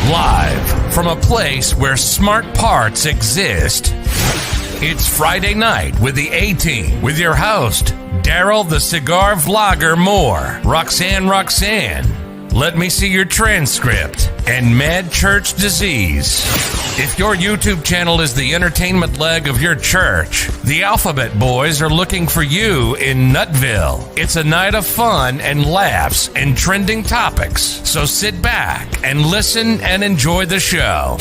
Live from a place where smart parts exist. It's Friday Night with the A-Team with your host, Daryl the Cigar Vlogger Moore, Roxanne, Let Me See Your Transcript, and Mad Church Disease. If your YouTube channel is the entertainment leg of your church, the Alphabet Boys are looking for you in Nutville. It's a night of fun and laughs and trending topics. So sit back and listen and enjoy the show.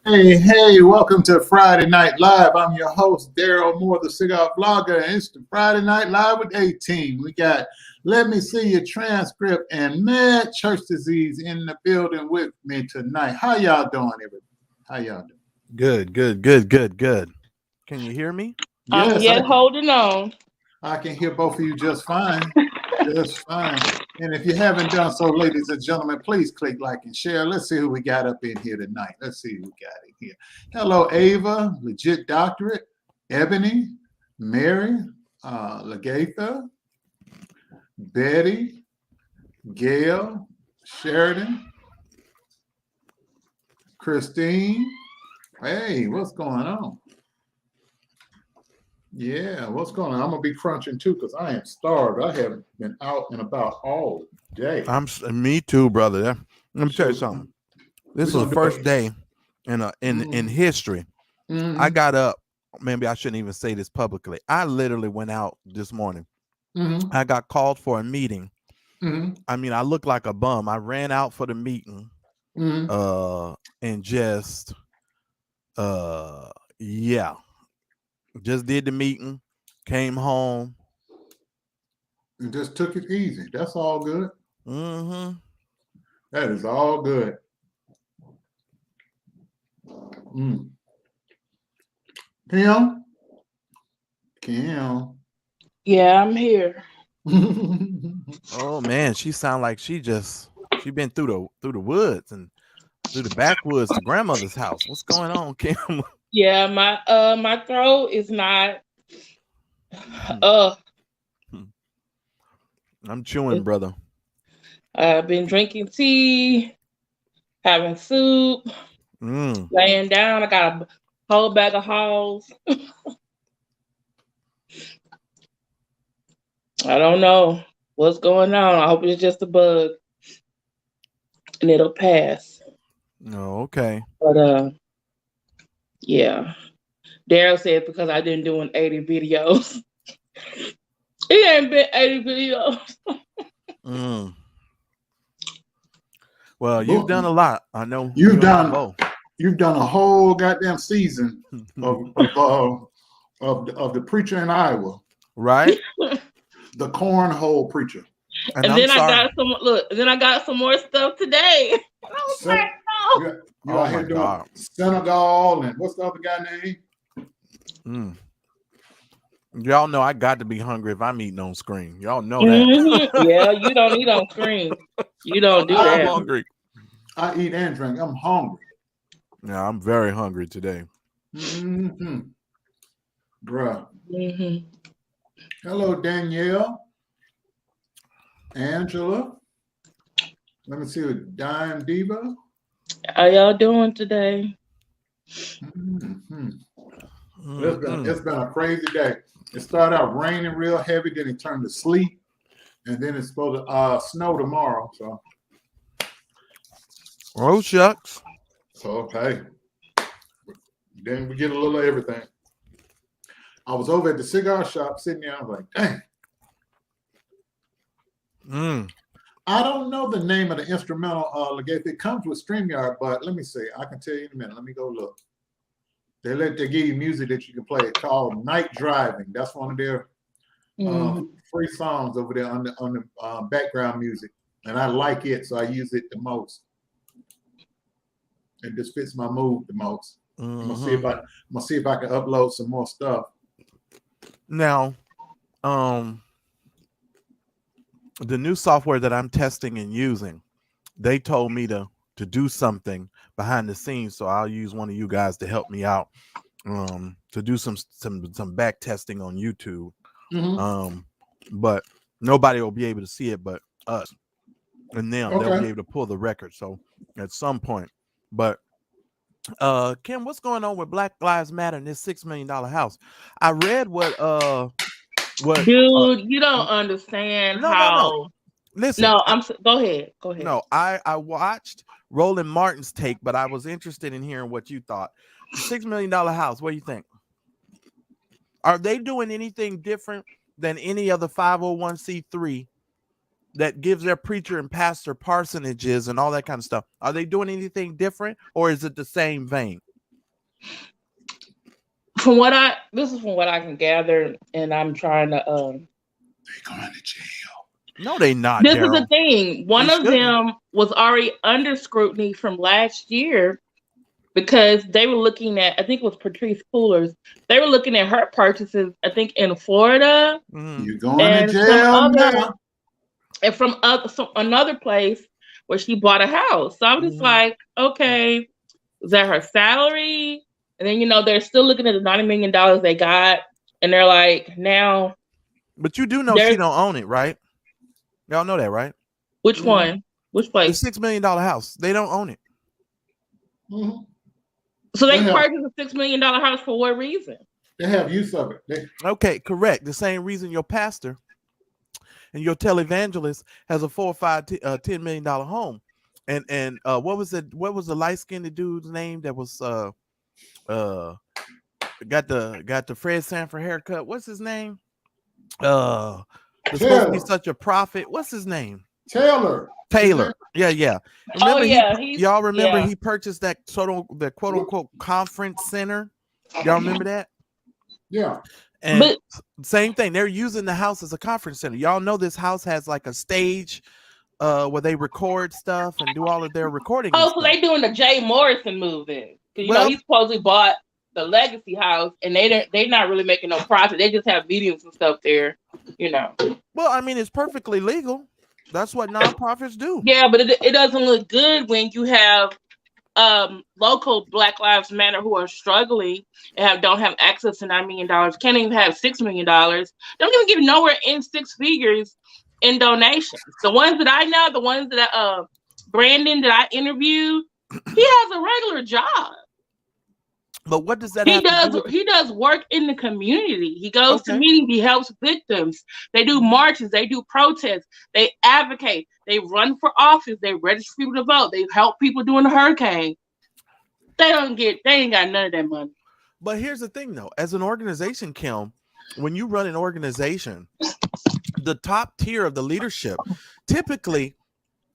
Hey, welcome to Friday Night Live. I'm your host, Daryl Moore, the Cigar Vlogger, and it's the Friday Night Live with A-Team. We got Let Me See Your Transcript and Mad Church Disease in the building with me tonight. How y'all doing, everybody? How y'all doing? Good. Can you hear me? Yes, holding on. I can hear both of you just fine. Just fine. And if you haven't done so, ladies and gentlemen, please click like and share. Let's see who we got up in here tonight. Let's see who we got in here. Hello, Ava, Legit Doctorate, Ebony, Mary, Lagatha, Betty, Gail, Sheridan, Christine. Hey, what's going on? Yeah, what's going on? I'm gonna be crunching too because I am starved. I haven't been out and about all day. Me too, brother. Let me tell you something. This was the first day in history. Mm-hmm. I got up. Maybe I shouldn't even say this publicly. I literally went out this morning. Mm-hmm. I got called for a meeting. Mm-hmm. I mean, I looked like a bum. I ran out for the meeting. Mm-hmm. And just just did the meeting, came home, and just took it easy. That's all good. Mm-hmm. That is all good. Kim? Yeah, I'm here. Oh man, she sound like she been through the woods and through the backwoods to grandmother's house. What's going on, Kim? Yeah, my throat is not. I'm chewing, brother. I've been drinking tea, having soup, laying down. I got a whole bag of Halls. I don't know what's going on. I hope it's just a bug and it'll pass. Oh, okay. But yeah. Daryl said because I didn't do 80 videos. It ain't been 80 videos. Well, you've done a lot. I know you've done a whole goddamn season of the preacher in Iowa, right? The cornhole preacher. And then I got some more stuff today. I was like, no. You out here doing Senegal and what's the other guy name? Y'all know I got to be hungry if I'm eating on screen. Y'all know that. Yeah, you don't eat on screen. You don't do that. I'm hungry. I eat and drink. I'm hungry. Yeah, I'm very hungry today. Bruh. Mm-hmm. Hello, Danielle. Angela. Let me see what Dime Diva. How y'all doing today? It's been a crazy day. It started out raining real heavy, then it turned to sleet, and then it's supposed to snow tomorrow. So, oh shucks. So hey, then we get a little of everything. I was over at the cigar shop sitting there. I was like, dang. I don't know the name of the instrumental. It comes with StreamYard, but let me see. I can tell you in a minute. Let me go look. They give you music that you can play. It's called Night Driving. That's one of their free songs over there on the background music, and I like it, so I use it the most. It just fits my mood the most. Mm-hmm. I'm gonna see if I can upload some more stuff. Now, the new software that I'm testing and using, they told me to do something behind the scenes, so I'll use one of you guys to help me out to do some back testing on YouTube. Mm-hmm. But nobody will be able to see it but us, and then they'll be able to pull the record. So at some point, but Kim, what's going on with Black Lives Matter in this $6 million house? I read what dude, you don't understand how. Listen, go ahead. No, I watched Roland Martin's take, but I was interested in hearing what you thought. The $6 million house, what do you think? Are they doing anything different than any other 501c3 that gives their preacher and pastor parsonages and all that kind of stuff? Are they doing anything different, or is it the same vein? This is from what I can gather, and I'm trying to. They're going to jail. No, they not. This Daryl. is the thing. One of them was already under scrutiny from last year because they were looking at, I think it was Patrice Pooler's. They were looking at her purchases, I think in Florida. You're going to jail now. And from another place where she bought a house. So I was just like, okay, is that her salary? And then, they're still looking at the $90 million they got. And they're like, now. But you do know she don't own it, right? Y'all know that, right? Which one? Which place? The $6 million house. They don't own it. Mm-hmm. So they purchased a $6 million house for what reason? They have use of it. Okay, correct. The same reason your pastor and your televangelist has a $4, $5, $10 million home. And what was the light-skinned dude's name that was got the Fred Sanford haircut? What's his name? It's supposed to be such a prophet. What's his name? Taylor. Yeah. Remember y'all remember he purchased the quote unquote conference center? Y'all remember that? Yeah. And same thing. They're using the house as a conference center. Y'all know this house has like a stage where they record stuff and do all of their recording. Oh, so they doing the Jay Morrison move then? Because he supposedly bought the Legacy house, and they're not really making no profit. They just have meetings and stuff there, Well, I mean, it's perfectly legal. That's what nonprofits do. Yeah, but it doesn't look good when you have local Black Lives Matter who are struggling and don't have access to $9 million, can't even have $6 million, don't even give nowhere in six figures in donations. The ones that I know, the ones that Brandon that I interviewed, he has a regular job. But what does that have to do with? He does work in the community. He goes to meetings. He helps victims. They do marches. They do protests. They advocate. They run for office. They register people to vote. They help people during the hurricane. They ain't got none of that money. But here's the thing, though. As an organization, Kim, when you run an organization, the top tier of the leadership typically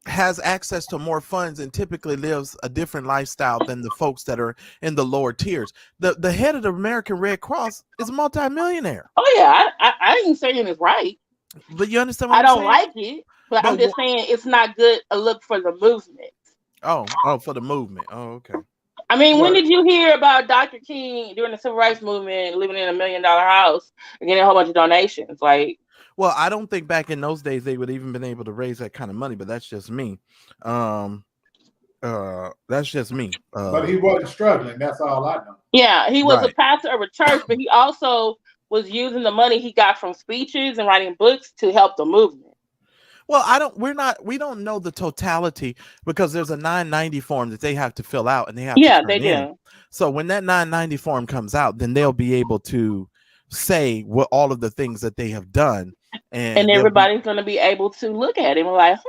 has access to more funds and typically lives a different lifestyle than the folks that are in the lower tiers. The head of the American Red Cross is a multimillionaire. Oh yeah, I ain't saying it's right, but you understand what I don't like it, but I'm just saying it's not good a look for the movement. Oh, for the movement. Oh, okay. I mean, when did you hear about Dr. King during the Civil Rights Movement living in $1 million house and getting a whole bunch of donations? Well, I don't think back in those days they would even been able to raise that kind of money, but that's just me. That's just me. But he wasn't struggling. That's all I know. Yeah, he was a pastor of a church, but he also was using the money he got from speeches and writing books to help the movement. Well, we don't know the totality because there's a 990 form that they have to fill out and they have to turn they in. do. So when that 990 form comes out, then they'll be able to say what all of the things that they have done. And everybody's going to be able to look at it and like,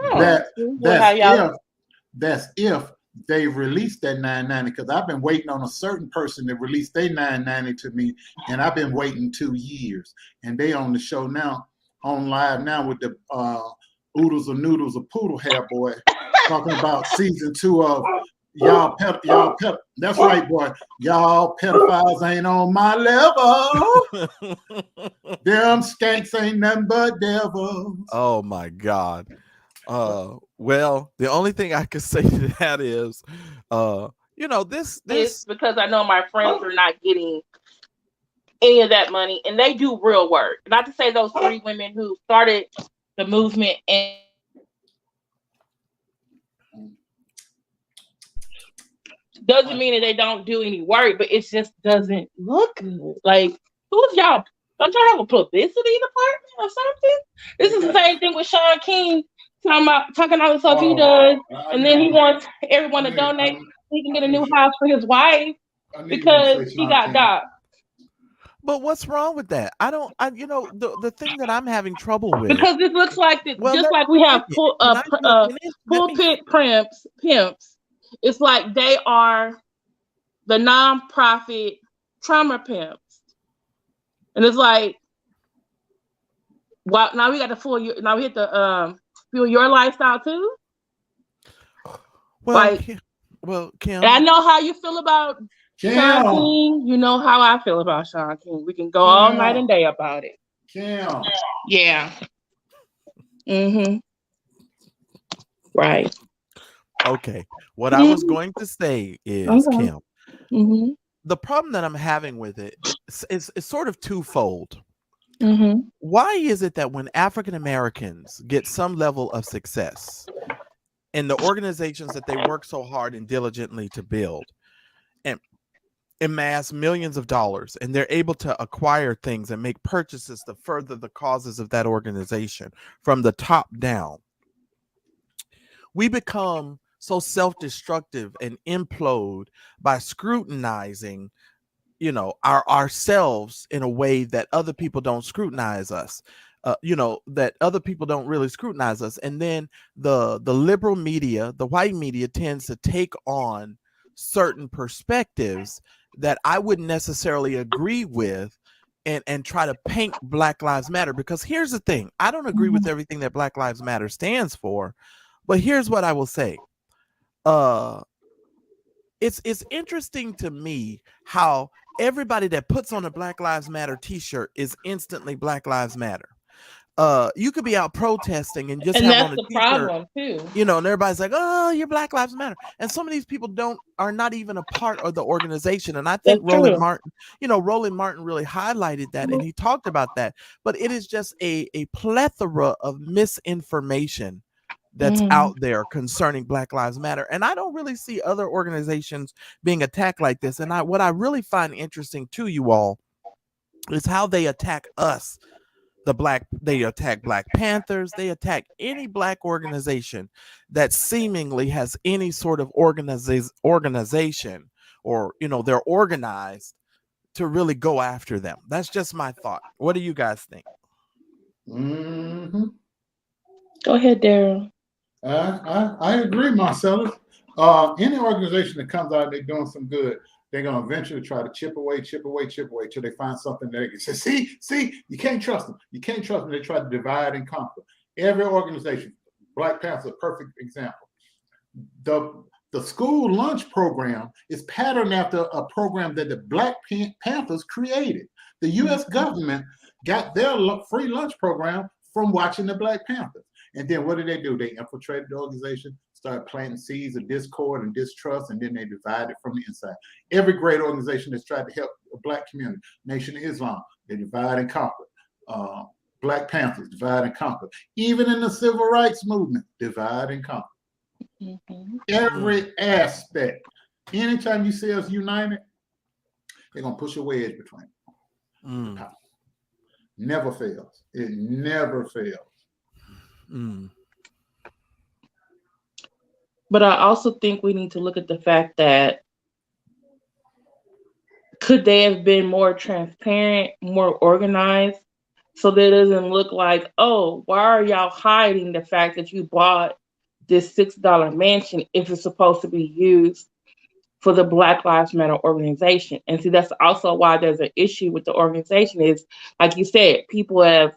that's if they release that 990, because I've been waiting on a certain person to release their 990 to me, and I've been waiting 2 years. And they on the show now, on live now with the Oodles or Noodles or Poodle Hair Boy, talking about season 2 of y'all. That's right, boy. Y'all pedophiles ain't on my level. Them skanks ain't nothing but devils. Oh my God. Well, the only thing I can say to that is You know, this It's because I know my friends are not getting any of that money, and they do real work. Not to say those 3 women who started the movement and doesn't mean that they don't do any work, but it just doesn't look good. Like, who's y'all? Don't y'all have a publicity department or something? This is the same thing with Sean King talking all the stuff he does, and then he wants everyone to donate so he can get a new house for his wife because he got doxxed. But what's wrong with that? You know, the thing that I'm having trouble with, because this looks like just like we have pulpit pimps. It's like they are the nonprofit trauma pimps, and it's like, well, now we got the now we hit the fuel your lifestyle too. Well, Kim, and I know how you feel about Sean King. You know how I feel about Sean King. We can go all night and day about it. Kim. Yeah. Right. Okay. What I was going to say is, Kim, the problem that I'm having with it is sort of twofold. Why is it that when African Americans get some level of success in the organizations that they work so hard and diligently to build and amass millions of dollars, and they're able to acquire things and make purchases to further the causes of that organization from the top down, we become so self-destructive and implode by scrutinizing, you know, ourselves in a way that other people don't scrutinize us. You know, that other people don't really scrutinize us. And then the liberal media, the white media, tends to take on certain perspectives that I wouldn't necessarily agree with and try to paint Black Lives Matter. Because here's the thing, I don't agree with everything that Black Lives Matter stands for, but here's what I will say. It's interesting to me how everybody that puts on a Black Lives Matter t-shirt is instantly Black Lives Matter. You could be out protesting and just have on a t-shirt, problem too. You know, and everybody's like, "Oh, you're Black Lives Matter," and some of these people are not even a part of the organization. And I think Roland Martin really highlighted that, and he talked about that. But it is just a plethora of misinformation that's out there concerning Black Lives Matter, and I don't really see other organizations being attacked like this. And what I really find interesting to you all is how they attack us. They attack Black Panthers. They attack any Black organization that seemingly has any sort of organization, or, you know, they're organized to really go after them. That's just my thought. What do you guys think? Go ahead, Daryl. I agree, Marcellus. Any organization that comes out, they're doing some good, they're going to eventually try to chip away till they find something that they can say, see, you can't trust them. You can't trust them. They try to divide and conquer. Every organization, Black Panther, a perfect example. The school lunch program is patterned after a program that the Black Panthers created. The U.S. government got their free lunch program from watching the Black Panthers. And then what did? They infiltrated the organization, started planting seeds of discord and distrust, and then they divided from the inside. Every great organization that's tried to help the Black community, Nation of Islam, they divide and conquer. Black Panthers, divide and conquer. Even in the civil rights movement, divide and conquer. Every aspect. Anytime you see us united, they're going to push a wedge between them. Never fails. It never fails. But I also think we need to look at the fact that could they have been more transparent, more organized, so that it doesn't look like, oh, why are y'all hiding the fact that you bought this $6 mansion if it's supposed to be used for the Black Lives Matter organization? And see, that's also why there's an issue with the organization is, like you said, people have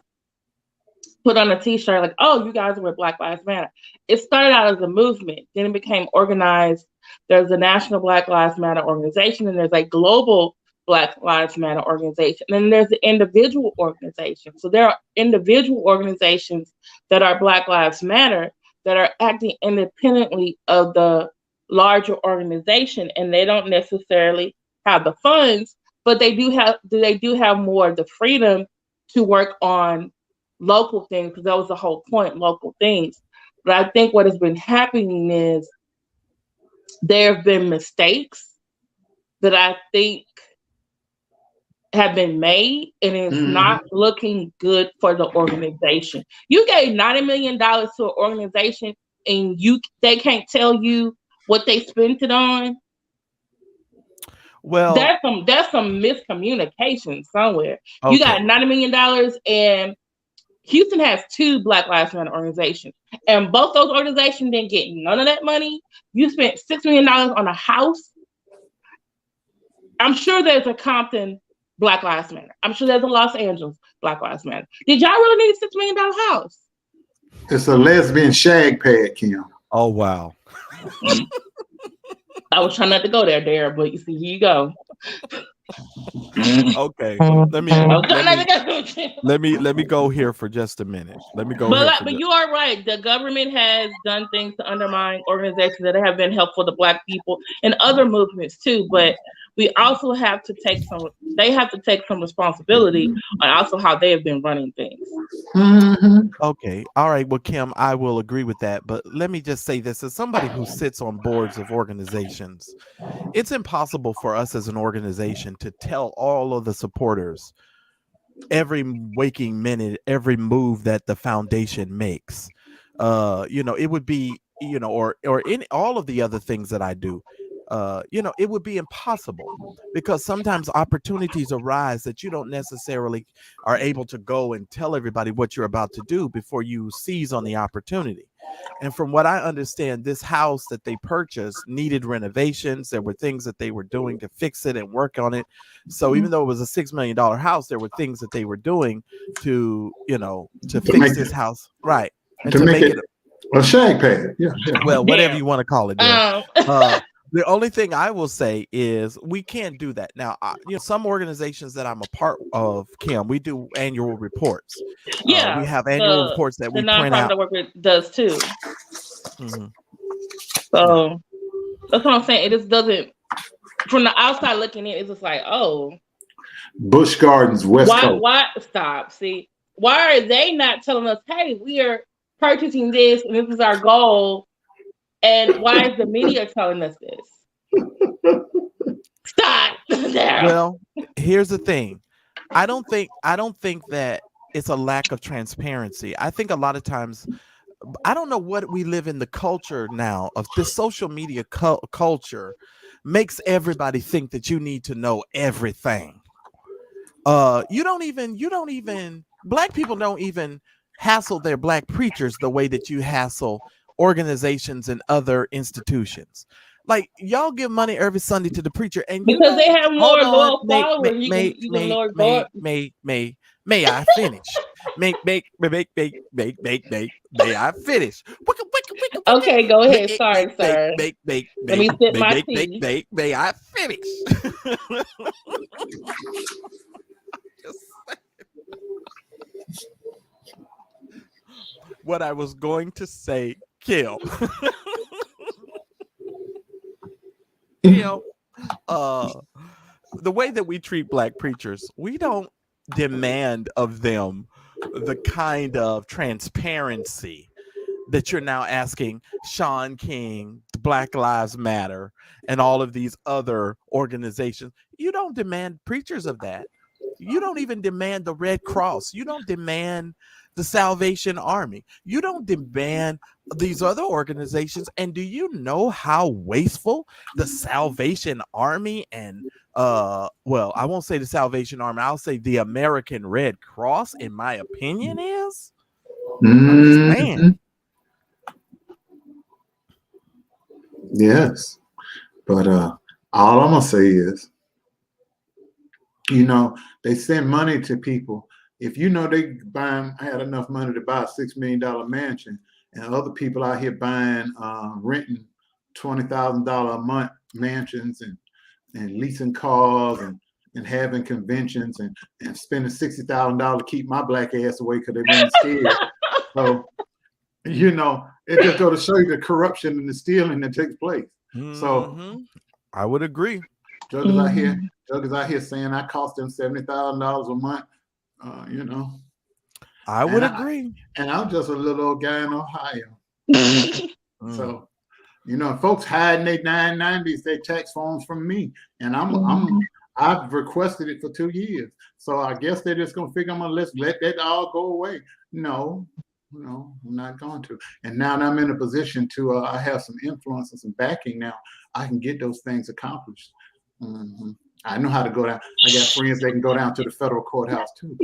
put on a t-shirt like, oh, you guys are with Black Lives Matter. It started out as a movement, then it became organized. There's a National Black Lives Matter organization, and there's a global Black Lives Matter organization, and then there's the individual organization. So there are individual organizations that are Black Lives Matter that are acting independently of the larger organization, and they don't necessarily have the funds, but they do have more of the freedom to work on local things, because that was the whole point, local things. But I think what has been happening is there have been mistakes that I think have been made, and it's not looking good for the organization. You gave $90 million to an organization, and they can't tell you what they spent it on. Well, that's some miscommunication somewhere. Okay. You got $90 million, and Houston has 2 Black Lives Matter organizations, and both those organizations didn't get none of that money. You spent $6 million on a house. I'm sure there's a Compton Black Lives Matter. I'm sure there's a Los Angeles Black Lives Matter. Did y'all really need a $6 million house? It's a lesbian shag pad, Kim. Oh, wow. I was trying not to go there, Dara, but you see, here you go. Okay, let me go here for just a minute. But you are right. The government has done things to undermine organizations that have been helpful to Black people and other movements too. But we also have to take some. They have to take some responsibility on also how they have been running things. Okay, all right. Well, Kim, I will agree with that. But let me just say this: as somebody who sits on boards of organizations, it's impossible for us as an organization to tell all of the supporters every waking minute, every move that the foundation makes. It would be, or in all of the other things that I do. It would be impossible, because sometimes opportunities arise that you don't necessarily are able to go and tell everybody what you're about to do before you seize on the opportunity. And from what I understand, this house that they purchased needed renovations. There were things that they were doing to fix it and work on it. So even though it was a $6 million house, there were things that they were doing to fix this house. Right. And to make it a shag pad. Yeah. Well, whatever you want to call it. The only thing I will say is we can't do that. Now, some organizations that I'm a part of, Kim, we do annual reports. Yeah, we have annual reports that we print out. The nonprofit I work with does too. So that's what I'm saying. It just doesn't, from the outside looking in, it's just like, oh, Busch Gardens, West Coast. Why stop? See, why are they not telling us, hey, we are purchasing this and this is our goal? And why is the media telling us this? Stop. Well, here's the thing. I don't think that it's a lack of transparency. I think a lot of times, I don't know what we live in the culture now of this social media culture makes everybody think that you need to know everything. You don't even Black people don't even hassle their Black preachers the way that you hassle organizations and other institutions. Like, y'all give money every Sunday to the preacher, and because they have more loyal followers. May I finish? May I finish? Okay, go ahead. Sorry, sir. Let me sip my tea. May I finish? What I was going to say, Kim. The way that we treat Black preachers, we don't demand of them the kind of transparency that you're now asking Shaun King, Black Lives Matter, and all of these other organizations. You don't demand preachers of that. You don't even demand the Red Cross. You don't demand the Salvation Army. You don't demand these other organizations. And do you know how wasteful the Salvation Army and I won't say the Salvation Army, I'll say the American Red Cross, in my opinion, is? I'm just saying. Yes. But all I'm gonna say is, they send money to people. If they had enough money to buy a $6 million mansion, and other people out here buying, renting $20,000 a month mansions and leasing cars and having conventions and spending $60,000 to keep my Black ass away because they weren't scared. So, it just goes to show you the corruption and the stealing that takes place. So I would agree. Jokers out here saying I cost them $70,000 a month. You know, I would agree. And I'm just a little old guy in Ohio. So, you know, folks hiding their 990s, their tax forms from me, and I've requested it for 2 years. So I guess they're just gonna figure I'm gonna let that all go away. No, I'm not going to. And now that I'm in a position to, I have some influence and some backing now. I can get those things accomplished. I know how to go down. I got friends that can go down to the federal courthouse too,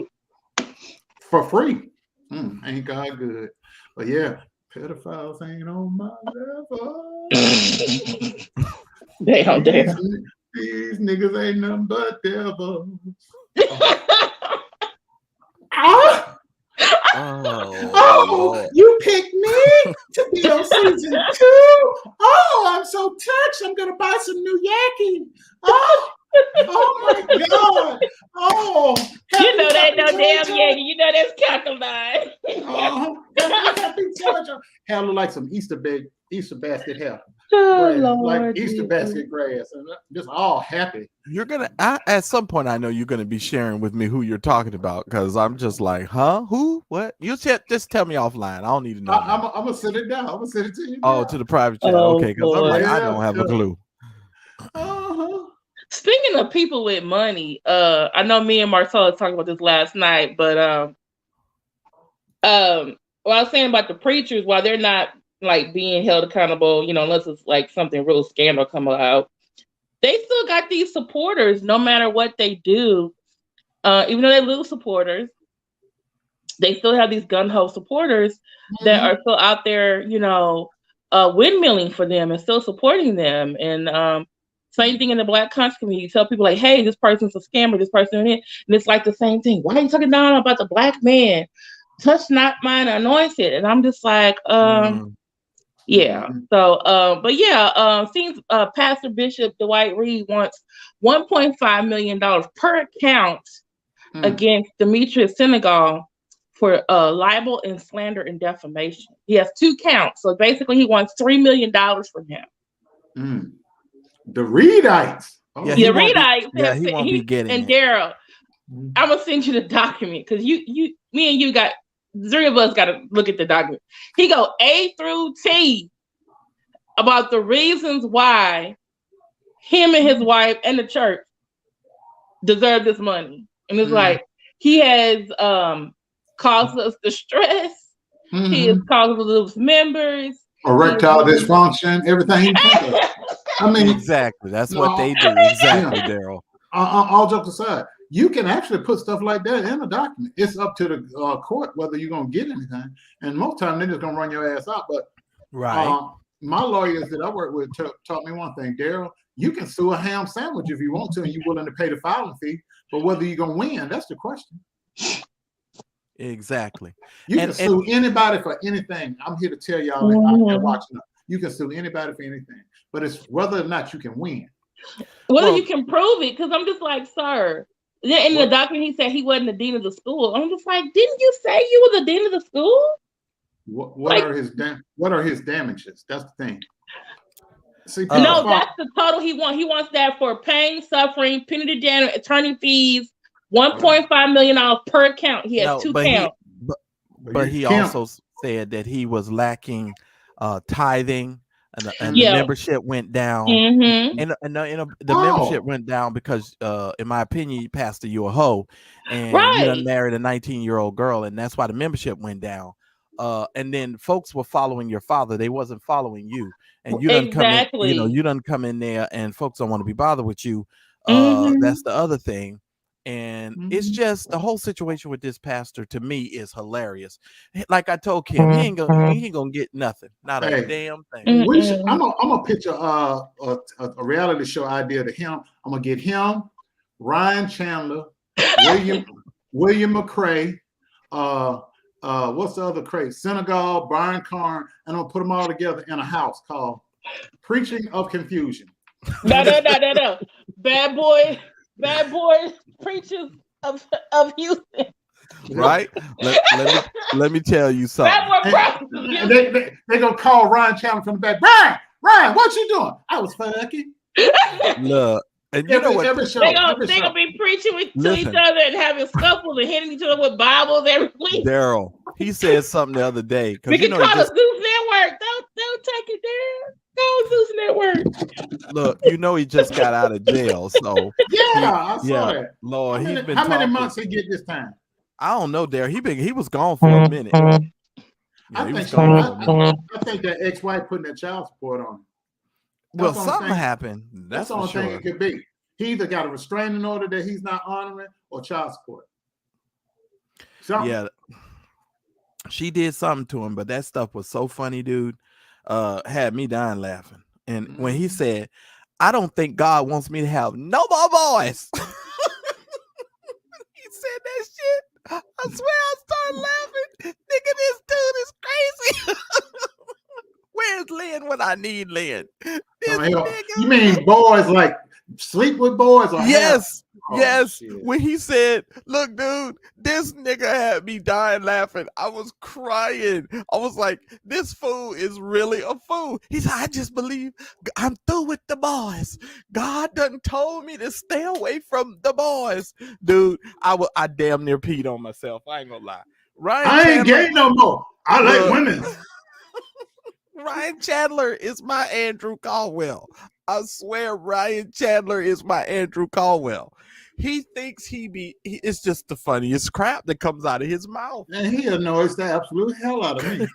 for free. Ain't God good? But yeah, pedophiles ain't on my level. Damn. These niggas ain't nothing but devils. Oh, you picked me to be on season 2. Oh, I'm so touched. I'm gonna buy some new Yaki. Oh my God. Oh, you know that no damn Yaki. You know that's Cockabine. Happy Georgia. Hair look like some Easter basket hair. Like Easter basket grass, and just all happy. You're gonna at some point. I know you're gonna be sharing with me who you're talking about, because I'm just like, huh? Who? What? You just tell me offline. I don't need to know. I'm gonna sit it down. I'm gonna send it to you. Oh, to the private chat. Okay, because I'm like, I don't have a clue. Speaking of people with money, I know me and Marcella talked about this last night, but what I was saying about the preachers, while they're not like being held accountable, you know, unless it's like something real scandal come out, they still got these supporters no matter what they do. Even though they lose supporters, they still have these gun-ho supporters that are still out there, you know, windmilling for them and still supporting them. And same thing in the Black conscious community. You tell people like, hey, this person's a scammer, this person, and it's like the same thing. Why are you talking down about the Black man? Touch not mine anointed. And I'm just like, yeah. So, but yeah, seems Pastor Bishop Dwight Reed wants $1.5 million per account against Demetrius Senegal for libel and slander and defamation. He has 2 counts. So basically he wants $3 million from him. The Reedites. Yeah, the Reedites. He won't be getting and it. Daryl, I'm gonna send you the document, because me and you got 3 of us got to look at the document. He go A through T about the reasons why him and his wife and the church deserve this money. And it's like, he has caused us distress. He has caused us to lose members. Erectile dysfunction, everything. I mean, exactly. That's what they do. Exactly, Daryl. All jokes aside, you can actually put stuff like that in a document. It's up to the court whether you're going to get anything. And most time they're just going to run your ass out. But my lawyers that I work with taught me one thing, Daryl. You can sue a ham sandwich if you want to, and you're willing to pay the filing fee. But whether you're going to win, that's the question. Exactly. You can sue anybody for anything. I'm here to tell y'all that watching up. You can sue anybody for anything. But it's whether or not you can win. Whether you can prove it, because I'm just like, sir. In the document, he said he wasn't the dean of the school. I'm just like, didn't you say you were the dean of the school? What are his damages? That's the thing. See, no, that's the total he wants. He wants that for pain, suffering, punitive damage, attorney fees, $1.5 million per account. He has 2 counts. But he also said that he was lacking tithing. And the membership went down, and the membership went down because, in my opinion, Pastor, you're a hoe, and you done married a 19-year-old girl, and that's why the membership went down. And then folks were following your father; they wasn't following you, and you done come in. You know, you done come in there, and folks don't want to be bothered with you. That's the other thing. And it's just the whole situation with this pastor to me is hilarious. Like I told Kim, he ain't gonna get nothing, not a damn thing. I'm gonna pitch a reality show idea to him. I'm gonna get him, Ryan Chandler, William McCray, what's the other Cray? Senegal, Brian Carn, and I'm gonna put them all together in a house called Preaching of Confusion. No. Bad boy preachers of Houston. Right? Let me tell you something. They're gonna call Ryan Chandler from the back. Brian, Ryan, what you doing? I was fucking. Look, and you know what? Every show, They gonna be preaching to each other and having scuffles and hitting each other with Bibles every week. Daryl, he said something the other day. We can call it Zeus Network. Don't take it there. Go Zeus Network. Look, you know he just got out of jail, so I saw that. Lord, how many months he get this time? I don't know, Daryl. He was gone for a minute. I think that ex-wife putting that child support on him. Well, something happened. That's the only thing it could be. He either got a restraining order that he's not honoring or child support. Something. Yeah, she did something to him, but that stuff was so funny, dude. Had me dying laughing. And when he said, "I don't think God wants me to have no more boys," he said that shit. I swear I started laughing. Nigga, this dude is crazy. Where's Lynn when I need Lynn? You mean boys like sleep with boys? Or yes. Yes. Shit. When he said, "Look, dude, this nigga had me dying laughing." I was crying. I was like, this fool is really a fool. He said, "I just believe I'm through with the boys. God done told me to stay away from the boys." Dude, I damn near peed on myself. I ain't gonna lie. I ain't gay no more. I like women. Ryan Chandler is my Andrew Caldwell. I swear Ryan Chandler is my Andrew Caldwell. He thinks it's just the funniest crap that comes out of his mouth. And he annoys the absolute hell out of me.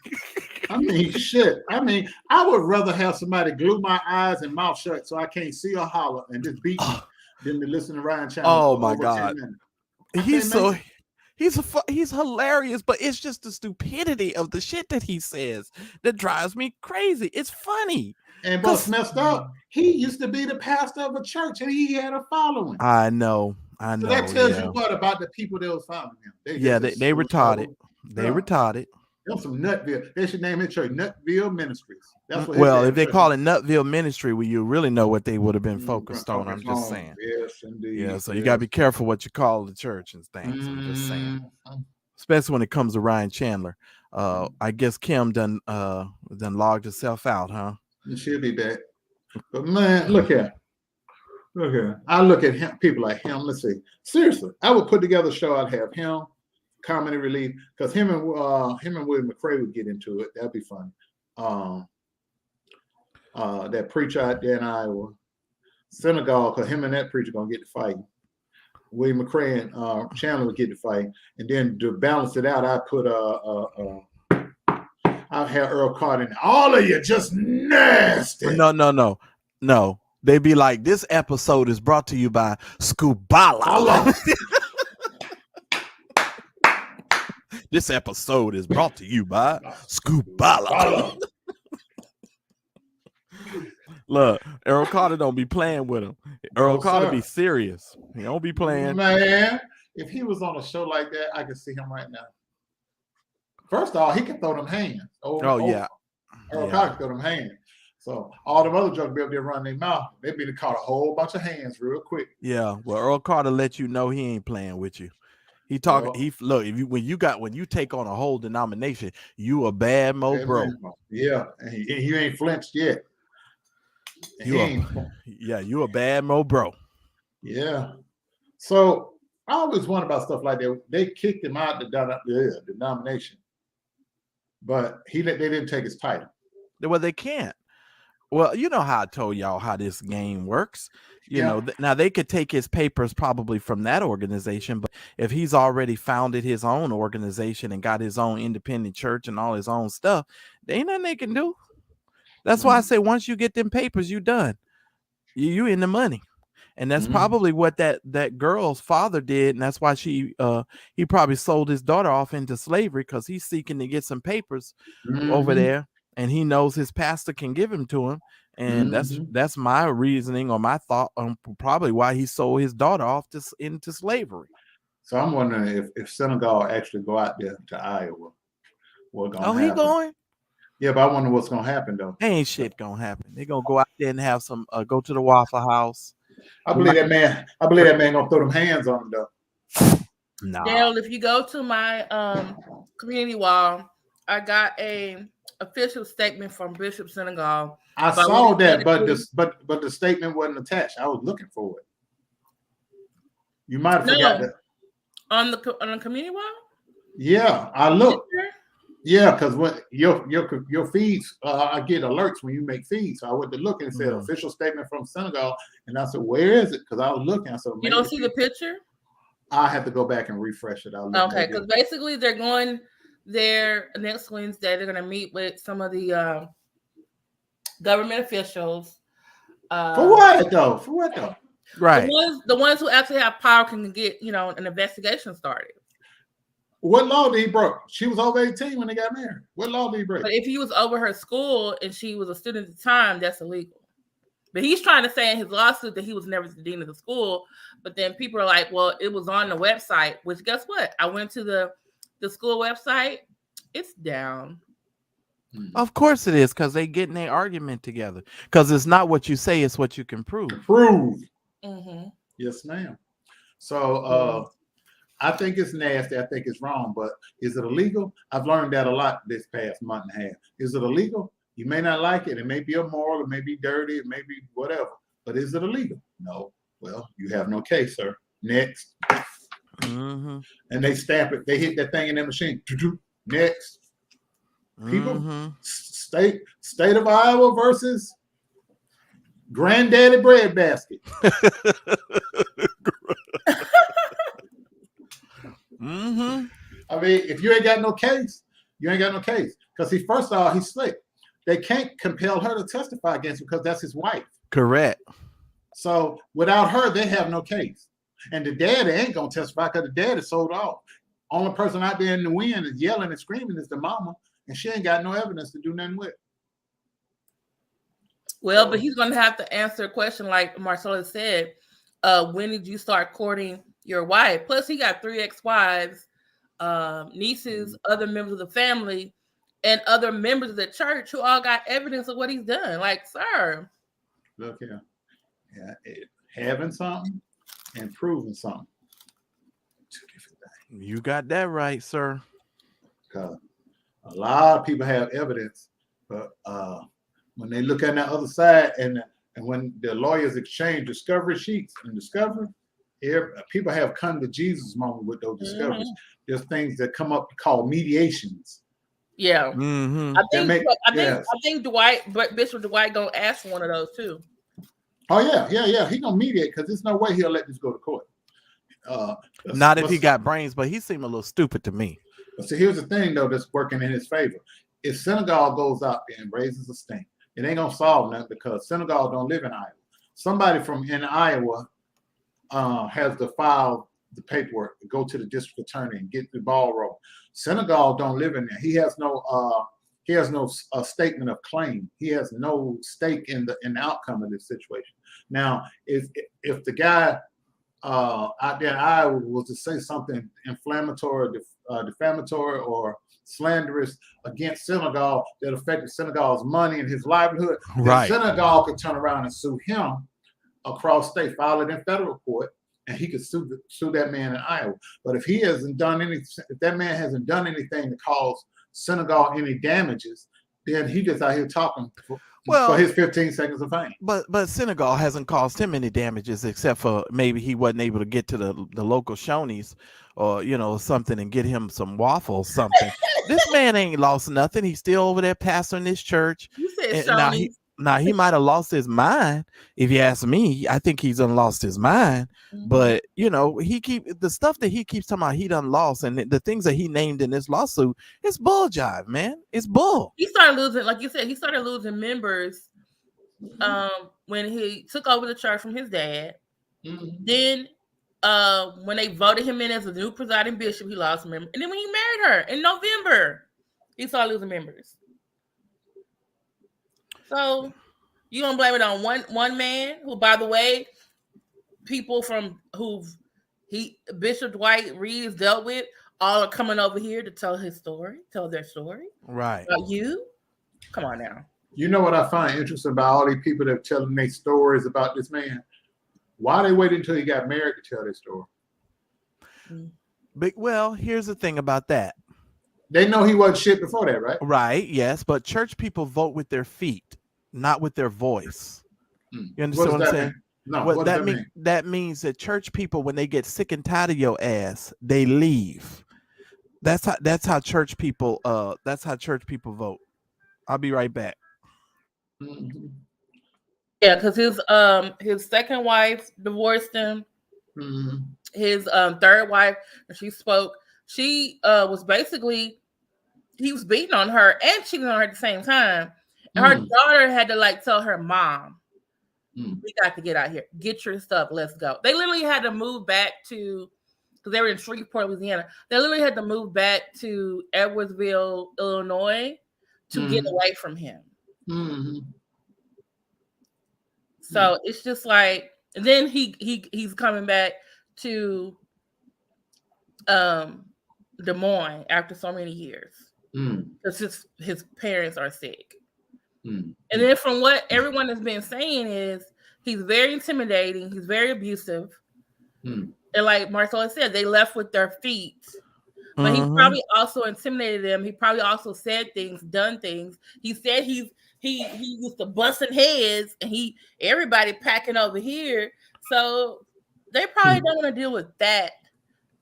I mean, shit. I mean, I would rather have somebody glue my eyes and mouth shut so I can't see or holler and just beat me than to listen to Ryan Chandler. Oh my God. He's hilarious, but it's just the stupidity of the shit that he says that drives me crazy. It's funny. And what's messed up, he used to be the pastor of a church and he had a following. I know. So that tells you what about the people that was following him. They retarded. They retarded. Them some Nutville. They should name it church Nutville Ministries. That's what. Well, if they call it Nutville Ministry, well, you really know what they would have been focused on. I'm just saying. Yes, indeed. Yeah, so you gotta be careful what you call the church and things. I'm just saying, especially when it comes to Ryan Chandler. I guess Kim done logged herself out, huh? She'll be back. But man, look here. I look at him, people like him. Let's see. Seriously, I would put together a show. I'd have him, comedy relief, because him and William McCray would get into it. That'd be fun. That preacher out there in Iowa, Senegal, because him and that preacher gonna get to fight. William McCray and Chandler would get to fight, and then to balance it out, I put I'll have Earl Carter in. All of you just nasty. No. They be like, this episode is brought to you by Scubala. This episode is brought to you by Scubala. Look, Earl Carter don't be playing with him. Earl Carter be serious. He don't be playing. Man, if he was on a show like that, I could see him right now. First of all, he can throw them hands. Earl Carter can throw them hands. So all them other jokers be up there running their mouth. They'd be caught a whole bunch of hands real quick. Yeah, well, Earl Carter let you know he ain't playing with you. He talking. When you take on a whole denomination, you a bad mo bro. Yeah, and you ain't flinched yet. You a bad mo bro. Yeah. So I always wonder about stuff like that. They kicked him out the denomination, but they didn't take his title. Well, they can't. Well, you know how I told y'all how this game works. You know, now they could take his papers probably from that organization, but if he's already founded his own organization and got his own independent church and all his own stuff, there ain't nothing they can do. That's why I say once you get them papers, you done. You in the money. And that's probably what that girl's father did, and that's why he probably sold his daughter off into slavery, because he's seeking to get some papers over there. And he knows his pastor can give him to him. And that's my reasoning or my thought on probably why he sold his daughter off into slavery. So I'm wondering if Senegal actually go out there to Iowa. What's going to happen? He going? Yeah, but I wonder what's going to happen, though. Ain't shit going to happen. They're going to go out there and have some, go to the Waffle House. I believe that man going to throw them hands on him, though. Nah. Dale, if you go to my community wall, I got a official statement from Bishop Senegal. I saw that, but the statement wasn't attached. I was looking for it. You might have forgot that on the community wall. Yeah, I looked. Yeah, because when your feeds, I get alerts when you make feeds. So I went to look and it said official statement from Senegal, and I said, "Where is it?" Because I was looking. I said, "You don't see the picture." I have to go back and refresh it. Okay, because basically they're going there next Wednesday. They're going to meet with some of the government officials. For what though? For what though? Right. The ones who actually have power can get an investigation started. What law did he break? She was over 18 when they got married. What law did he break? But if he was over her school and she was a student at the time, that's illegal. But he's trying to say in his lawsuit that he was never the dean of the school. But then people are like, well, it was on the website, which guess what? I went to the school website. It's down. Of course it is, because they getting their argument together. Because it's not what you say, it's what you can prove. Mm-hmm. Yes, ma'am. So I think it's nasty. I think it's wrong. But is it illegal? I've learned that a lot this past month and a half. Is it illegal? You may not like it. It may be immoral. It may be dirty. It may be whatever. But is it illegal? No. Well, you have no case, sir. Next. And they stamp it. They hit that thing in their machine. Next. People, state of Iowa versus Granddaddy Breadbasket. I mean, if you ain't got no case, you ain't got no case. Because first of all, he's slick. They can't compel her to testify against him because that's his wife. Correct. So without her, they have no case. And the daddy ain't gonna testify because the dad is sold off. Only person out there in the wind is yelling and screaming is the mama, and she ain't got no evidence to do nothing with. Well, but he's gonna have to answer a question like Marcella said. When did you start courting your wife? Plus, he got 3 ex-wives, nieces, other members of the family, and other members of the church who all got evidence of what he's done. Like, sir. Look here. Yeah, having something and proving something. 2 different things. You got that right, sir. Because a lot of people have evidence, but when they look at that other side and when the lawyers exchange discovery sheets and discovery, people have come to Jesus moment with those discoveries. There's things that come up called mediations. Yeah. I think Bishop Dwight gonna ask for one of those too. Oh yeah. He gonna mediate because there's no way he'll let this go to court. Not if he got brains, but he seemed a little stupid to me. But see, here's the thing though that's working in his favor. If Senegal goes out there and raises a stink, it ain't gonna solve nothing because Senegal don't live in Iowa. Somebody from in Iowa has to file the paperwork, go to the district attorney and get the ball rolling. Senegal don't live in there. He has no statement of claim. He has no stake in the outcome of this situation. Now, if the guy out there in Iowa was to say something inflammatory, defamatory, or slanderous against Senegal that affected Senegal's money and his livelihood, right, then Senegal could turn around and sue him across state, file it in federal court, and he could sue that man in Iowa. But if that man hasn't done anything to cause Senegal any damages, then he just out here talking for his 15 seconds of fame. But Senegal hasn't caused him any damages except for maybe he wasn't able to get to the local Shoney's or something and get him some waffles, something. This man ain't lost nothing. He's still over there pastoring this church. You said Shoney's. Now he might have lost his mind. If you ask me, I think he's done lost his mind. But the stuff that he keeps talking about, he done lost, and the things that he named in this lawsuit, it's bull jive, man. It's bull. He started losing, like you said, members when he took over the church from his dad. Then when they voted him in as a new presiding bishop, he lost members. And then when he married her in November, he started losing members. So you gonna blame it on one man who, by the way, people from Bishop Dwight Reed's dealt with all are coming over here to tell their story. Right. About you? Come on now. You know what I find interesting about all these people that are telling their stories about this man? Why they waited until he got married to tell their story? Well, here's the thing about that. They know he wasn't shit before that, right? Right, yes, but church people vote with their feet, not with their voice. You understand what I'm saying? Mean? No, what does that mean? That means that church people, when they get sick and tired of your ass, they leave. That's how church people vote. I'll be right back. Mm-hmm. Yeah, because his second wife divorced him. Mm-hmm. His third wife, she spoke. She was basically, he was beating on her and cheating on her at the same time. And her daughter had to like tell her mom, we got to get out here. Get your stuff. Let's go. They literally had to move back to, because they were in Shreveport, Louisiana. They literally had to move back to Edwardsville, Illinois to get away from him. Mm-hmm. So it's just like, and then he's coming back to Des Moines after so many years because his parents are sick. And then from what everyone has been saying is he's very intimidating, he's very abusive, and like Marcella said, they left with their feet. But he probably also intimidated them. He probably also said things, done things. He said he used to busting heads, and everybody packing over here. So they probably don't want to deal with that,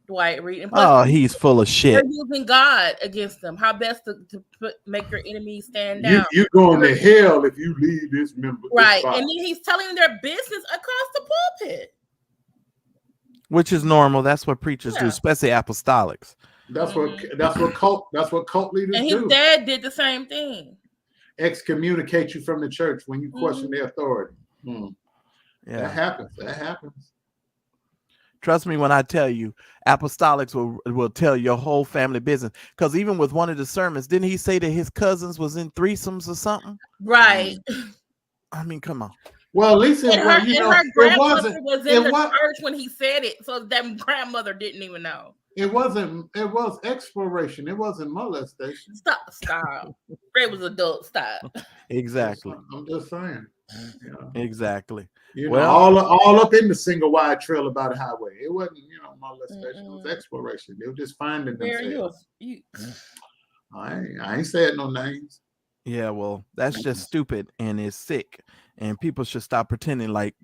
Dwight Reed. And plus, he's full of shit. They're using God against them. How best to make your enemies stand down. You going to hell if you leave this member. Right. And then he's telling their business across the pulpit. Which is normal. That's what preachers do, especially apostolics. That's what cult leaders do. And his dad did the same thing. Excommunicate you from the church when you question their authority. Yeah, that happens. Trust me when I tell you, apostolics will tell your whole family business. Because even with one of the sermons, didn't he say that his cousins was in threesomes or something? Right. I mean, come on. Well, at least her grandmother was in the church when he said it, so that grandmother didn't even know. It was exploration. It wasn't molestation. Stop. It was adult. Stop. Exactly. I'm just saying. Yeah. Exactly. All up in the single wide trail about a highway. It wasn't, molestation. It was exploration. They were just finding themselves. I ain't said no names. Yeah, well, that's just stupid and it's sick, and people should stop pretending like,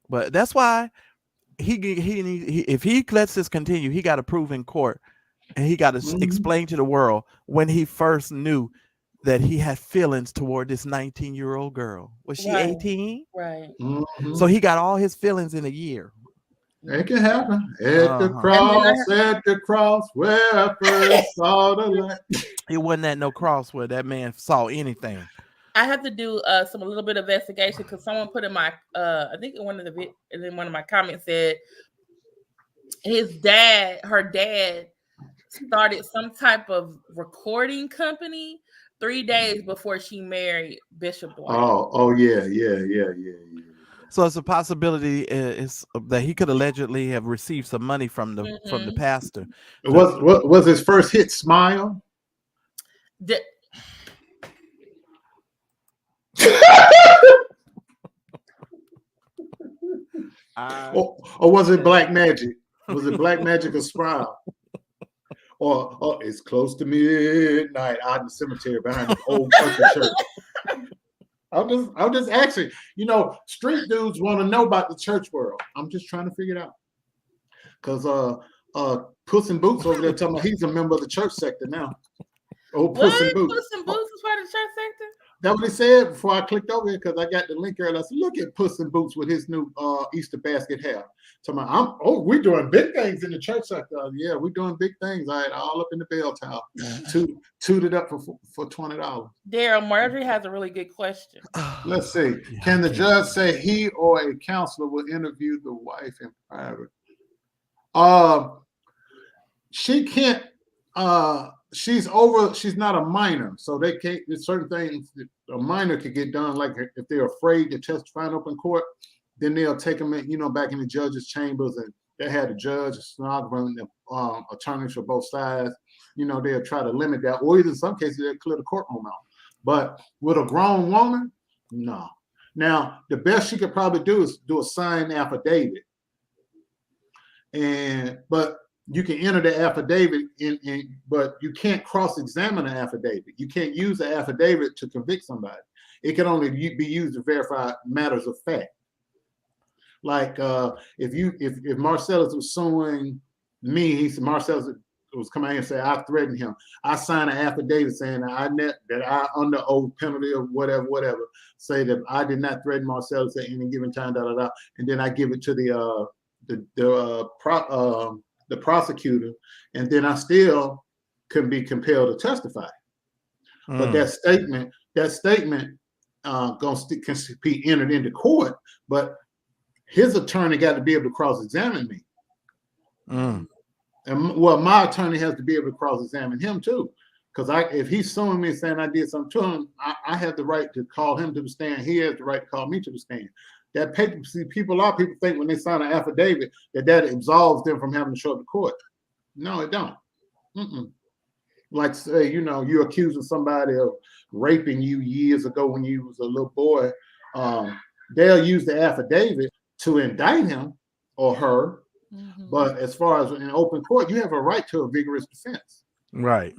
But that's why he if he lets this continue, he got to prove in court, and he got to explain to the world when he first knew that he had feelings toward this 19-year-old girl. Was she 18? Right. So he got all his feelings in a year. It can happen. At the cross, where I first saw the light. It wasn't at no cross where that man saw anything. I have to do a little bit of investigation because someone put in my I think in one of my comments said her dad started some type of recording company 3 days before she married Bishop Dwight. Oh yeah. So it's a possibility is that he could allegedly have received some money from the pastor. Was his first hit Smile? Or was it Black Magic? Was it Black Magic or Smile? Or it's close to midnight out in the cemetery behind the old country church. I'm just asking. Street dudes want to know about the church world. I'm just trying to figure it out. Because Puss in Boots over there telling me he's a member of the church sector now. Puss in Boots is part of the church sector? That's what he said before I clicked over here because I got the link here and I said, look at Puss in Boots with his new Easter basket hair. So we're doing big things in the church sector. Yeah, we're doing big things. All up in the bell tower. Tooted up for $20. Daryl, Marjorie has a really good question. Let's see. Can the judge say he or a counselor will interview the wife in private? She can't. She's not a minor, so they can't. There's certain things that a minor could get done, like if they're afraid to testify in open court, then they'll take them back in the judge's chambers, and they had a judge, a stenographer, and attorneys for both sides. They'll try to limit that, or in some cases they'll clear the courtroom out. But with a grown woman, no. Now the best she could probably do is do a signed affidavit, but you can enter the affidavit but you can't cross-examine an affidavit. You can't use the affidavit to convict somebody. It can only be used to verify matters of fact. Like if Marcellus was suing me, he said Marcellus was coming out and say I threatened him. I signed an affidavit saying that I under oath penalty of whatever, say that I did not threaten Marcellus at any given time, and then I give it to the prosecutor, and then I still can be compelled to testify. But that statement can be entered into court, but his attorney got to be able to cross-examine me. And well, my attorney has to be able to cross-examine him too, because if he's suing me saying I did something to him, I have the right to call him to the stand. He has the right to call me to the stand. That paper, see, people think when they sign an affidavit that absolves them from having to show up to court. No, it don't. Like say, you're accusing somebody of raping you years ago when you was a little boy. They'll use the affidavit to indict him or her. But as far as in open court, you have a right to a vigorous defense. Right.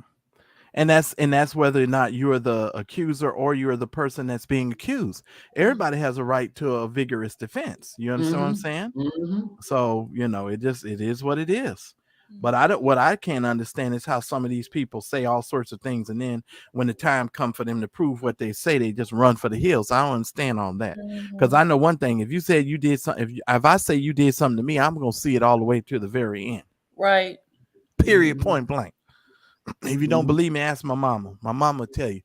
And that's whether or not you're the accuser or you're the person that's being accused. Everybody has a right to a vigorous defense. You understand what I'm saying? So, it is what it is. But what I can't understand is how some of these people say all sorts of things, and then when the time comes for them to prove what they say, they just run for the hills. I don't understand all that, because I know one thing: if you said you did something, if I say you did something to me, I'm gonna see it all the way to the very end. Right. Period. Point blank. If you don't believe me, ask my mama. My mama will tell you.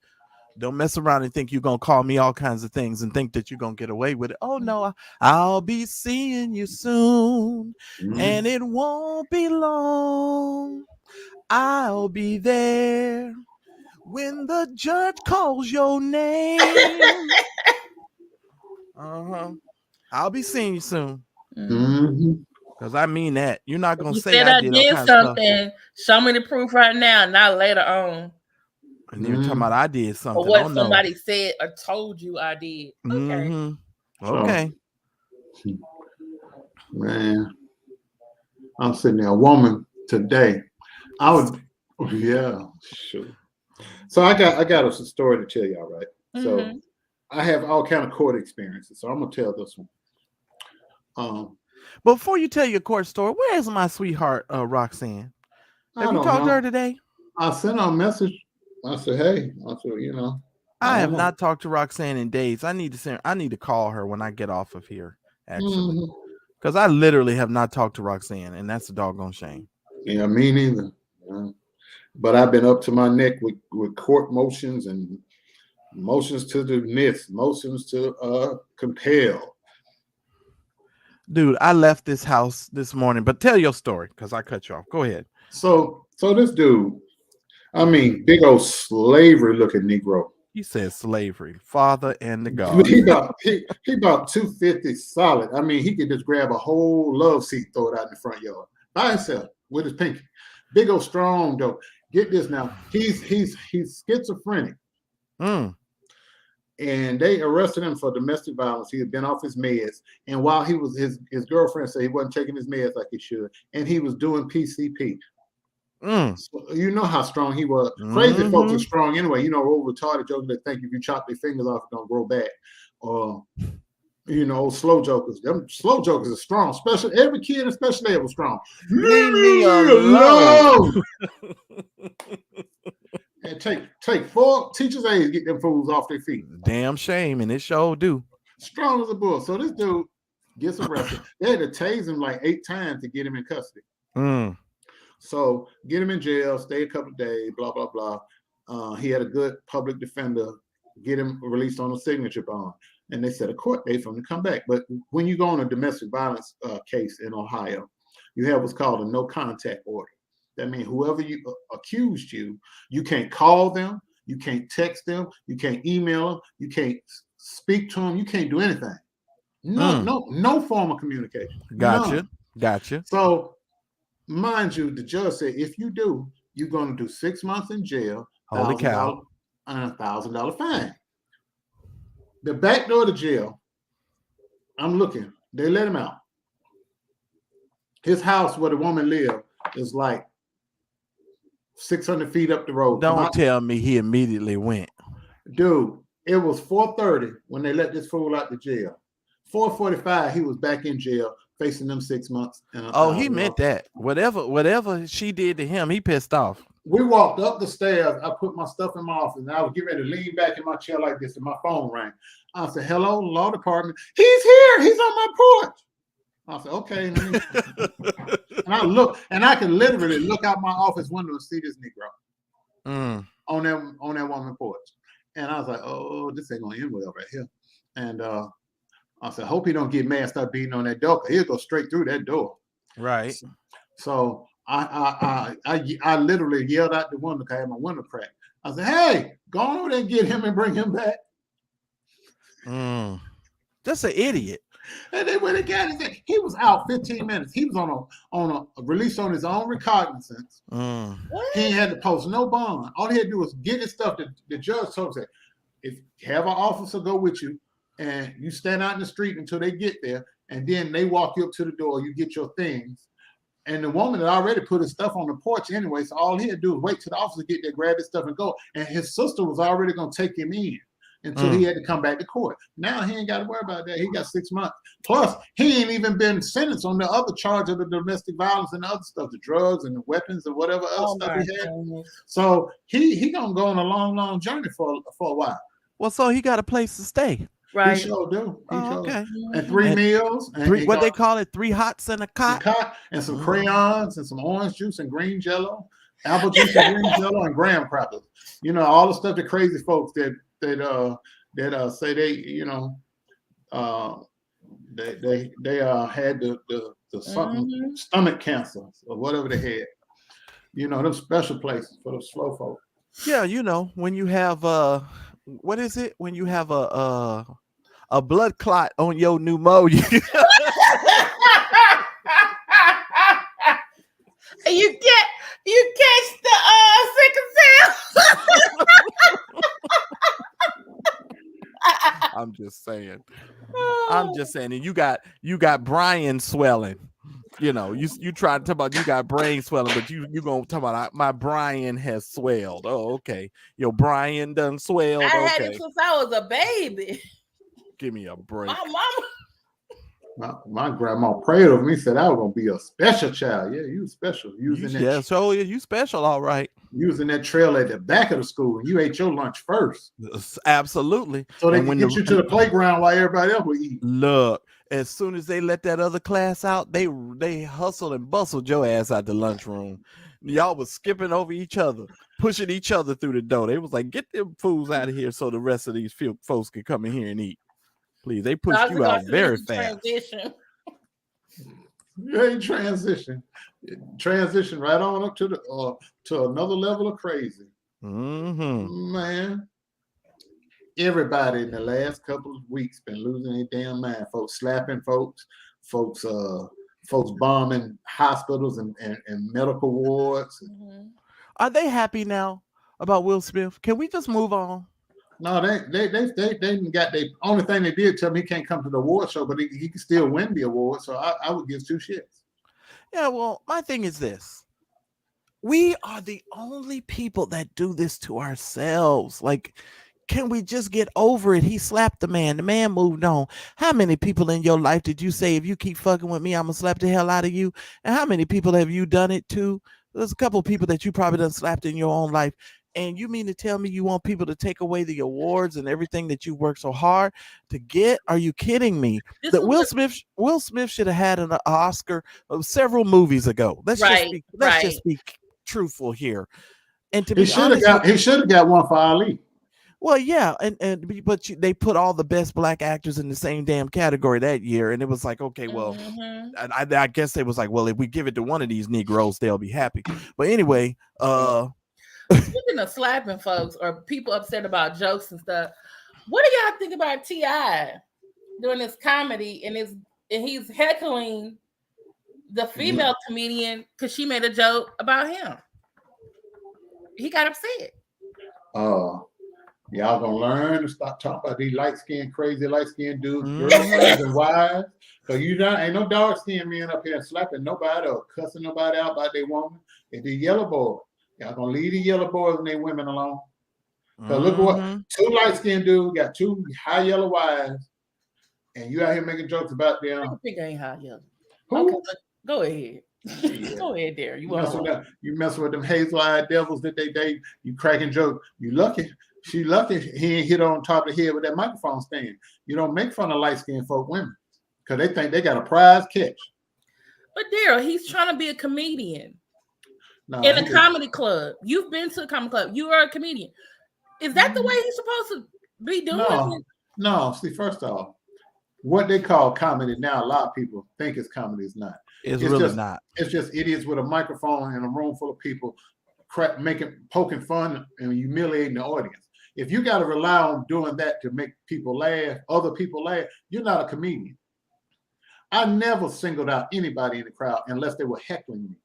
Don't mess around and think you're going to call me all kinds of things and think that you're going to get away with it. Oh, no, I'll be seeing you soon, and it won't be long. I'll be there when the judge calls your name. I'll be seeing you soon. Because I mean that. You're not going to say I did something. Show me the proof right now, not later on. And you're talking about I did something. Or what somebody said or told you I did. Okay. Okay. Man, I'm sitting there. A woman today. Sure. So I got a story to tell y'all, right? So I have all kind of court experiences. So I'm gonna tell this one. Before you tell your court story, where is my sweetheart, Roxanne? Have you talked to her today? I sent her a message. I said, hey, I have not talked to Roxanne in days. I need to call her when I get off of here, actually. Because I literally have not talked to Roxanne, and that's a doggone shame. Yeah, me neither. But I've been up to my neck with court motions and motions to dismiss, motions to compel. Dude, I left this house this morning, but tell your story because I cut you off. Go ahead. So this dude, big old slavery looking Negro. He said slavery, father and the God. He about 250 solid. He could just grab a whole love seat, throw it out in the front yard by himself with his pinky. Big old strong though. Get this now. He's schizophrenic. And they arrested him for domestic violence. He had been off his meds, and while he was his girlfriend said he wasn't taking his meds like he should, and he was doing PCP. So you know how strong he was. Crazy folks are strong anyway. Old retarded jokers that think if you chop their fingers off, it's gonna grow back. Or slow jokers. Them slow jokers are strong. Especially every kid, especially they was strong. Leave me alone. And take 4 teachers' aides to get them fools off their feet. Damn shame, and it sure do. Strong as a bull. So this dude gets arrested. They had to tase him like 8 times to get him in custody. So get him in jail, stay a couple of days, blah, blah, blah. He had a good public defender, get him released on a signature bond. And they set a court date for him to come back. But when you go on a domestic violence case in Ohio, you have what's called a no contact order. That means whoever accused you, you can't call them, you can't text them, you can't email them, you can't speak to them, you can't do anything. No form of communication. Gotcha. So, mind you, the judge said if you do, you're going to do 6 months in jail, holy cow, and $1,000 fine. The back door to jail, I'm looking. They let him out. His house where the woman lived is like 600 feet up the road. Don't tell me he immediately went. Dude, it was 4:30 when they let this fool out the jail. 4:45, he was back in jail facing them 6 months. He meant that. Whatever she did to him, he pissed off. We walked up the stairs. I put my stuff in my office, and I was getting ready to lean back in my chair like this, and my phone rang. I said, "Hello, law department. He's here. He's on my porch." I said, "Okay." And I look, and I can literally look out my office window and see this Negro on that woman's porch. And I was like, "Oh, this ain't gonna end well right here." And I said, "Hope he don't get mad and start beating on that door, 'cause he'll go straight through that door." Right. So I literally yelled out the window because I had my window cracked. I said, "Hey, go on over there and get him and bring him back." That's an idiot. And they went again. He was out 15 minutes. He was on a release on his own recognizance. He ain't had to post no bond. All he had to do was get his stuff. The judge told him, if you have an officer go with you, and you stand out in the street until they get there, and then they walk you up to the door, you get your things. And the woman had already put his stuff on the porch anyway, so all he had to do was wait till the officer get there, grab his stuff, and go. And his sister was already going to take him in until he had to come back to court. Now he ain't got to worry about that. He got 6 months. Plus, he ain't even been sentenced on the other charge of the domestic violence and the other stuff, the drugs and the weapons and whatever else stuff he had. So he gonna go on a long, long journey for a while. Well, so he got a place to stay. Right. He sure do. Okay. And 3 meals. And what they call it? 3 hots and a cot. And some crayons and some orange juice and green jello, apple juice and green jello and graham crackers. You know, all the stuff that crazy folks that say they, you know, they had the something stomach cancer or whatever they had. You know, them special places for the slow folks. Yeah, you know, when you have what is it? When you have a blood clot on your pneumonia. you catch the sickle cell. I'm just saying. And you got Brian swelling. You know, you try to talk about you got brain swelling, but you gonna talk about my Brian has swelled. Oh, okay. Your Brian done swelled. I had it since I was a baby. Give me a break. My mama. My grandma prayed over me, said I was gonna be a special child. Yeah, you special. You special, all right. Using that trail at the back of the school, and you ate your lunch first. Absolutely. So they can get you to the playground while everybody else will eat. Look, as soon as they let that other class out, they hustled and bustled your ass out the lunchroom. Y'all was skipping over each other, pushing each other through the door. They was like, "Get them fools out of here so the rest of these folks can come in here and eat." Please, they pushed you out very fast. Transition right on up to another level of crazy. Man, everybody in the last couple of weeks been losing their damn mind. Folks slapping folks bombing hospitals and medical wards. Are they happy now about Will Smith? Can we just move on? No, they got the only thing they did tell me he can't come to the award show, but he can still win the award. So I would give 2 shits. Yeah, well, my thing is this. We are the only people that do this to ourselves. Like, can we just get over it? He slapped the man. The man moved on. How many people in your life did you say, if you keep fucking with me, I'm gonna slap the hell out of you? And how many people have you done it to? There's a couple of people that you probably done slapped in your own life. And you mean to tell me you want people to take away the awards and everything that you worked so hard to get? Are you kidding me? That Will Smith should have had an Oscar several movies ago. Let's just be truthful here. And to be honest, he should have got one for Ali. Well, yeah, but they put all the best black actors in the same damn category that year, and it was like, okay, well, I guess it was like, well, if we give it to one of these Negroes, they'll be happy. But anyway, speaking of slapping folks or people upset about jokes and stuff, what do y'all think about T.I. doing this comedy and he's heckling the female comedian because she made a joke about him? He got upset. Y'all gonna learn to stop talking about these light-skinned, crazy light-skinned dudes, girlfriends and wives. Cause ain't no dark-skinned men up here slapping nobody or cussing nobody out by their woman. It's the yellow boys. Y'all gonna leave the yellow boys and their women alone. Cause look at what 2 light-skinned dudes got 2 high yellow wives, and you out here making jokes about them. I think I ain't high yellow. Who? Okay, go ahead. Yeah. Go ahead, there. You mess with them hazel-eyed devils that they date. You cracking jokes. You lucky. She lucky he ain't hit her on top of the head with that microphone stand. You don't make fun of light-skinned folk women because they think they got a prize catch. But Daryl, he's trying to be a comedian in a comedy club. You've been to a comedy club. You are a comedian. Is that the way he's supposed to be doing it? No. See, first off, what they call comedy now, a lot of people think it's comedy. It's not. It's really not. It's just idiots with a microphone in a room full of people poking fun and humiliating the audience. If you got to rely on doing that to make people laugh, other people laugh, you're not a comedian. I never singled out anybody in the crowd unless they were heckling me.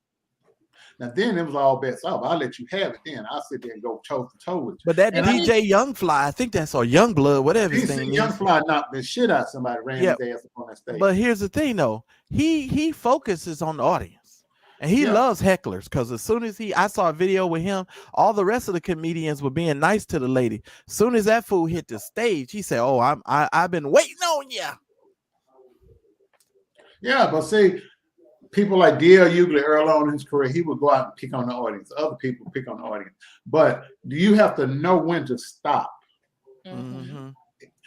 Now then it was all bets off. I'll let you have it then. I'll sit there and go toe to toe with you. But that DJ Youngfly, I think that's or Youngblood, whatever his name is. Youngfly knocked the shit out of somebody, ran his ass up on that stage. But here's the thing though, he focuses on the audience. And he loves hecklers because as soon as I saw a video with him, all the rest of the comedians were being nice to the lady. As soon as that fool hit the stage, he said, "Oh, I've been waiting on you." Yeah, but see, people like D.L. Hughley early on in his career, he would go out and pick on the audience. Other people pick on the audience. But do you have to know when to stop? Mm-hmm.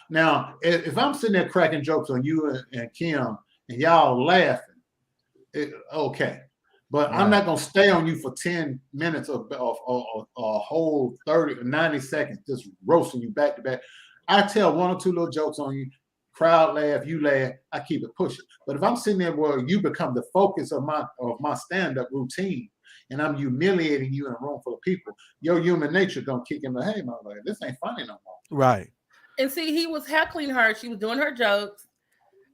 Now, if I'm sitting there cracking jokes on you and Kim and y'all laughing, okay. But I'm not going to stay on you for 10 minutes of a whole 30 or 90 seconds, just roasting you back to back. I tell 1 or 2 little jokes on you, crowd laugh, you laugh, I keep it pushing. But if I'm sitting there where you become the focus of my stand-up routine and I'm humiliating you in a room full of people, your human nature going to kick in the, hey, motherfucker, this ain't funny no more. Right. And see, he was heckling her. She was doing her jokes.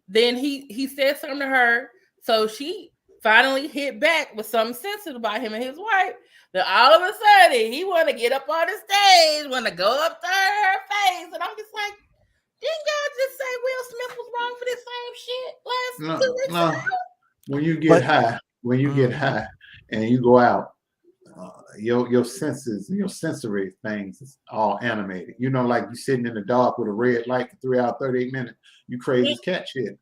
Then he said something to her. So she finally hit back with something sensitive about him and his wife. Then all of a sudden, he want to get up on the stage, want to go up to her face. And I'm just like, didn't y'all just say Will Smith was wrong for this same shit last 2 weeks ago? When you get high and you go out, your senses, your sensory things is all animated. You know, like you sitting in the dark with a red light for 3 hours, 38 minutes, you crazy as cat shit.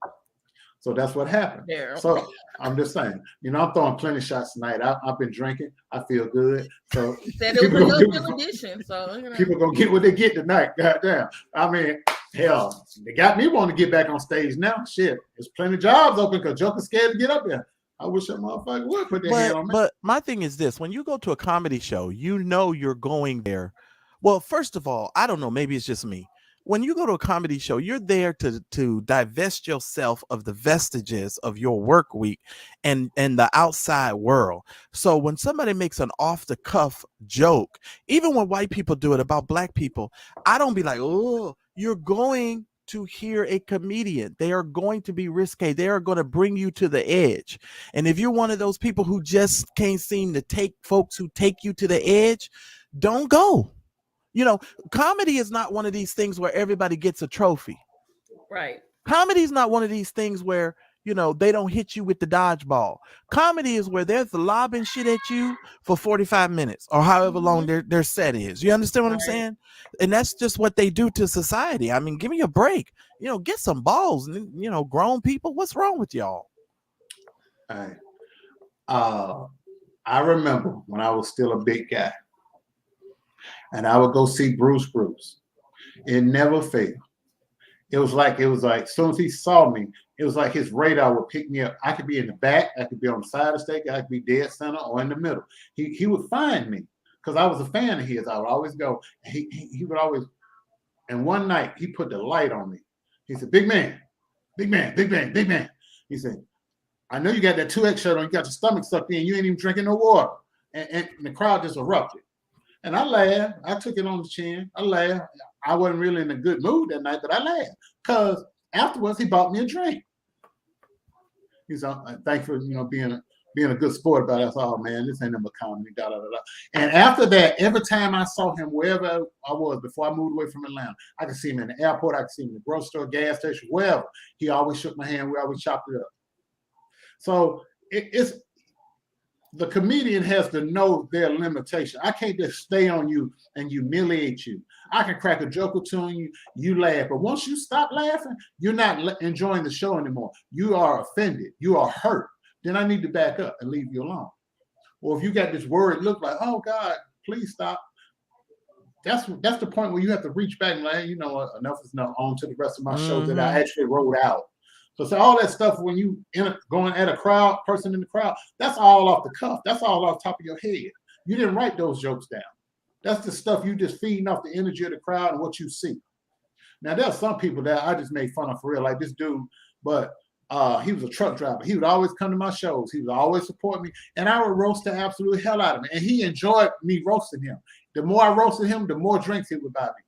So that's what happened. Yeah. So I'm just saying, I'm throwing plenty shots tonight. I've been drinking. I feel good. So said it was a no edition. So people gonna get what they get tonight. Goddamn. I mean, hell, they got me wanting to get back on stage now. Shit, there's plenty of jobs open because Joker's scared to get up there. I wish that motherfucker would put their hand on me. But my thing is this: when you go to a comedy show, you're going there. Well, first of all, I don't know. Maybe it's just me. When you go to a comedy show, you're there to divest yourself of the vestiges of your work week and the outside world. So when somebody makes an off the cuff joke, even when white people do it about black people, I don't be like, oh, you're going to hear a comedian. They are going to be risque. They are going to bring you to the edge. And if you're one of those people who just can't seem to take folks who take you to the edge, don't go. Comedy is not one of these things where everybody gets a trophy. Right. Comedy is not one of these things where, they don't hit you with the dodgeball. Comedy is where they're lobbing shit at you for 45 minutes or however long their set is. You understand what I'm saying? And that's just what they do to society. I mean, give me a break. Get some balls. Grown people, what's wrong with y'all? All right. I remember when I was still a big guy. And I would go see Bruce. It never failed. It was like as soon as he saw me, it was like his radar would pick me up. I could be in the back, I could be on the side of the stage, I could be dead center or in the middle. He would find me because I was a fan of his. I would always go. He would always. And one night he put the light on me. He said, "Big man, big man, big man, big man." He said, "I know you got that 2X shirt on. You got your stomach sucked in. You ain't even drinking no water." And the crowd just erupted. And I laughed. I took it on the chin. I laughed. I wasn't really in a good mood that night, but I laughed because afterwards he bought me a drink. He said, "Thanks for being being a good sport about us. Oh man, this ain't number comedy. Da da da da. And after that, every time I saw him wherever I was before I moved away from Atlanta, I could see him in the airport. I could see him in the grocery store, gas station, wherever. He always shook my hand. We always chopped it up. So it's the comedian has to know their limitation. I can't just stay on you and humiliate you. I can crack a joke or two on you, you laugh. But once you stop laughing, you're not enjoying the show anymore. You are offended. You are hurt. Then I need to back up and leave you alone. Or if you got this word look like, oh God, please stop. That's the point where you have to reach back and like, hey, you know what, enough is enough. On to the rest of my show that I actually wrote out. So all that stuff when you going at a crowd, person in the crowd, that's all off the cuff. That's all off top of your head. You didn't write those jokes down. That's the stuff you just feeding off the energy of the crowd and what you see. Now there's some people that I just made fun of for real, like this dude, but he was a truck driver. He would always come to my shows. He would always support me, and I would roast the absolute hell out of him. And he enjoyed me roasting him. The more I roasted him, the more drinks he would buy me.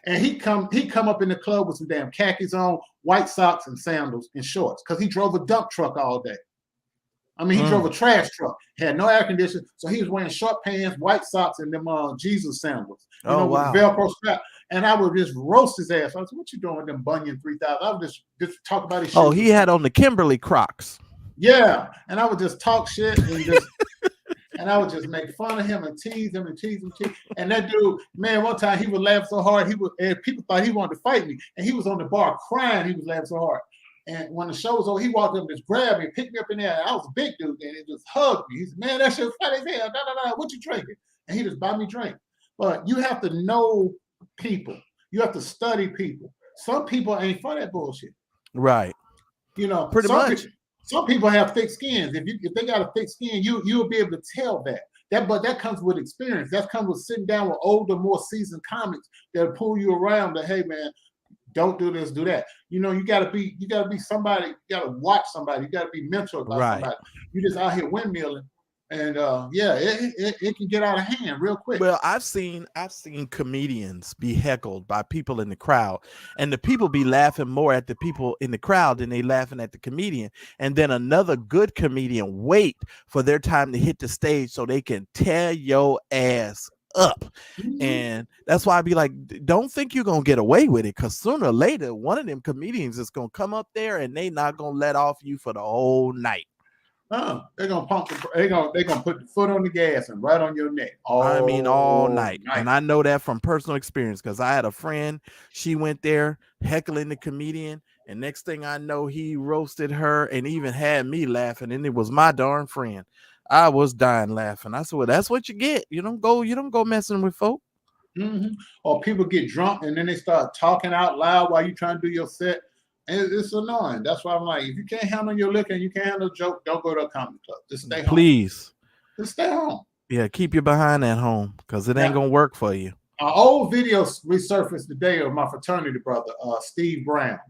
And he come up in the club with some damn khakis on, white socks and sandals and shorts, because he drove a dump truck all day. I mean, he drove a trash truck, had no air conditioning, so he was wearing short pants, white socks, and them Jesus sandals. Wow. With the Velcro strap. And I would just roast his ass. I was like, what you doing with them Bunyan 3000? I would just talk about his shit. Oh, he had on the Kimberly Crocs. Yeah. And I would just talk shit and just and I would just make fun of him and tease him and tease him. And that dude, man, one time he would laugh so hard, and people thought he wanted to fight me. And he was on the bar crying, he was laughing so hard. And when the show was over, he walked up and just grabbed me and picked me up in there. I was a big dude, and he just hugged me. He said, man, that shit's funny as hell. What you drinking? And he just bought me drink. But you have to know people. You have to study people. Some people ain't for that bullshit. Right. You know, pretty much. Some people have thick skins. If they got a thick skin, you'll be able to tell that. But that comes with experience. That comes with sitting down with older, more seasoned comics that'll pull you around that, hey man, don't do this, do that. You know, you gotta be somebody, you gotta watch somebody, you gotta be mentored by somebody. You just out here windmilling. And it can get out of hand real quick. Well, I've seen comedians be heckled by people in the crowd, and the people be laughing more at the people in the crowd than they laughing at the comedian. And then another good comedian wait for their time to hit the stage so they can tear your ass up. And that's why I be like, don't think you're gonna get away with it, because sooner or later one of them comedians is gonna come up there and they not gonna let off you for the whole night. They're gonna they're gonna put the foot on the gas and right on your neck. All night. And I know that from personal experience, because I had a friend, she went there heckling the comedian, and next thing I know, he roasted her and even had me laughing, and it was my darn friend. I was dying laughing. I said, well, that's what you get. You don't go messing with folk. Or people get drunk and then they start talking out loud while you trying to do your set. And it's annoying. That's why I'm like, if you can't handle your liquor and you can't handle a joke, don't go to a comedy club. Just stay home. Please. Just stay home. Yeah, keep your behind at home, because it ain't gonna work for you. An old video resurfaced today of my fraternity brother, Steve Brown.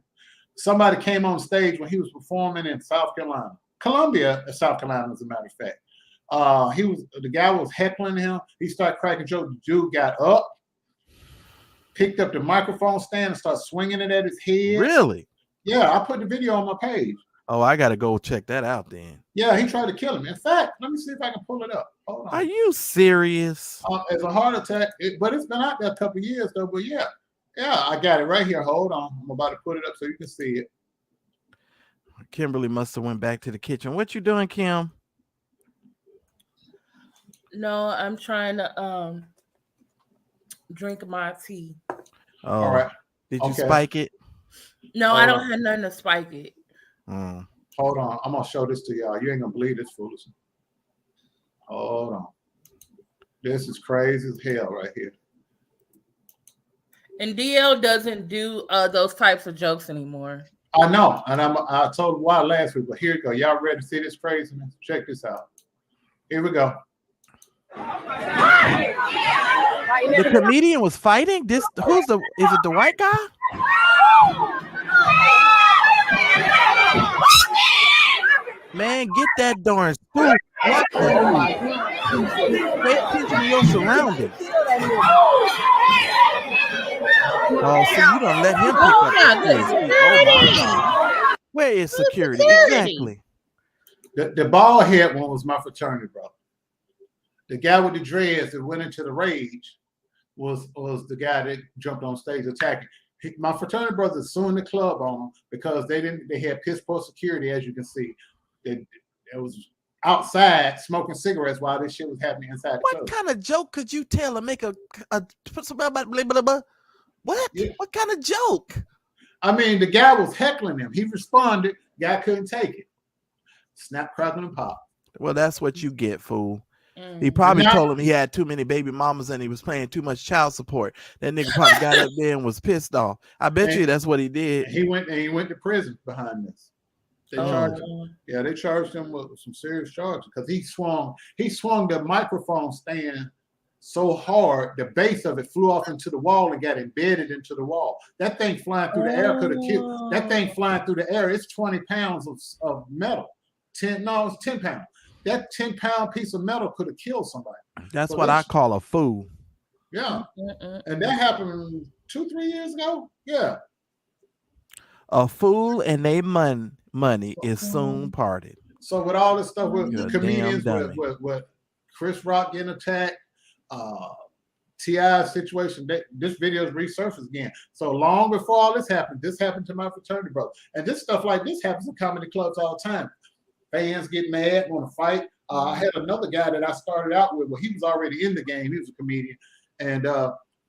Somebody came on stage when he was performing in South Carolina. Columbia, South Carolina, as a matter of fact. The guy was heckling him. He started cracking jokes. The dude got up, picked up the microphone stand and started swinging it at his head. Really? Yeah, I put the video on my page. Oh, I got to go check that out then. Yeah, he tried to kill him. In fact, let me see if I can pull it up. Hold on. Are you serious? It's a heart attack, but it's been out there a couple of years though. But yeah, I got it right here. Hold on. I'm about to put it up so you can see it. Kimberly must have went back to the kitchen. What you doing, Kim? No, I'm trying to drink my tea. Oh, all right. Did you spike it? No, I don't have nothing to spike it. Hold on. I'm going to show this to y'all. You ain't going to believe this foolishness. Hold on. This is crazy as hell right here. And DL doesn't do those types of jokes anymore. I know. And I told why last week, but here you go. Y'all ready to see this craziness? Check this out. Here we go. The comedian was fighting? Is it the white guy? Man, get that darn spoon. Pay attention to your surroundings. Oh, see, you don't let him pick up. Oh, my God. Where is security? Exactly. The bald head one was my fraternity brother. The guy with the dreads that went into the rage was the guy that jumped on stage attacking. My fraternity brothers suing the club on him because they had piss poor security, as you can see. It was outside smoking cigarettes while this shit was happening inside the club. What kind of joke could you tell and make a put some blah, blah, blah, blah, blah? What? Yeah. What kind of joke? I mean, the guy was heckling him. He responded. Guy couldn't take it. Snap, crackle, and pop. Well, that's what you get, fool. He probably told him he had too many baby mamas and he was paying too much child support. That nigga probably got up there and was pissed off. I bet you that's what he did. He went to prison behind this. They charged him. Yeah, they charged him with some serious charges because he swung the microphone stand so hard, the base of it flew off into the wall and got embedded into the wall. That thing flying through the air could have killed. That thing flying through the air, it's 20 pounds of metal. It's 10 pounds. That 10-pound piece of metal could have killed somebody. That's what I call a fool. Yeah. And that happened 2-3 years ago. Yeah. A fool and they money is soon parted. So with all this stuff with the comedians, with Chris Rock getting attacked, T.I. situation, this video is resurfaced again. So long before all this happened to my fraternity brother. And this stuff like this happens in comedy clubs all the time. Fans get mad, want to fight. I had another guy that I started out with. Well, he was already in the game. He was a comedian. And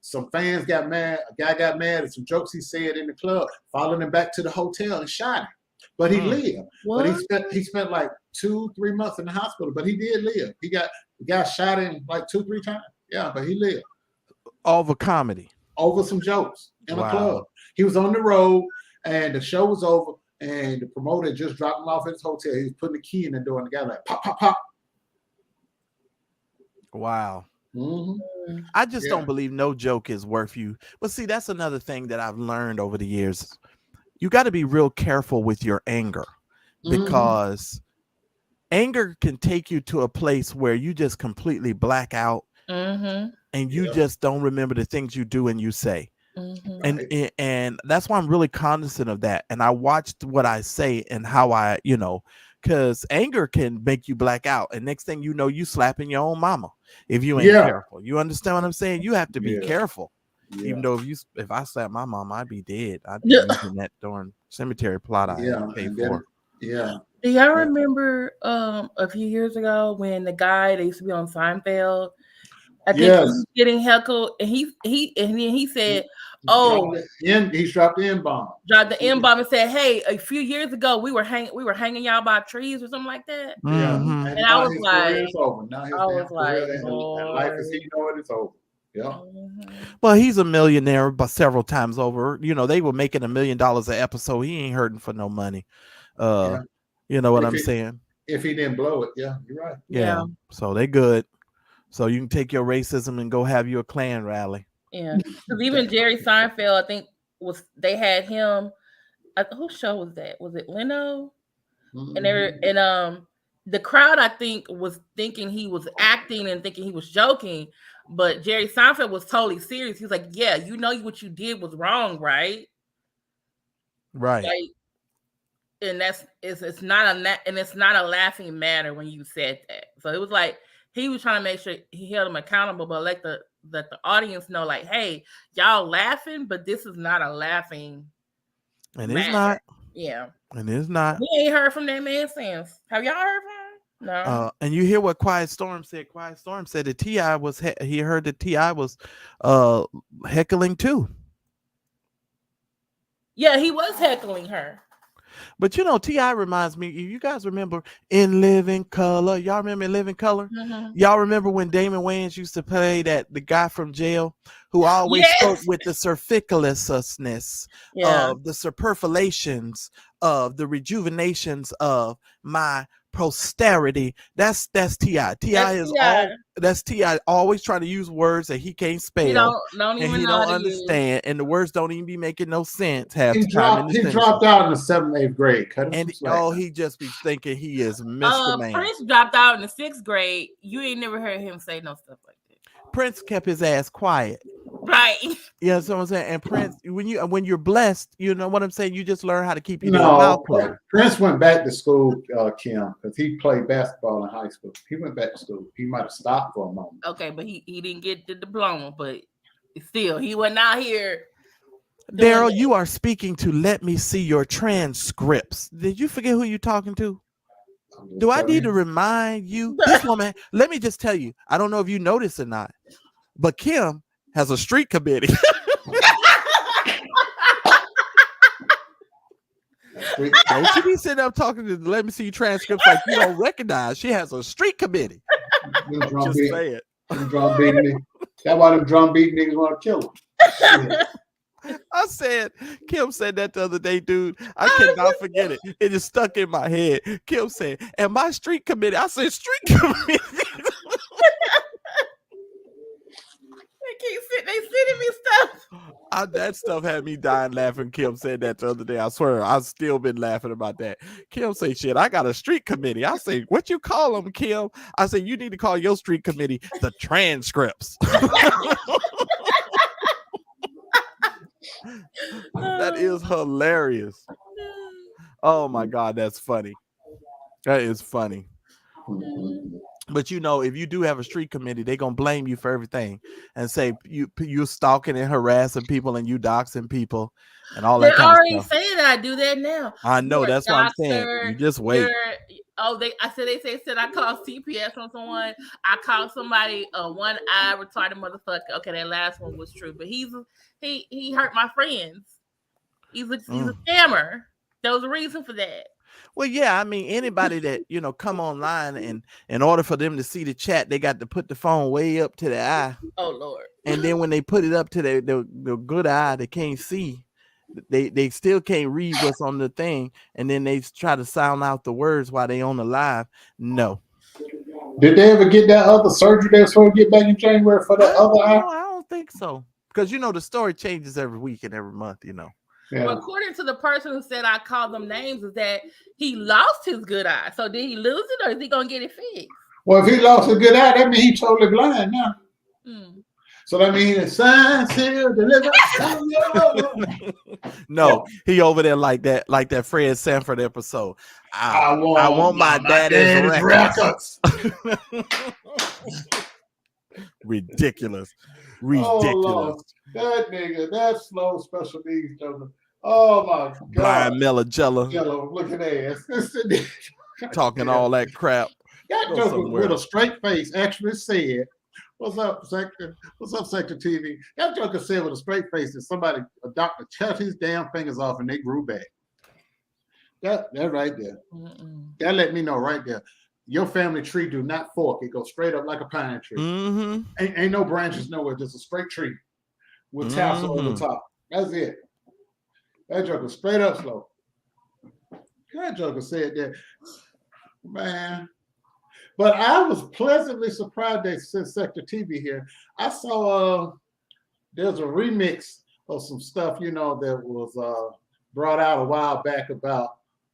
some fans got mad. A guy got mad at some jokes he said in the club, followed him back to the hotel and shot him. But he lived. What? But he spent like 2-3 months in the hospital, but he did live. The guy shot him like 2-3 times. Yeah, but he lived. Over comedy. Over some jokes in a club. He was on the road and the show was over. And the promoter just dropped him off at his hotel. He was putting the key in the door, and the guy like pop, pop, pop. Wow. I just don't believe no joke is worth you. But see, that's another thing that I've learned over the years. You got to be real careful with your anger because anger can take you to a place where you just completely black out and you just don't remember the things you do and you say. And that's why I'm really cognizant of that. And I watched what I say and how I, because anger can make you black out. And next thing you know, you slapping your own mama if you ain't careful. You understand what I'm saying? You have to be careful. Even though if I slap my mom, I'd be dead. I'd be using that darn cemetery plot I paid for. Yeah. Do y'all remember a few years ago when the guy that used to be on Seinfeld? I think he was getting heckled, and he said, he dropped the N-bomb. Dropped the N-bomb and said, "Hey, a few years ago we were hanging y'all by trees or something like that." Yeah, and I was like, it's over. Now life is it's over. Yeah. Well, he's a millionaire, but several times over. They were making $1 million an episode. He ain't hurting for no money. You know what I'm saying? If he didn't blow it, you're right. Yeah. So they good. So you can take your racism and go have you a Klan rally. Yeah, because even Jerry Seinfeld, I think they had him. Whose show was that? Was it Leno? And the crowd, I think, was thinking he was acting and thinking he was joking, but Jerry Seinfeld was totally serious. He was like, "Yeah, you know what you did was wrong, right?" Right. Like, and it's not a laughing matter when you said that. So it was like he was trying to make sure he held him accountable, but let the audience know, like, hey, y'all laughing, but this is not a laughing. And it's not. Yeah. And it's not. We ain't heard from that man since. Have y'all heard from him? No. And you hear what Quiet Storm said. Quiet Storm said that T.I. was he heard that T.I. was heckling too. Yeah, he was heckling her. But T.I. reminds me, you guys remember In Living Color? Y'all remember In Living Color? Y'all remember when Damon Wayans used to play the guy from jail who always spoke with the superfluousness of the superfluations of the rejuvenations of my posterity. That's T.I. That's T.I. always trying to use words that he can't spell. He don't understand, and the words don't even be making no sense. He dropped out in the 7th, 8th grade. He just be thinking he is Mr. Man. Prince dropped out in the 6th grade. You ain't never heard him say no stuff like that. Prince kept his ass quiet. Right. Yeah, that's what I'm saying. And Prince, when you're blessed, you know what I'm saying. You just learn how to keep your mouth closed. Prince went back to school, Kim, because he played basketball in high school. He went back to school. He might have stopped for a moment. Okay, but he didn't get the diploma, but still, he wasn't out here. Daryl, you are speaking to let me see your transcripts. Did you forget who you're talking to? Do I need to remind you? This woman, let me just tell you, I don't know if you noticed or not, but Kim has a street committee. Don't you be sitting up talking to let me see your transcripts like you don't recognize. She has a street committee. Just say it. That's why them drum beat niggas want to kill him. Yeah. I said, Kim said that the other day, dude. I cannot forget it. It is stuck in my head. Kim said, and my street committee. I said, street committee. They sending me stuff. That stuff had me dying laughing. Kim said that the other day. I swear, I've still been laughing about that. Kim say, shit, I got a street committee. I say, what you call them, Kim? I say, you need to call your street committee the transcripts. That is hilarious. Oh my God, that's funny. That is funny. But you know, if you do have a street committee, they're gonna blame you for everything and say you stalking and harassing people and you doxing people and all that. They're already saying that I do that now. I know, that's what I'm saying. You just wait. They said I called CPS on someone. I called somebody a one-eyed retarded motherfucker. Okay, that last one was true, but he hurt my friends. He's a scammer. There was a reason for that. Well, yeah, I mean, anybody that, come online and in order for them to see the chat, they got to put the phone way up to the eye. Oh, Lord. And then when they put it up to the good eye, they can't see. They still can't read what's on the thing. And then they try to sound out the words while they on the live. No. Did they ever get that other surgery they were supposed to get back in January for that other eye? I don't think so. Because, the story changes every week and every month, Yeah. Well, according to the person who said I called them names, is that he lost his good eye. So did he lose it, or is he gonna get it fixed? Well, if he lost a good eye, that means he's totally blind now. So that means the signs here deliver. No, he over there like that Fred Sanford episode. I want my daddy's records. Ridiculous. Oh, that nigga, that slow special needs joker. Oh my God. Blind Melagella. Looking ass. Talking all that crap. That joker with a straight face actually said, "What's up, Sector? What's up, Sector TV?" That joker said with a straight face that a doctor cut his damn fingers off and they grew back. That right there. That let me know right there. Your family tree do not fork. It goes straight up like a pine tree. Ain't no branches nowhere. Just a straight tree with tassel on the top. That's it. That joker straight up slow. That joker said that, man. But I was pleasantly surprised they sent Sector TV here. I saw there's a remix of some stuff, that was brought out a while back about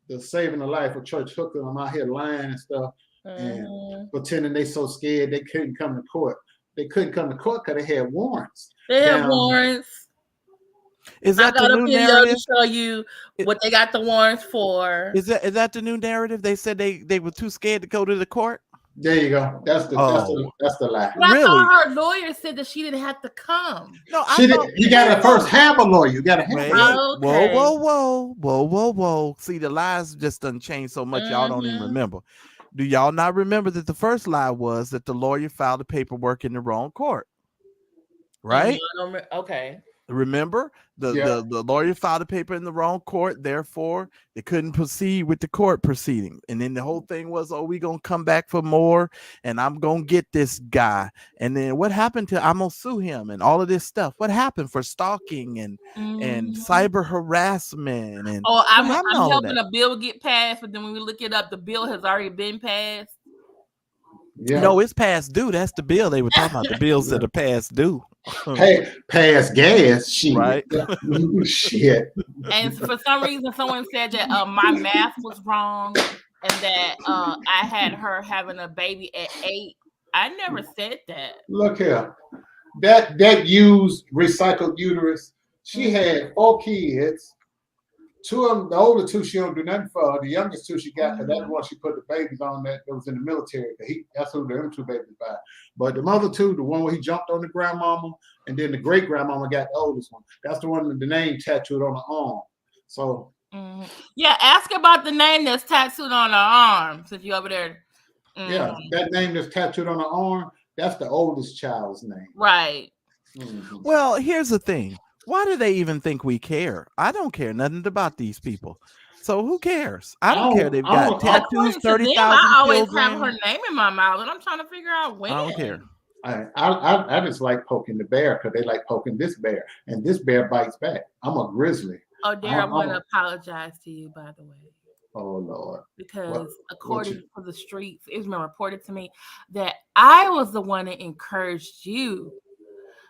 the saving the life of church hooker. I'm out here lying and stuff and pretending they so scared they couldn't come to court. They couldn't come to court because they had warrants. They have warrants. Is that the new narrative? To show you what they got the warrants for. Is that the new narrative? They said they were too scared to go to the court. There you go. That's the lie. But I thought her lawyer said that she didn't have to come. No, you got to first have a lawyer. You got to have. Okay. Whoa. See, the lies just done changed so much. Y'all don't even remember. Do y'all not remember that the first lie was that the lawyer filed the paperwork in the wrong court? Right? Okay. Remember, the lawyer filed the paper in the wrong court, therefore they couldn't proceed with the court proceeding. And then the whole thing was, we gonna come back for more, and I'm gonna get this guy. And then what happened to I'm gonna sue him and all of this stuff? What happened for stalking and cyber harassment? And I'm helping a bill get passed, but then when we look it up, the bill has already been passed. Yeah. No, it's past due. That's the bill they were talking about. The bills that are past due. Hey, pass gas, shit. Right? Shit. And for some reason, someone said that my math was wrong and that I had her having a baby at 8. I never said that. Look here. that used recycled uterus. She had 4 kids. 2 of them, the older 2, she don't do nothing for. The youngest 2 she got, because that's the one she put the babies on that was in the military. That's who them 2 babies by. But the other 2, the one where he jumped on the grandmama, and then the great grandmama got the oldest one. That's the one with the name tattooed on the arm. So yeah, ask about the name that's tattooed on her arm since you over there. Yeah, that name that's tattooed on the arm, that's the oldest child's name. Right. Well, here's the thing. Why do they even think we care? I don't care nothing about these people. So who cares? I don't care. They've got tattoos, 30,000 I always children. have her name in my mouth, and I'm trying to figure out when. I don't care. I just like poking the bear because they like poking this bear, and this bear bites back. I'm a grizzly. Oh, dear, I want to apologize to you, by the way. Oh, Lord. Because according to the streets, it's been reported to me that I was the one that encouraged you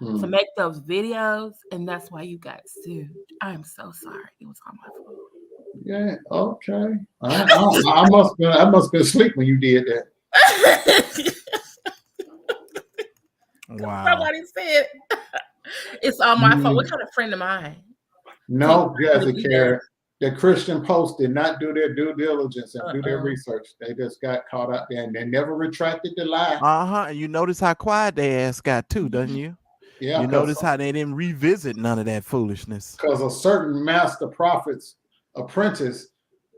to make those videos, and that's why you got sued. I'm so sorry. It was on my fault. Yeah, okay. I must have been asleep when you did that. Wow. Somebody said it's on my fault. What kind of friend am I? No, Jessica. The Christian Post did not do their due diligence and do their research. They just got caught out there, and they never retracted the lie. And you notice how quiet their ass got too, doesn't you? Yeah. You notice how they didn't revisit none of that foolishness. Because a certain master prophet's apprentice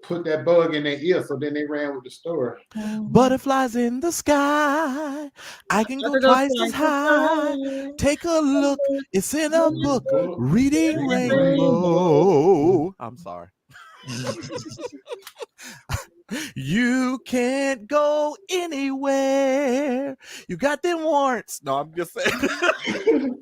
put that bug in their ear, so then they ran with the story. Butterflies in the sky. I can go twice as high. Take a look. It's in a book. Reading Rainbow. I'm sorry. You can't go anywhere. You got them warrants. No, I'm just saying.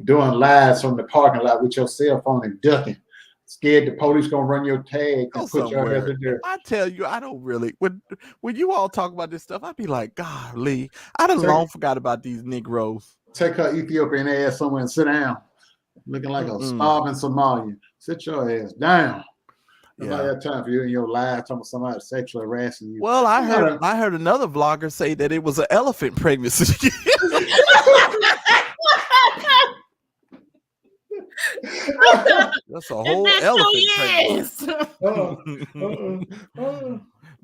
Doing lives from the parking lot with your cell phone and ducking. Scared the police gonna run your tag and put your head in there. I tell you, I don't really. When you all talk about this stuff, I'd be like, golly, I done long forgot about these Negroes. Take her Ethiopian ass somewhere and sit down. Looking like a starving Somalian. Sit your ass down. Nobody have time for you in your life talking about somebody sexually harassing you. Well, I heard another vlogger say that it was an elephant pregnancy. That's a whole elephant pregnancy.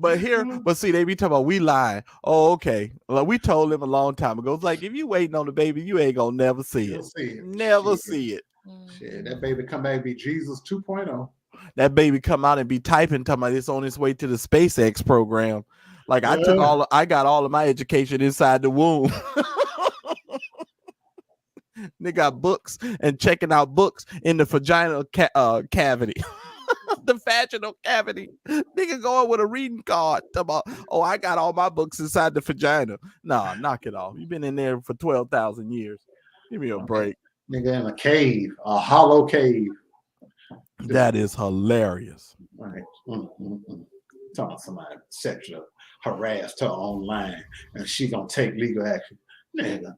But see, they be talking about we lying. Oh, okay. Well, we told them a long time ago. It's like if you waiting on the baby, you ain't gonna never see it. Never see it. Shit, that baby come back and be Jesus 2.0. That baby come out and be typing, talking about it's on its way to the SpaceX program. Like I got all of my education inside the womb. They got books and checking out books in the vaginal cavity. The vaginal cavity. Nigga going with a reading card. About, I got all my books inside the vagina. Nah, knock it off. You've been in there for 12,000 years. Give me a break. Nigga in a cave, a hollow cave. That is hilarious. Right. Talking about somebody sexually harassed her online and she gonna take legal action. Nigga.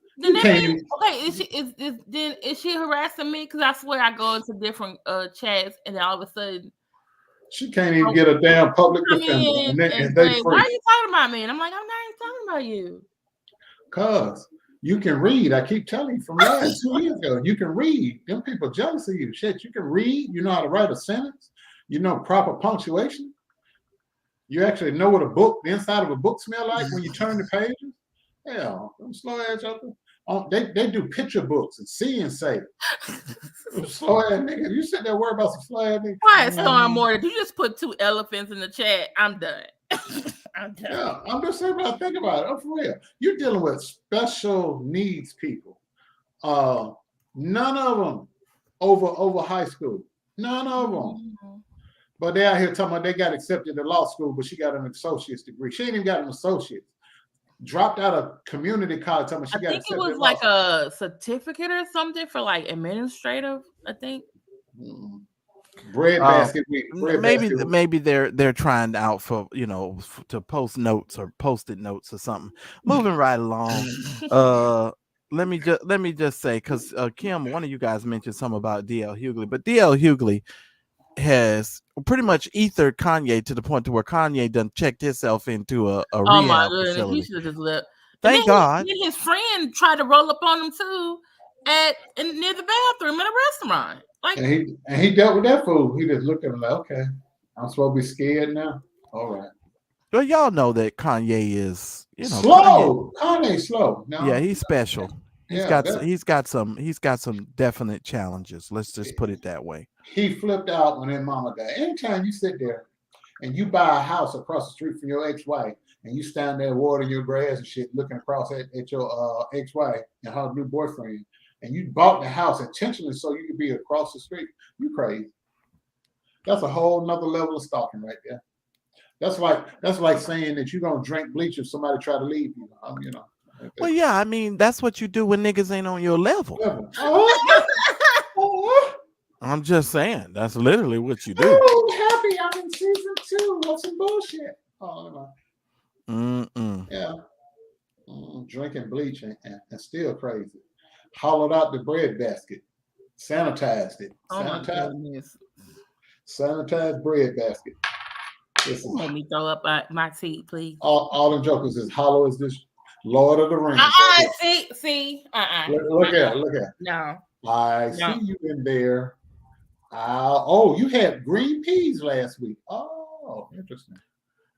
Is she harassing me? Because I swear I go into different chats and then all of a sudden she can't even get a damn public defender. And why are you talking about me? And I'm like, I'm not even talking about you. Cause you can read. I keep telling you from last 2 years ago, you can read. Them people jealous of you. Shit, you can read. You know how to write a sentence. You know proper punctuation. You actually know what the inside of a book smell like when you turn the pages. Hell, them slow ass up. They do picture books and see and say. Slow ass nigga. You sit there worry about some slow ass nigga. Quiet Storm Mortar. You just put 2 elephants in the chat. I'm done. I'm done. Yeah, I'm just saying what I think about it. I'm for real. You're dealing with special needs people. None of them over high school. None of them. But they out here talking about they got accepted to law school, but she got an associate's degree. She ain't even got an associate's. Dropped out of community college. Talking about she got accepted. I think it was like a certificate or something for like administrative, I think. Breadbasket. Maybe they're trying out for to post notes or post-it notes or something. Moving right along. Let me just say, because Kim, one of you guys mentioned something about DL Hughley, but DL Hughley has pretty much ethered Kanye to the point to where Kanye done checked himself into a rehab facility. He should have just left. Thank God. Then his friend tried to roll up on him too near the bathroom in a restaurant. Like, and he dealt with that fool. He just looked at him like, okay, I'm supposed to be scared now. All right. Well, y'all know that Kanye is, slow. Kanye's slow. No, yeah, he's special. He's got some definite challenges. Let's just put it that way. He flipped out when his mama died. Anytime you sit there and you buy a house across the street from your ex-wife, and you stand there watering your grass and shit, looking across at your ex-wife and her new boyfriend, and you bought the house intentionally so you could be across the street, you crazy. That's a whole nother level of stalking right there. That's like saying that you're gonna drink bleach if somebody try to leave you. Well, yeah, I mean that's what you do when niggas ain't on your level. I'm just saying that's literally what you do. Oh, happy I'm in season 2. What's some bullshit? Oh, yeah. Drinking bleach and still crazy. Hollowed out the bread basket, sanitized it. Sanitized bread basket. Let me throw up my teeth, please. All them jokers is hollow as this Lord of the Rings. See. Look at. No. I see you in there. You had green peas last week. Oh, interesting.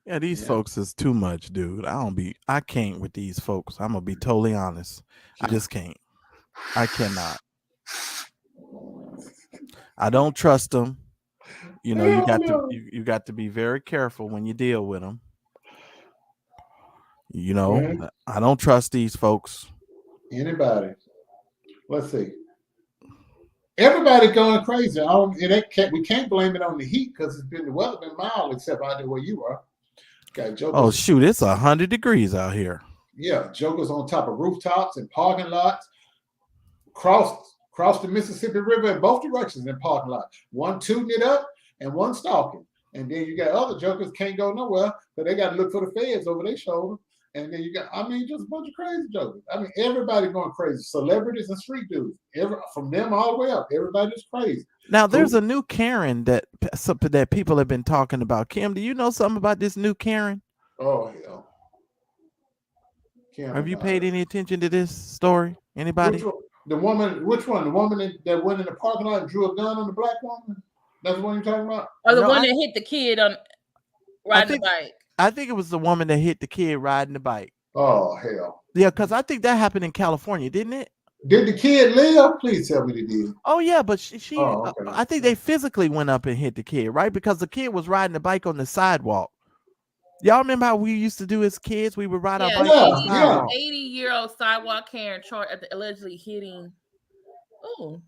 Yeah, these folks is too much, dude. I can't with these folks. I'm gonna be totally honest. I just can't. I cannot. I don't trust them. You got to be very careful when you deal with them. I don't trust these folks. Anybody? Let's see. Everybody going crazy. We can't blame it on the heat because the weather been mild, except out there where you are. Got jokers. Oh shoot, it's 100 degrees out here. Yeah, jokers on top of rooftops and parking lots. Cross the Mississippi River in both directions in parking lots. One tooting it up and one stalking. And then you got other jokers can't go nowhere because they got to look for the feds over their shoulder. And then you got, just a bunch of crazy jokers. Everybody going crazy. Celebrities and street dudes. From them all the way up, everybody's crazy. Now, there's a new Karen that people have been talking about. Kim, do you know something about this new Karen? Oh, hell. Have you paid any attention to this story? Anybody? Which one? The woman that went in the parking lot and drew a gun on the black woman? That's the one you're talking about? Or the one that hit the kid on riding the bike? I think it was the woman that hit the kid riding the bike. Oh, hell. Yeah, because I think that happened in California, didn't it? Did the kid live? Please tell me they did. Oh, yeah, but she okay. I think they physically went up and hit the kid, right? Because the kid was riding the bike on the sidewalk. Y'all remember how we used to do as kids? We would ride our bike on the sidewalk. 80-year-old sidewalk Karen allegedly hitting. Oh.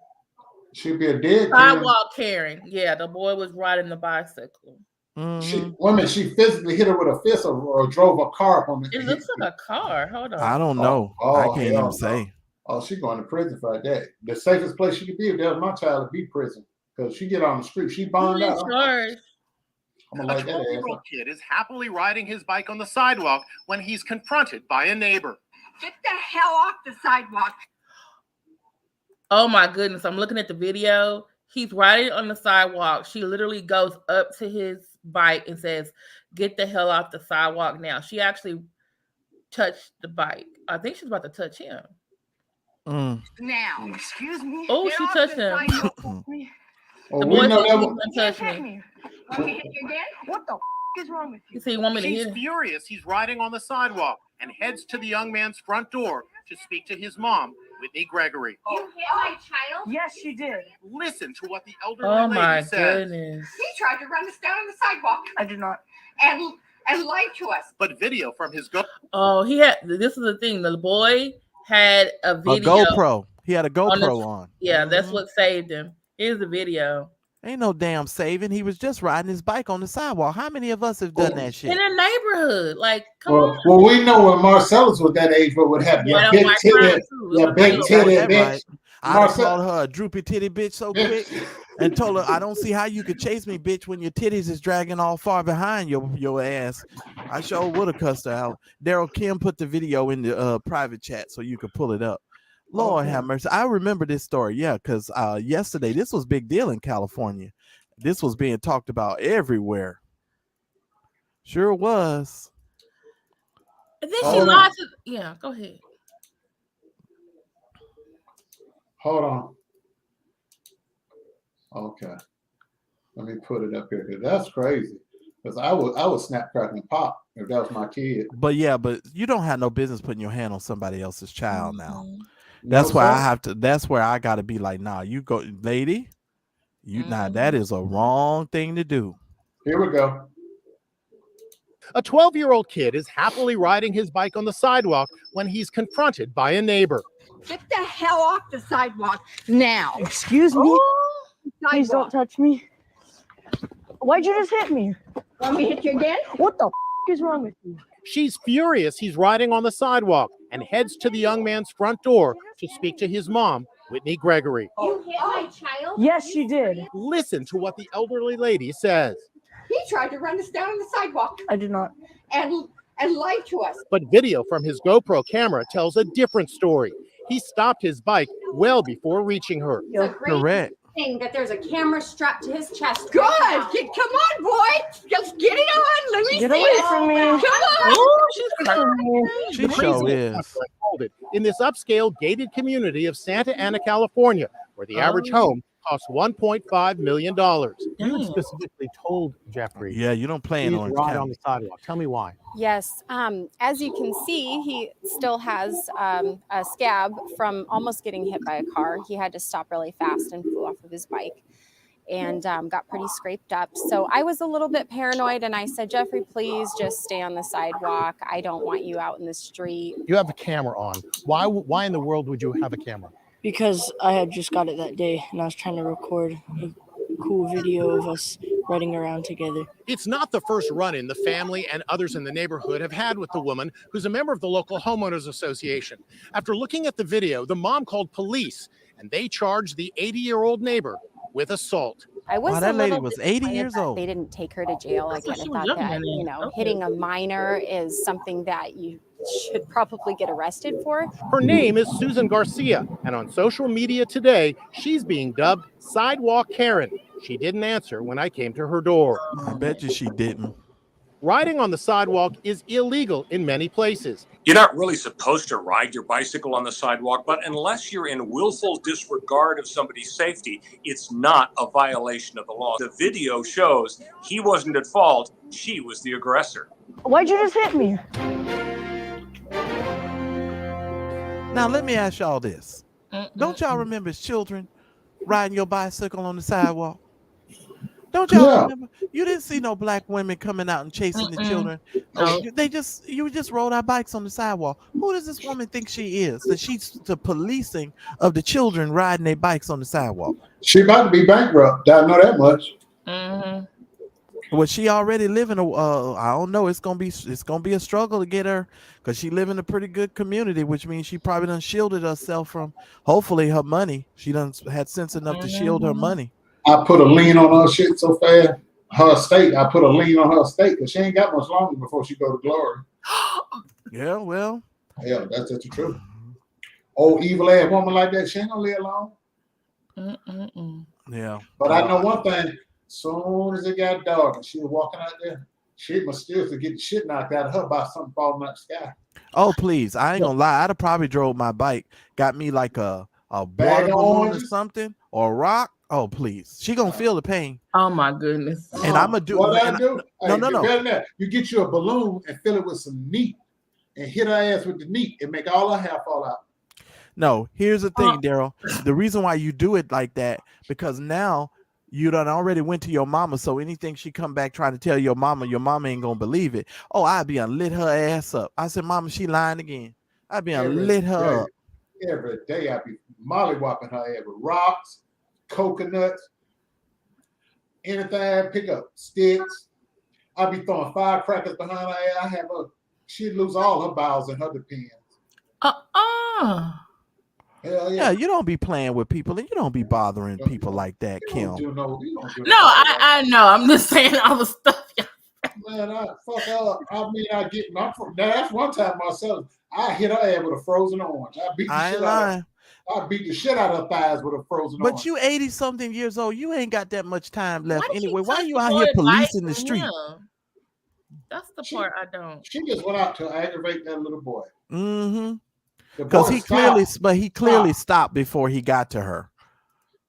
She'd be a dead sidewalk Karen. Yeah, the boy was riding the bicycle. Mm-hmm. She physically hit her with a fist or drove a car on it. It looks like a car. Hold on. I don't know. I can't even say. Oh, she's going to prison for that. The safest place she could be if that was my child would be prison. Because she get on the street. She bonded out. A 12-year-old kid is happily riding his bike on the sidewalk when he's confronted by a neighbor. Get the hell off the sidewalk. Oh my goodness. I'm looking at the video. He's riding on the sidewalk. She literally goes up to his bike and says, "Get the hell off the sidewalk now." She actually touched the bike. I think she's about to touch him. Now, excuse me. Oh, she touched him. The boy touched me. Want me to hit you again? What the is wrong with you? So you want me to hit him? She's furious. He's riding on the sidewalk and heads to the young man's front door to speak to his mom, Whitney Gregory. You hit my child? Yes, she did. Listen to what the elderly lady says. Goodness. He tried to run us down on the sidewalk. I did not. And lied to us. But video from his this is the thing. The boy had a video. A GoPro. He had a GoPro on. Yeah, that's what saved him. Here's the video. Ain't no damn saving. He was just riding his bike on the sidewalk. How many of us have done that shit? In a neighborhood. Like, come on. Well, we know when Marcellus was that age, what would happen? Yeah, big titty bitch. I called her a droopy titty bitch so quick and told her, I don't see how you could chase me, bitch, when your titties is dragging all far behind your ass. I sure would have cussed her out. Daryl Kim put the video in the private chat so you could pull it up. Lord have mercy. I remember this story. Yeah, because yesterday, this was big deal in California. This was being talked about everywhere. Sure was. And then she lied to. Yeah, go ahead. Hold on. Okay. Let me put it up here because that's crazy. Because I would snap, crack, and pop if that was my kid. But yeah, but you don't have no business putting your hand on somebody else's child now. No, That's why sir. I have to. That's where I got to be like, nah, you go, lady. Now that is a wrong thing to do. Here we go. A 12-year-old kid is happily riding his bike on the sidewalk when he's confronted by a neighbor. Get the hell off the sidewalk now. Excuse me. Please don't touch me. Why'd you just hit me? Want me to hit you again? What the is wrong with you? She's furious he's riding on the sidewalk and heads to the young man's front door to speak to his mom, Whitney Gregory. You hit my child? Yes, you did. Listen to what the elderly lady says. He tried to run us down on the sidewalk I did not. and lied to us. But video from his GoPro camera tells a different story. He stopped his bike well before reaching her. You're correct. Thing that there's a camera strapped to his chest. Good. Right now. Come on, boy. Just get it on. Let me Get see away it. from me. Come on. She sure is. In this upscale gated community of Santa Ana, California, where the average home costs $1.5 million. You specifically told Jeffrey. Yeah, you don't play in Orange ride County. on the sidewalk. Tell me why. Yes. As you can see, he still has a scab from almost getting hit by a car. He had to stop really fast and flew off of his bike and got pretty scraped up. So I was a little bit paranoid and I said, Jeffrey, please just stay on the sidewalk. I don't want you out in the street. You have a camera on. Why in the world would you have a camera? Because I had just got it that day and I was trying to record a cool video of us riding around together. It's not the first run-in the family and others in the neighborhood have had with the woman who's a member of the local homeowners association. After looking at the video, the mom called police and they charged the 80-year-old neighbor with assault. I was that a lady little was 80 disappointed years that old. They didn't take her to jail. I kind of she was thought younger that, than that. Okay. hitting a minor is something that you should probably get arrested for. Her name is Susan Garcia, and on social media today, she's being dubbed Sidewalk Karen. She didn't answer when I came to her door. I bet you she didn't. Riding on the sidewalk is illegal in many places. You're not really supposed to ride your bicycle on the sidewalk, but unless you're in willful disregard of somebody's safety, it's not a violation of the law. The video shows he wasn't at fault. She was the aggressor. Why'd you just hit me? Now let me ask y'all this. Don't y'all remember as children riding your bicycle on the sidewalk? Don't y'all remember? You didn't see no black women coming out and chasing the children. No. You just rode our bikes on the sidewalk. Who does this woman think she is? That she's the policing of the children riding their bikes on the sidewalk. She about to be bankrupt. I know that much. Well, she already living I don't know. It's gonna be a struggle to get her because she live in a pretty good community, which means she probably done shielded herself from hopefully her money. She done had sense enough to shield her money. I put a lien on her shit so fast. Her estate. I put a lien on her estate because she ain't got much longer before she go to glory. Yeah, well. Yeah, that's just the truth. Old evil ass woman like that, she ain't gonna live long. Yeah. But I know one thing. Soon as it got dark and she was walking out there, she must still to get the shit knocked out of her by something falling out the sky. Oh, please. I ain't gonna lie. I'd have probably drove my bike, got me like a water balloon or something or a rock. Oh, please. She gonna feel the pain. Oh my goodness. And I'm gonna do what I do. No. Better than that. You get you a balloon and fill it with some neat and hit her ass with the neat and make all her hair fall out. No, here's the thing, Daryl. The reason why you do it like that, because now you done already went to your mama, so anything she come back trying to tell your mama ain't gonna believe it. Oh, I'd be lit her ass up. I said, Mama, she lying again. I'd be lit her up. Every day I'd be mollywopping her ass with rocks, coconuts, anything I pick up, sticks. I'd be throwing firecrackers behind her ass. I have her, she'd lose all her bowels and her depends. Yeah, you don't be playing with people and you don't be bothering people like that, Kim. You don't do I know. I'm just saying all the stuff. Man, fuck up. I mean, that's one time myself. I hit her ass with a frozen orange. I beat the shit out of her thighs with a frozen orange. But you 80-something years old. You ain't got that much time left anyway. Why are you out here policing the street? That's the part I don't. She just went out to aggravate that little boy. Mm-hmm. The Because boy he clearly stopped before he got to her.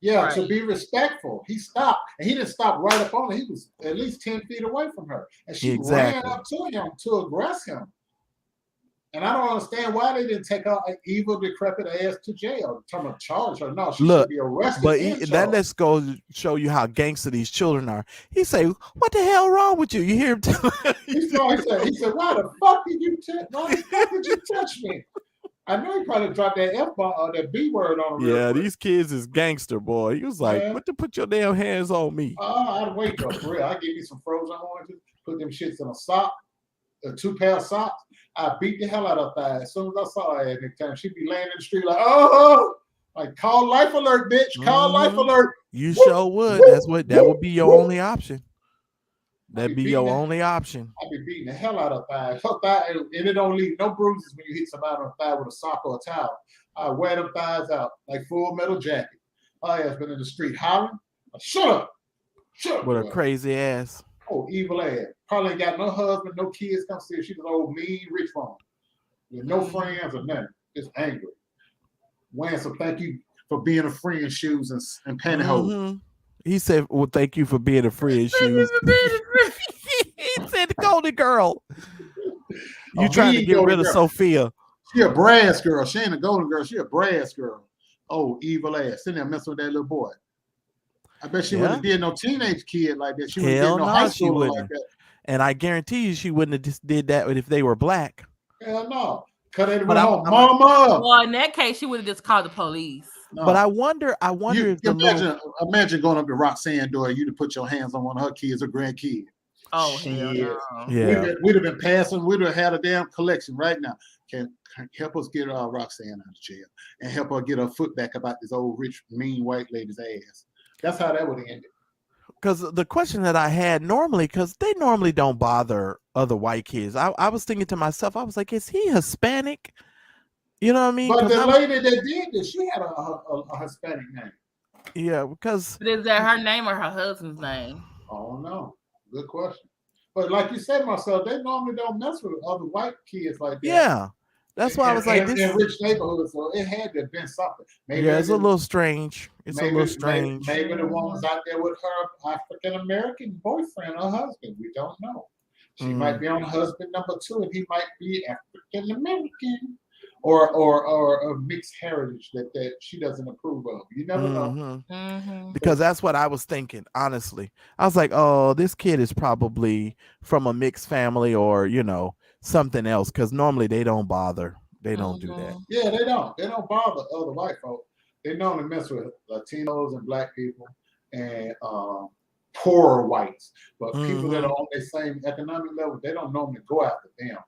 Yeah, to be respectful. He stopped, and he didn't stop right up on her. He was at least 10 feet away from her, and she ran up to him to aggress him. And I don't understand why they didn't take her evil, decrepit ass to jail. Trying to charge her. No, she should be arrested. But that let's go show you how gangster these children are. He say, "What the hell wrong with you?" You hear him? He said, "Why the fuck did you touch me?" I know he probably dropped that F-bomb or that B word on him. Yeah, these kids is gangster, boy. He was like, "What to put your damn hands on me?" I'd wait though, for real. I'd give me some frozen oranges, put them shits in a sock, 2 pair of socks. I beat the hell out of her as soon as I saw her every time. She'd be laying in the street like, oh, like call life alert, bitch. Call life alert. You sure would. That would be your only option. That'd be your only option. I'd be beating the hell out of her thigh. And it don't leave no bruises when you hit somebody on the thigh with a sock or a towel. I wear them thighs out like Full Metal Jacket. I has been in the street hollering. Shut up. With a crazy ass. Oh, evil ass. Probably ain't got no husband, no kids. Come see her. She's an old, mean, rich woman. With no friends or nothing. Just angry. Wearing some thank you for being a friend shoes and pantyhose. Mm-hmm. He said, "Well, thank you for being a friend shoes." He said, "Golden girl." You trying to get rid of Sophia. She a brass girl. She ain't a golden girl. She a brass girl. Oh, evil ass. Sitting there messing with that little boy. I bet she wouldn't have did no teenage kid like that. She wouldn't have did no high schooler like that. And I guarantee you she wouldn't have just did that if they were black. Hell no. Cut it home. Mama. Well, in that case, she would have just called the police. No. But I wonder if imagine going up to Roxanne door, you to put your hands on one of her kids or grandkids. Oh, hell no. Yeah. We'd have been passing, we'd have had a damn collection right now. Can help us get Roxanne out of jail and help her get her foot back about this old rich, mean white lady's ass. That's how that would have ended. Because the question that I had because they normally don't bother other white kids. I was thinking to myself, I was like, is he Hispanic? You know what I mean? But the lady that did this, she had a Hispanic name. Yeah, because. But is that her name or her husband's name? Oh, no. Good question. But like you said, Marcel, they normally don't mess with other white kids like that. Yeah. That's why I was like, in rich neighborhoods, so it had to have been something. Maybe it's a little strange. Maybe the woman's out there with her African American boyfriend or husband. We don't know. She might be on husband number 2, and he might be African American or a mixed heritage that she doesn't approve of. You never know. Mm-hmm. Because that's what I was thinking. Honestly, I was like, oh, this kid is probably from a mixed family or something else, because normally they don't bother. They don't do that. Yeah, they don't. They don't bother other white folk. They normally mess with Latinos and black people and poorer whites. But people that are on the same economic level, they don't normally go after them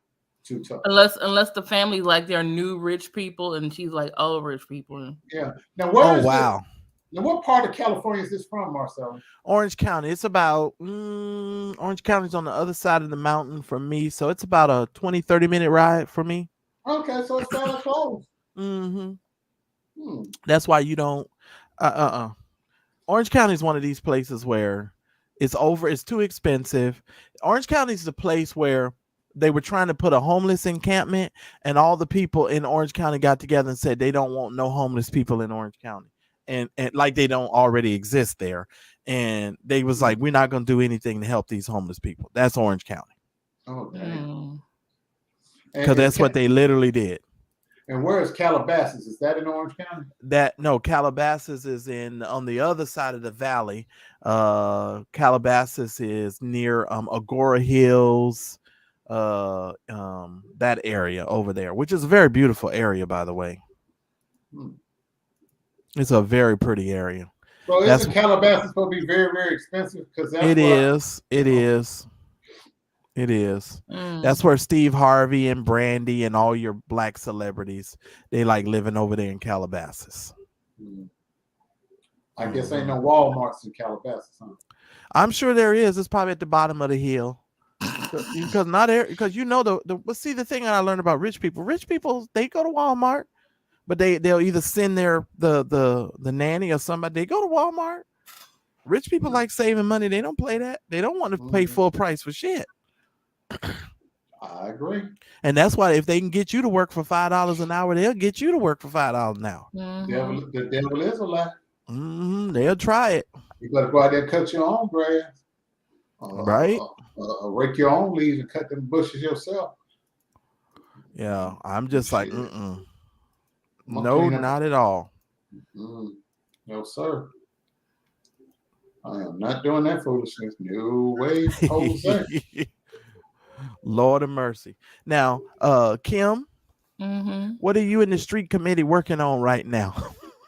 too tough. Unless the family's like they're new rich people and she's like old rich people. Yeah. Now where is wow. Now, what part of California is this from, Marcel? Orange County. It's about Orange County's on the other side of the mountain from me, so it's about a 20-30 minute ride for me. Okay, so it's kind of close. That's why you don't. Orange County is one of these places where it's too expensive. Orange County is the place where they were trying to put a homeless encampment, and all the people in Orange County got together and said they don't want no homeless people in Orange County. And like they don't already exist there. And they was like, we're not going to do anything to help these homeless people. That's Orange County. Okay. Because that's what they literally did. And where is Calabasas? Is that in Orange County? No, Calabasas is on the other side of the valley. Calabasas is near Agora Hills, that area over there, which is a very beautiful area, by the way. It's a very pretty area. So isn't Calabasas supposed to be very, very expensive? Because it is. That's where Steve Harvey and Brandy and all your black celebrities, they like living over there in Calabasas. I guess ain't no Walmarts in Calabasas, huh? I'm sure there is. It's probably at the bottom of the hill. Because the thing that I learned about rich people, they go to Walmart. But they'll either send the nanny or somebody. They go to Walmart. Rich people like saving money. They don't play that. They don't want to pay full price for shit. I agree. And that's why if they can get you to work for $5 an hour, they'll get you to work for $5 an hour. The devil is a lie. They'll try it. You better go out there and cut your own grass. Right? Rake your own leaves and cut them bushes yourself. Yeah, I'm just like, Shit. no, not at all. No, sir. I am not doing that foolishness. No way, Jose. Lord of mercy. Now, Kim, what are you in the street committee working on right now?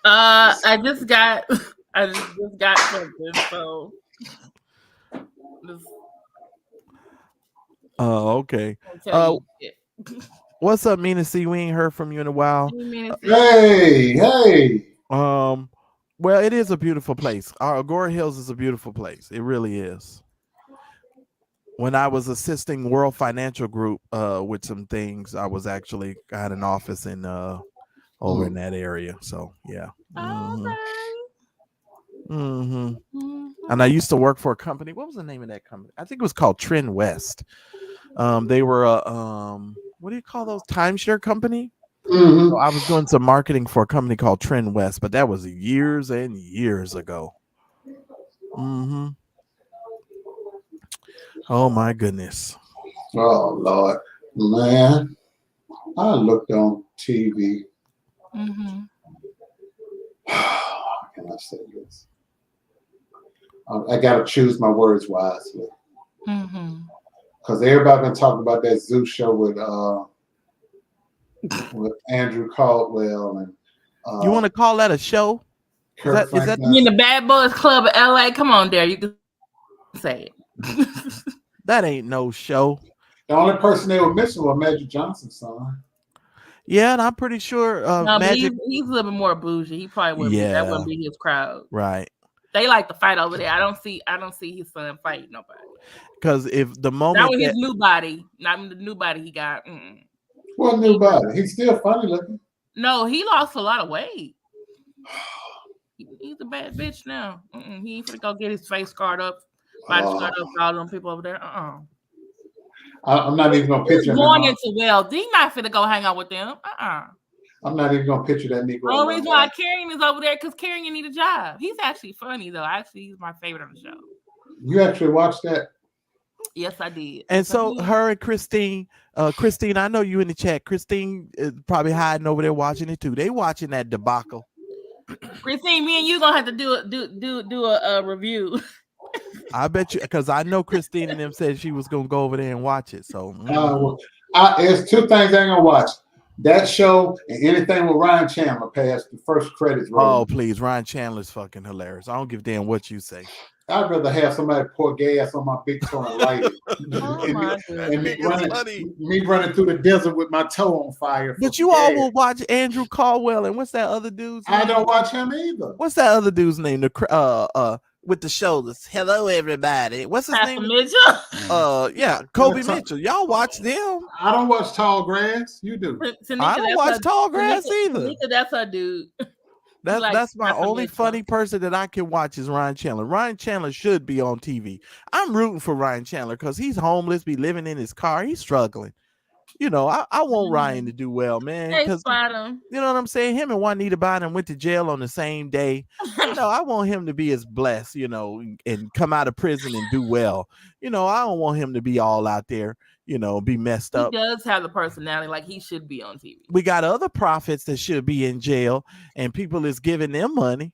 I just got something. So. Oh, okay. What's up, Mina C? We ain't heard from you in a while. Hey. Well, it is a beautiful place. Agora Hills is a beautiful place. It really is. When I was assisting World Financial Group with some things, I had an office in over in that area. So yeah. And I used to work for a company. What was the name of that company? I think it was called Trend West. They were what do you call those? Timeshare company. So I was doing some marketing for a company called Trend West, but that was years and years ago. Oh my goodness. Oh Lord, man! I looked on TV. How can I say this? I gotta choose my words wisely. Because everybody been talking about that zoo show with Andrew Caldwell and you want to call that a show? Is that you mean the Bad Boys Club of LA? Come on, there, you can say it. That ain't no show. The only person they were missing was Magic Johnson's son. Yeah, and I'm pretty sure Magic. He's a little bit more bougie. He probably wouldn't. That wouldn't be his crowd. Right. They like to fight over there. I don't see his son fighting nobody. Because if the moment that was his new body, not the new body he got. What new body? He's still funny looking. No, he lost a lot of weight. He's a bad bitch now. He ain't finna go get his face scarred up, body scarred up, all them people over there. I'm not even gonna picture him. Going into Weld, he not finna go hang out with them. I'm not even gonna picture that Negro. The only reason why Carrion is over there because Carrion need a job. He's actually funny though. Actually, he's my favorite on the show. You actually watched that? Yes, I did. And so her and Christine, I know you in the chat. Christine is probably hiding over there watching it too. They watching that debacle. Christine, me and you gonna have to do a review. I bet you, because I know Christine and them said she was gonna go over there and watch it. So there's two things I ain't gonna watch: that show and anything with Ryan Chandler past the first credits roll. Oh please, Ryan Chandler's fucking hilarious. I don't give a damn what you say. I'd rather have somebody pour gas on my big toe and light it. Me running through the desert with my toe on fire. But you all will watch Andrew Caldwell and what's that other dude's name? I don't watch him either. What's that other dude's name? The with the shoulders. Hello, everybody. What's his name? Mitchell. Yeah, Kobe Mitchell. Y'all watch them? I don't watch Tall Grass. You do. I don't watch Tall Grass either. Tanika, that's her dude. That's my only funny person that I can watch is Ryan Chandler. Ryan Chandler should be on TV. I'm rooting for Ryan Chandler because he's homeless, be living in his car. He's struggling. You know, I want Ryan to do well, man. Because you know what I'm saying? Him and Juanita Bynum went to jail on the same day. You know, I want him to be as blessed, you know, and come out of prison and do well. You know, I don't want him to be all out there, you know, be messed up. He does have the personality, like he should be on TV. We got other prophets that should be in jail, and people is giving them money.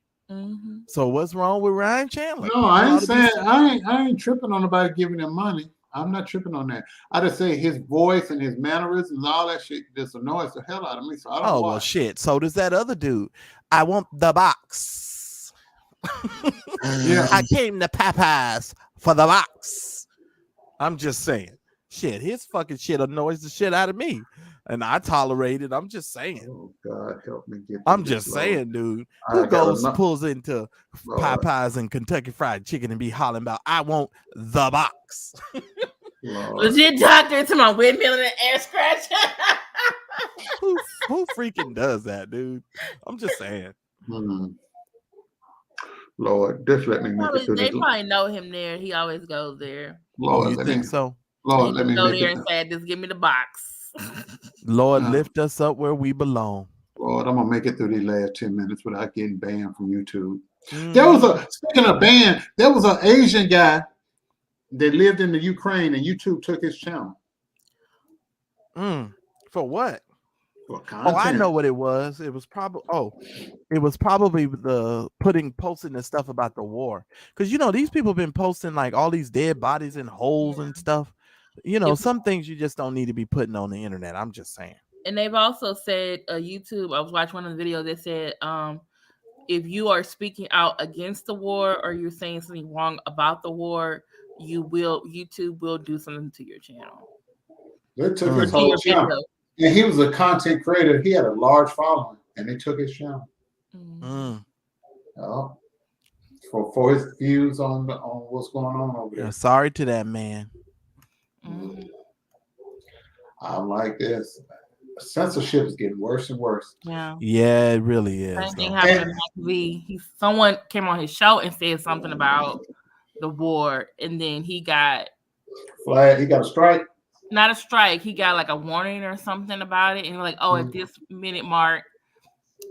So what's wrong with Ryan Chandler? No, I ain't saying I ain't tripping on nobody giving him money. I'm not tripping on that. I just say his voice and his mannerisms and all that shit just annoys the hell out of me. So I don't watch. Well, shit. So does that other dude. I want the box. Yeah. I came to Popeyes for the box. I'm just saying. Shit, his fucking shit annoys the shit out of me. And I tolerate it. I'm just saying. Oh, God, help me get I'm just saying, dude. Who pulls into Popeyes and Kentucky Fried Chicken and be hollering about, I want the box. Legit doctor to my windmill and air scratch. Who freaking does that, dude? I'm just saying. Lord, just let me make it through They this. probably know him there. He always goes there. Lord, you think so? Lord, let me go make there it. and say, just give me the box. Lord, lift us up where we belong. Lord, I'm gonna make it through these last 10 minutes without getting banned from YouTube. Mhm. There was speaking of ban, there was an Asian guy that lived in the Ukraine, and YouTube took his channel. For what? For content. Oh, I know what it was. It was probably the posting the stuff about the war. Because these people have been posting like all these dead bodies in holes and stuff. Some things you just don't need to be putting on the internet. I'm just saying. And they've also said YouTube, I was watching one of the videos that said if you are speaking out against the war or you're saying something wrong about the war, YouTube will do something to your channel. They took his whole channel. Video. And he was a content creator. He had a large following, and they took his channel. For his views on what's going on over there. Yeah, sorry to that man. I'm like this. Censorship is getting worse and worse. Yeah, it really is. Same thing happened to Mike V. Someone came on his show and said something about the war, and then he got flagged. He got a strike. Not a strike. He got like a warning or something about it, and like, at this minute mark,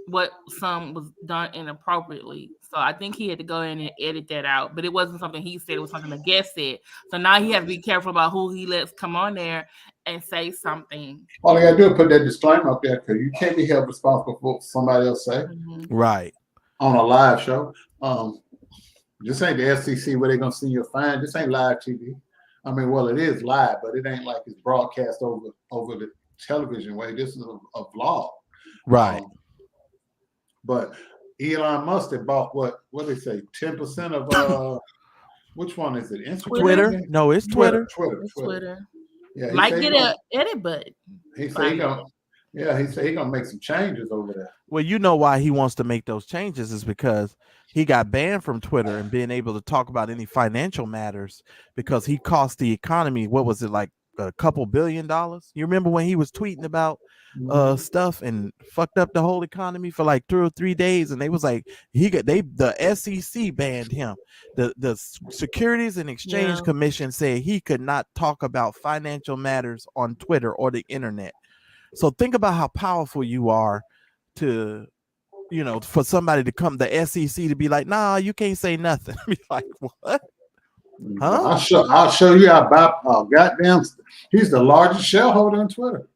what some was done inappropriately. So I think he had to go in and edit that out. But it wasn't something he said; it was something the guest said. So now he has to be careful about who he lets come on there and say something. All you gotta do is put that disclaimer up there, because you can't be held responsible for what somebody else say. Right. On a live show. This ain't the FCC where they're gonna see your fine. This ain't live TV. I mean, well, it is live, but it ain't like it's broadcast over the television way. This is a vlog. Right. But Elon Musk had bought what they say, 10% of which one is it? Instagram? Twitter? No, it's Twitter. Twitter. Yeah, might get an edit button. He said he gonna make some changes over there. Well, you know why he wants to make those changes is because he got banned from Twitter and being able to talk about any financial matters because he cost the economy, what was it, like a couple $1 billion? You remember when he was tweeting about stuff and fucked up the whole economy for like 2 or 3 days, and they was like the SEC banned him. The Securities and Exchange Commission said he could not talk about financial matters on Twitter or the internet. So think about how powerful you are to, for somebody to come, the SEC to be like, nah, you can't say nothing. Be like, what? Huh? I'll show you how goddamn. He's the largest shareholder in Twitter,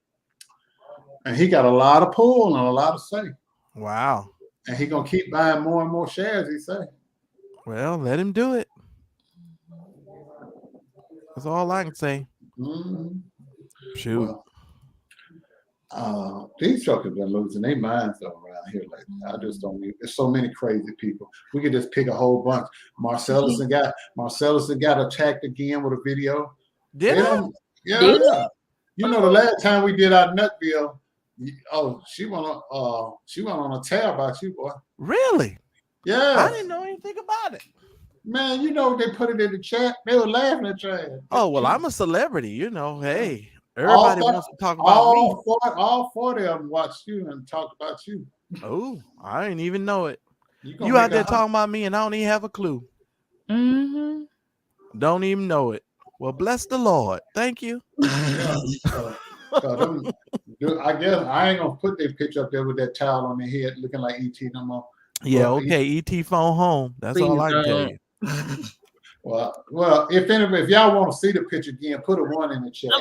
and he got a lot of pull and a lot of say. Wow. And he gonna keep buying more and more shares. He say. Well, let him do it. That's all I can say. Shoot. Well, these truckers been losing their minds though around here lately. I just don't need. There's so many crazy people. We could just pick a whole bunch. Marcellus got attacked again with a video. Did he? Yeah. You know, the last time we did our Nutville, she went on a tear about you, boy. Really? Yeah. I didn't know anything about it. Man, they put it in the chat. They were laughing at you. Oh, well, I'm a celebrity, hey. Everybody wants to talk about me. All 40 of them watched you and talked about you. Oh, I didn't even know it. You out there talking about me and I don't even have a clue. Don't even know it. Well, bless the Lord. Thank you. I guess I ain't gonna put their picture up there with that towel on their head looking like ET no more. Yeah, okay. ET phone home. That's all I can tell you. Well, if y'all want to see the picture again, put a 1 in the chat.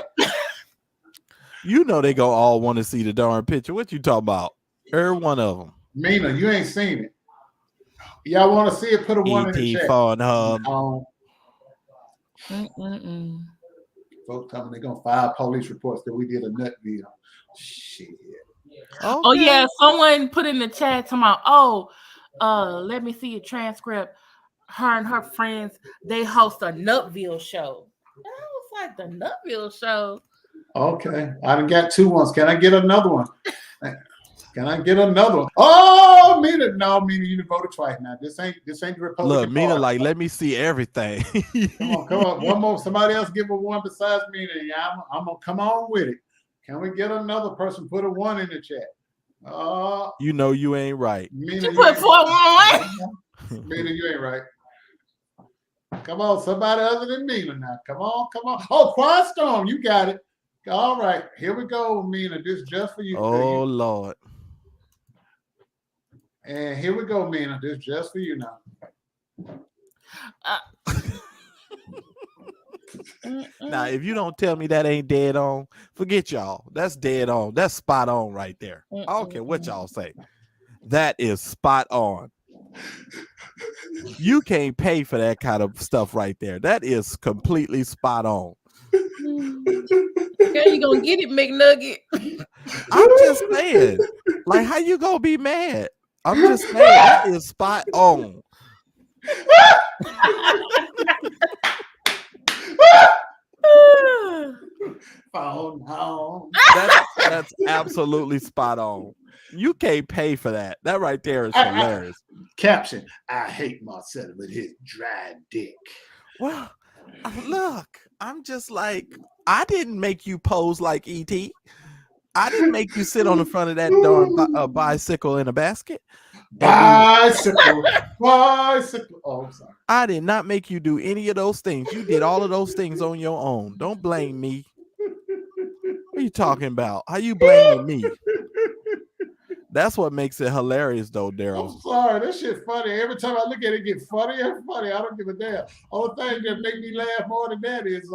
You know they go all want to see the darn picture. What you talking about? Every one of them. Mina, you ain't seen it. Y'all want to see it? Put a 1 in the chat. Phone hub. Folks telling me they're gonna file police reports that we did a nut video. Shit. Okay. Oh yeah, someone put in the chat talking about, let me see a transcript. Her and her friends, they host a Nutville show. And I was like, the Nutville show. Okay, I done got 2 ones. Can I get another one? Oh, Mina, you voted twice now. This ain't the Republican. Look, Mina, Party. like, let me see everything. Come on. One more. Somebody else give a 1 besides Mina. Yeah, I'm gonna come on with it. Can we get another person? Put a 1 in the chat. You know you ain't right. Mina, you put 4 1. Mina, you ain't right. Come on, somebody other than Mina now. Come on, come on. Oh, Quiet Storm, you got it. All right, here we go, Mina. This is just for you. Oh, Lord. And here we go, Mina. This is just for you now. Now, if you don't tell me that ain't dead on, forget y'all. That's dead on. That's spot on right there. I don't care what y'all say. That is spot on. You can't pay for that kind of stuff right there. That is completely spot on. Okay, you gonna get it, McNugget. I'm just saying, like, how you gonna be mad? I'm just saying that is spot on. Oh no. That's absolutely spot on. You can't pay for that. That right there is hilarious. Caption: I hate Marcella with his dry dick. Well, look, I'm just like, I didn't make you pose like E.T. I didn't make you sit on the front of that darn bicycle in a basket. Bicycle. Oh, I'm sorry. I did not make you do any of those things. You did all of those things on your own. Don't blame me. What are you talking about? How you blaming me? That's what makes it hilarious, though, Daryl. I'm sorry, that shit funny. Every time I look at it, get funnier and funny. I don't give a damn. Only thing that make me laugh more than that is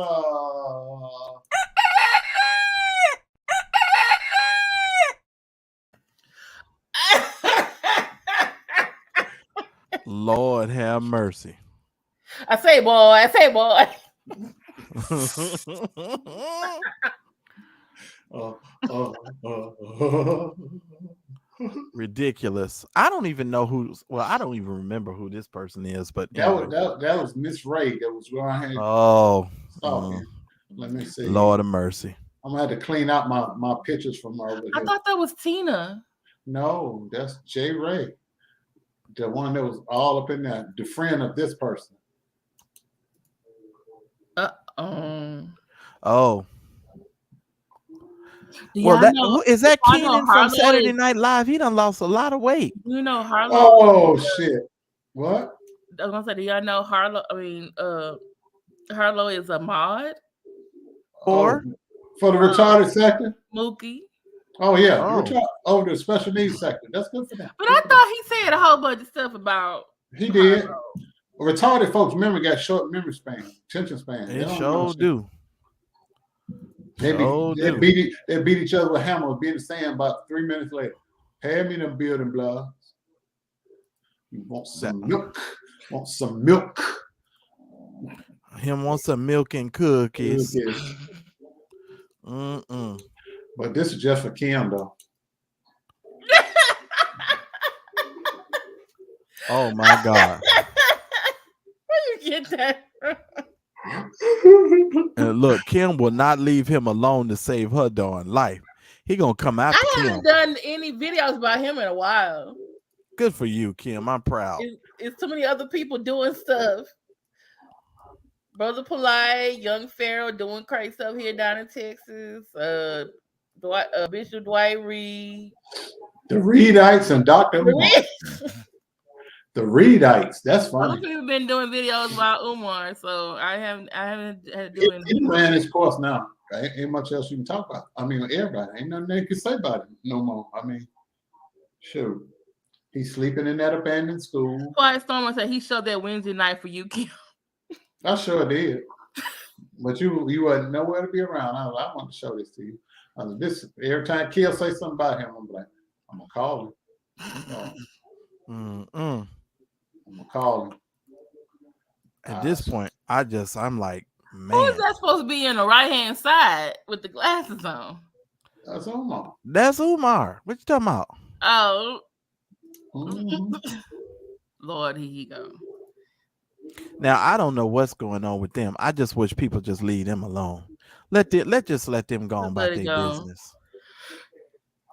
Lord have mercy. I say, boy. Ridiculous. I don't even know who's. Well, I don't even remember who this person is. But that was Miss Ray that was going ahead. Oh, let me see. Lord of mercy. I'm gonna have to clean out my pictures from over here. I thought that was Tina. No, that's Jay Ray, the one that was all up in there, the friend of this person. Oh. Well, is that Keenan from Saturday Night Live? He done lost a lot of weight. You know Harlow. Oh shit! What? I was gonna say, do y'all know Harlow? I mean, Harlow is a mod. Or for the retarded sector? Mookie. Oh yeah, the special needs sector. That's good for them. But I thought he said a whole bunch of stuff about. He did. Retarded folks' memory got short memory span, attention span. They sure do. They beat each other with hammers, be in the sand about 3 minutes later. Hand me them building blocks. You want some milk? Want some milk? Him want some milk and cookies. But this is just for Kim, though. Oh my God. Where you get that from? And look, Kim will not leave him alone to save her darn life. He gonna come after Kim. I haven't done any videos about him in a while. Good for you, Kim. I'm proud. It's too many other people doing stuff. Brother Polite, Young Pharaoh doing crazy stuff here down in Texas. Bishop Dwight Reed. The Reedites and Dr. Umar. The Reedites. That's funny. Other people been doing videos about Umar, so I haven't had to do anything. He ran his course now. Right? Ain't much else you can talk about. I mean, everybody. Ain't nothing they can say about it no more. I mean, shoot. He's sleeping in that abandoned school. Quiet Storm said he showed that Wednesday night for you, Kim. I sure did. But you wasn't nowhere to be around. I want to show this to you. Every time Kill say something about him, I'm like, I'm gonna call him. I'm gonna call him. At this point, I'm like, man. Who is that supposed to be in the right hand side with the glasses on? That's Umar. That's Umar. What you talking about? Oh. Lord, here you go. Now I don't know what's going on with them. I just wish people just leave them alone. Let them go on about their business.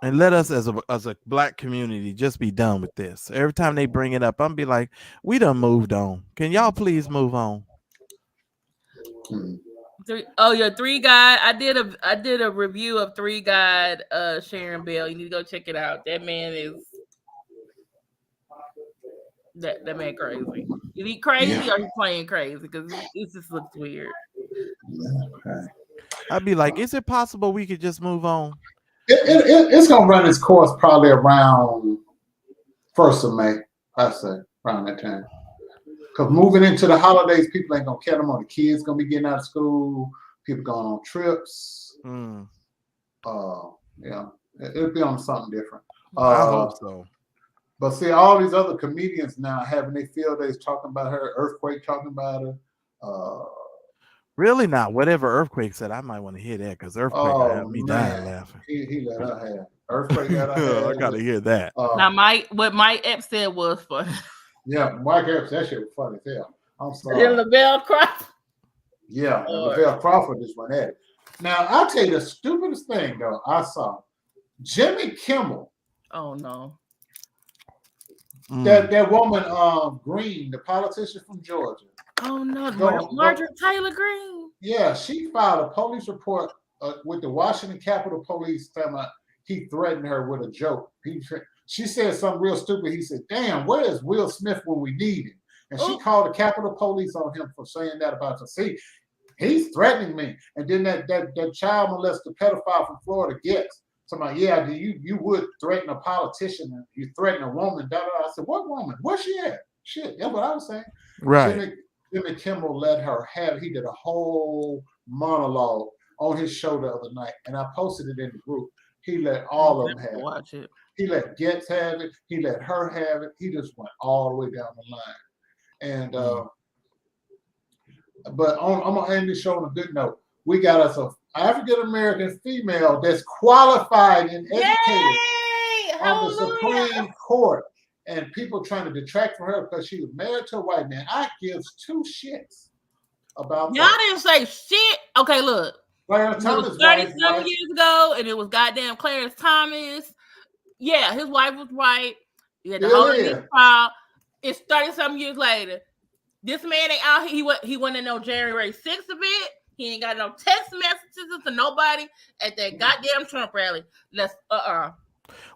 And let us as a black community just be done with this. Every time they bring it up, I'm be like, we done moved on. Can y'all please move on? Three Guy. I did a review of Three Guy Sharon Bell. You need to go check it out. That man That man crazy. Is he crazy or he playing crazy? Because it just looks weird. Okay. I'd be like, is it possible we could just move on? It's gonna run its course probably around 1st of May. I say around that time. Because moving into the holidays, people ain't gonna care no more. The kids gonna be getting out of school. People going on trips. Yeah, it'll be on something different. I hope so. But see, all these other comedians now having their field days talking about her, Earthquake talking about her. Really not. Whatever Earthquake said, I might want to hear that because Earthquake had me dying laughing. He let her have. Earthquake got her have. I gotta hear that. Now, what Mike Epps said was funny. Yeah, Mike Epps, that shit was funny as hell. I'm sorry. Then Lavelle Crawford. Yeah, Lavelle Crawford just went at it. Now, I'll tell you the stupidest thing, though, I saw. Jimmy Kimmel. Oh, no. That woman, Green, the politician from Georgia. Oh, no. Marjorie Taylor Greene. Yeah, she filed a police report with the Washington Capitol Police telling her he threatened her with a joke. She said something real stupid. He said, damn, where is Will Smith when we need him? And she called the Capitol Police on him for saying that about her. See, he's threatening me. And then that child molester pedophile from Florida gets somebody, yeah, you would threaten a politician and you threaten a woman. I said, what woman? Where's she at? Shit, that's what I was saying. Right. Jimmy Kimmel let her have. He did a whole monologue on his show the other night, and I posted it in the group. He let all of them have Watch it. He let Getz have it. He let her have it. He just went all the way down the line. And but I'm gonna end this show on a good note. We got us an African American female that's qualified and educated on the Supreme Court. And people trying to detract from her because she was married to a white man. I gives two shits about y'all didn't say shit. Okay, look. Clarence Thomas 30-some years ago, and it was goddamn Clarence Thomas. Yeah, his wife was right. Yeah, the whole trial. It's 30-some years later. This man ain't out here. He wasn't in no January 6th event. He ain't got no text messages to nobody at that goddamn Trump rally. Let's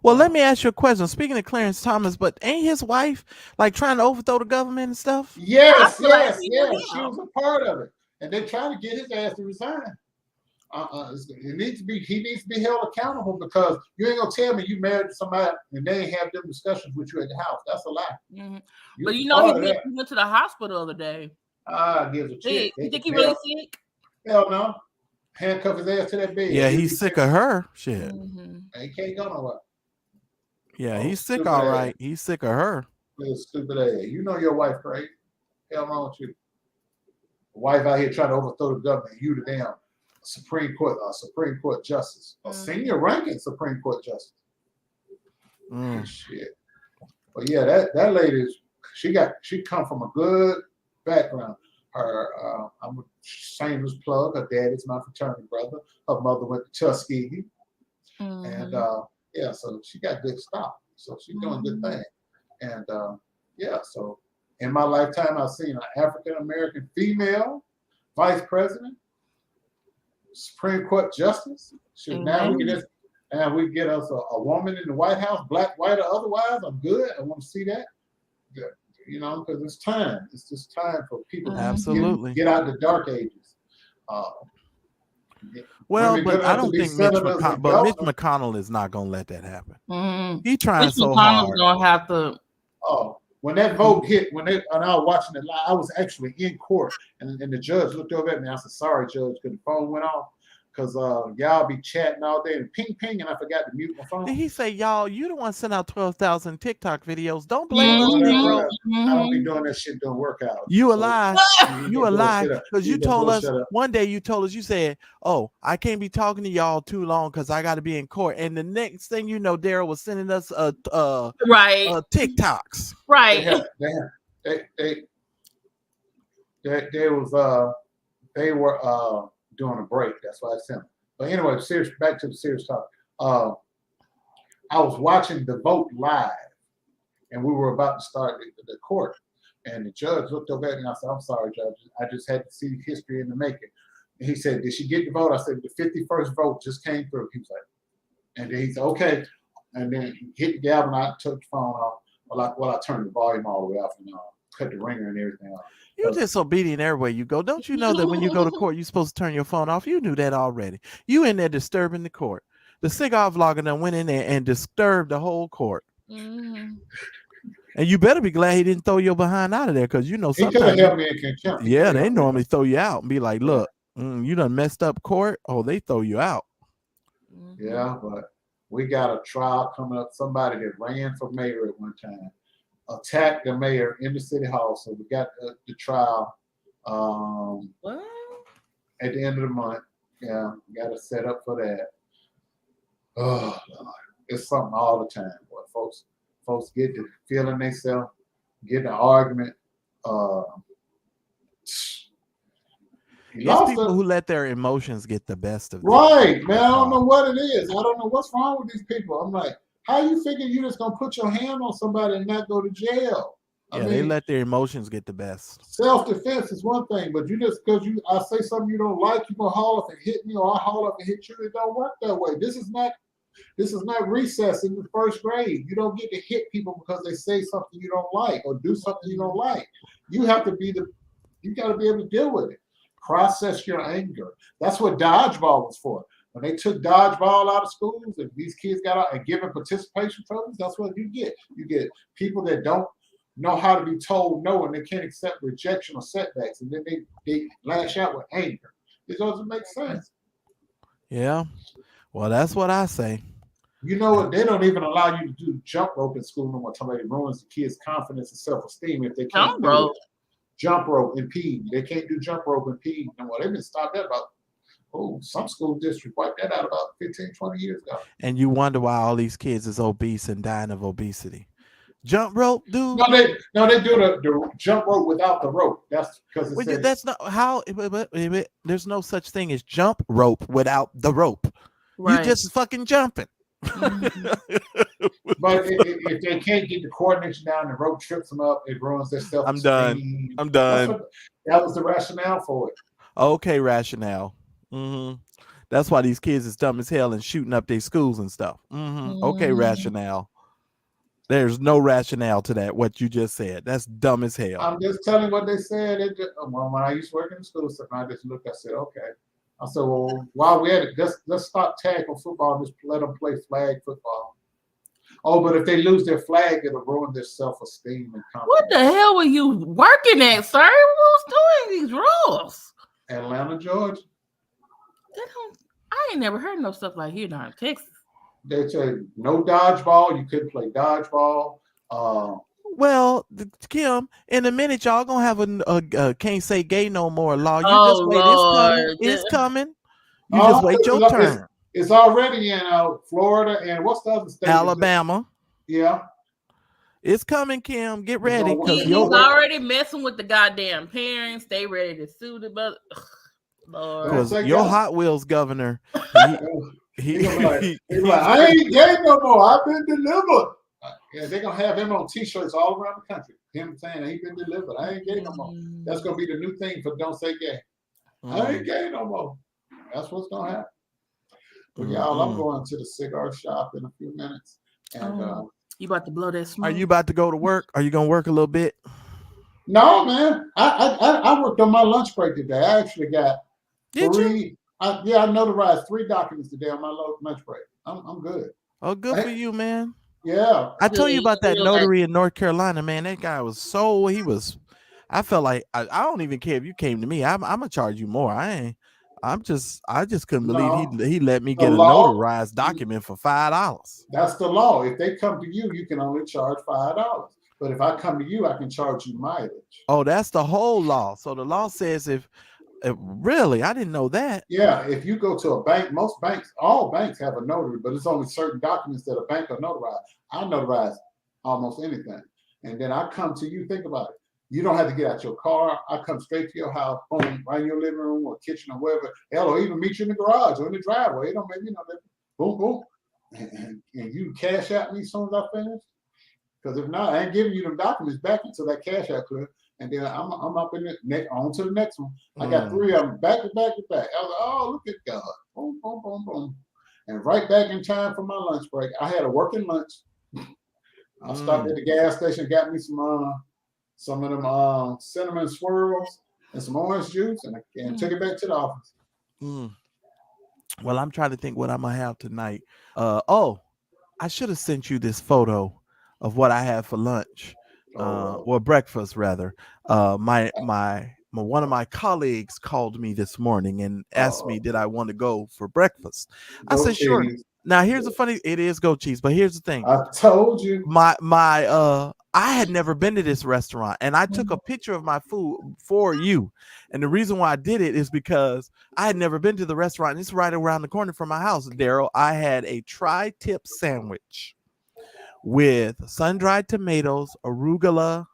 Well, let me ask you a question. Speaking of Clarence Thomas, but ain't his wife like trying to overthrow the government and stuff? Yes. She was a part of it, and they're trying to get his ass to resign. He needs to be held accountable because you ain't gonna tell me you married somebody and they ain't have them discussions with you at the house. That's a lie. Mm-hmm. But you know he went to the hospital the other day. Gives a shit. You think he really sick? Hell no. Handcuff his ass to that bed. Yeah, he's sick of her. Shit. Mm-hmm. He can't go nowhere. Yeah, he's sick, all right. Ass. He's sick of her. Little stupid ass. You know your wife, right? Hell wrong with you. The wife out here trying to overthrow the government. You the damn Supreme Court justice. A senior ranking Supreme Court justice. Shit. But yeah, that lady she come from a good background. Her I'm a shameless plug. Her dad is my fraternity brother. Her mother went to Tuskegee. And so she got good stuff. So she's doing good things. And so in my lifetime, I've seen an African American female vice president, Supreme Court justice. Now we get us a woman in the White House, black, white, or otherwise. I'm good. I want to see that. Good. You know, because it's time. It's just time for people to get out of the dark ages. Well, but I don't think Mitch McConnell is not going to let that happen. He trying so hard. McConnell's going to have to. Oh, when that vote hit, and I was watching it live, I was actually in court, and the judge looked over at me. I said, "Sorry, Judge," because the phone went off. Because y'all be chatting all day and ping, and I forgot to mute my phone. Did he say, y'all, you the one sent out 12,000 TikTok videos. Don't blame us, bro. I don't be doing that shit during workouts. You a lie. You a lie. Because you told us, one day you told us, you said, oh, I can't be talking to y'all too long because I got to be in court. And the next thing you know, Daryl was sending us TikToks. Right. They were doing a break. That's why I sent them. But anyway, back to the serious topic. I was watching the vote live, and we were about to start the court. And the judge looked over at me and I said, "I'm sorry, Judge. I just had to see history in the making." And he said, "Did she get the vote?" I said, "The 51st vote just came through." He was like, and then he said, "Okay." And then he hit the gavel and I took the phone off. Well, I turned the volume all the way off and cut the ringer and everything off. You're disobedient everywhere you go. Don't you know that when you go to court, you're supposed to turn your phone off? You knew that already. You in there disturbing the court. The cigar vlogger done went in there and disturbed the whole court. Mm-hmm. And you better be glad he didn't throw your behind out of there, because you know He could have helped me in contempt. Yeah, they normally throw you out and be like, look, you done messed up court. Oh, they throw you out. Yeah, but we got a trial coming up. Somebody that ran for mayor at one time attacked the mayor in the city hall. So we got the trial at the end of the month. Yeah, we got to set up for that. Oh, Lord. It's something all the time, boy. Folks get to feeling themselves, get in an argument. It's people who let their emotions get the best of them. Right, man. I don't know what it is. I don't know what's wrong with these people. I'm like, how you figure you just gonna put your hand on somebody and not go to jail? I mean, they let their emotions get the best. Self-defense is one thing, but you just because I say something you don't like, you gonna haul up and hit me, or I haul up and hit you. It don't work that way. This is not recess in the first grade. You don't get to hit people because they say something you don't like or do something you don't like. You have to you got to be able to deal with it. Process your anger. That's what dodgeball was for. When they took dodgeball out of schools and these kids got out and given participation trophies, that's what you get. You get people that don't know how to be told no and they can't accept rejection or setbacks, and then they lash out with anger. It doesn't make sense. Yeah. Well, that's what I say. You know what? They don't even allow you to do jump rope in school no more. Somebody ruins the kids' confidence and self-esteem if they can't do it. Jump rope and PE. They can't do jump rope and PE no more. They've been stopped that about, some school district wiped that out about 15, 20 years ago. And you wonder why all these kids is obese and dying of obesity. Jump rope, dude. No, they do the jump rope without the rope. That's because that's not how. There's no such thing as jump rope without the rope. Right. You just fucking jumping. But if they can't get the coordination down, the rope trips them up. It ruins their self-esteem. I'm done. That was the rationale for it. Okay, rationale. That's why these kids is dumb as hell and shooting up their schools and stuff. Okay, rationale. There's no rationale to that. What you just said. That's dumb as hell. I'm just telling what they said. When I used to work in the school, I just looked. I said, okay. I said, well, while we're at it, let's stop tackle football and just let them play flag football. Oh, but if they lose their flag, it'll ruin their self-esteem and confidence. What the hell were you working at, sir? Who's doing these rules? Atlanta, Georgia. I ain't never heard no stuff like here down in Texas. They said no dodgeball. You couldn't play dodgeball. Well, Kim, in a minute, y'all gonna have a can't say gay no more law. You just wait. It's coming. You just wait your turn. It's already in Florida and what's the other state? Alabama. Yeah. It's coming, Kim. Get ready. He's already messing with the goddamn parents. They ready to sue the brother. Because your Hot Wheels governor, he's like, I ain't gay no more. I've been delivered. Yeah, they're gonna have him on T-shirts all around the country. Him saying he's been delivered. I ain't gay no more. That's gonna be the new thing for Don't Say Gay. I ain't gay no more. That's what's gonna happen. But y'all, I'm going to the cigar shop in a few minutes. And you about to blow that smoke? Are you about to go to work? Are you gonna work a little bit? No, man. I worked on my lunch break today. I actually got three. I notarized 3 documents today on my lunch break. I'm good. Oh, good for you, man. Yeah. I told you about that notary in North Carolina, man. That guy was I felt like I don't even care if you came to me. I'm gonna charge you more. I just couldn't believe he let me get a notarized document for $5. That's the law. If they come to you, you can only charge $5. But if I come to you, I can charge you mileage. Oh, that's the whole law. So the law says if really, I didn't know that. Yeah, if you go to a bank, all banks have a notary, but it's only certain documents that a bank will notarize. I notarize almost anything. And then I come to you, think about it. You don't have to get out your car. I come straight to your house, boom, right in your living room or kitchen or wherever. Hell, or even meet you in the garage or in the driveway. It don't make boom, boom. And you cash out me as soon as I finish. Because if not, I ain't giving you them documents back until that cash out clear. And then I'm up in the on to the next one. I got 3 of them back to back to back. I was like, oh, look at God. Boom, boom, boom, boom. And right back in time for my lunch break. I had a working lunch. I stopped at the gas station, got me some of them cinnamon swirls and some orange juice, and took it back to the office. Well, I'm trying to think what I'm gonna have tonight. I should have sent you this photo of what I had for lunch, or breakfast rather. My one of my colleagues called me this morning and asked me, did I want to go for breakfast? I said, sure. Now here's the funny, it is goat cheese, but here's the thing. I told you. I had never been to this restaurant, and I took a picture of my food for you. And the reason why I did it is because I had never been to the restaurant. It's right around the corner from my house, Daryl. I had a tri-tip sandwich with sun-dried tomatoes, arugula.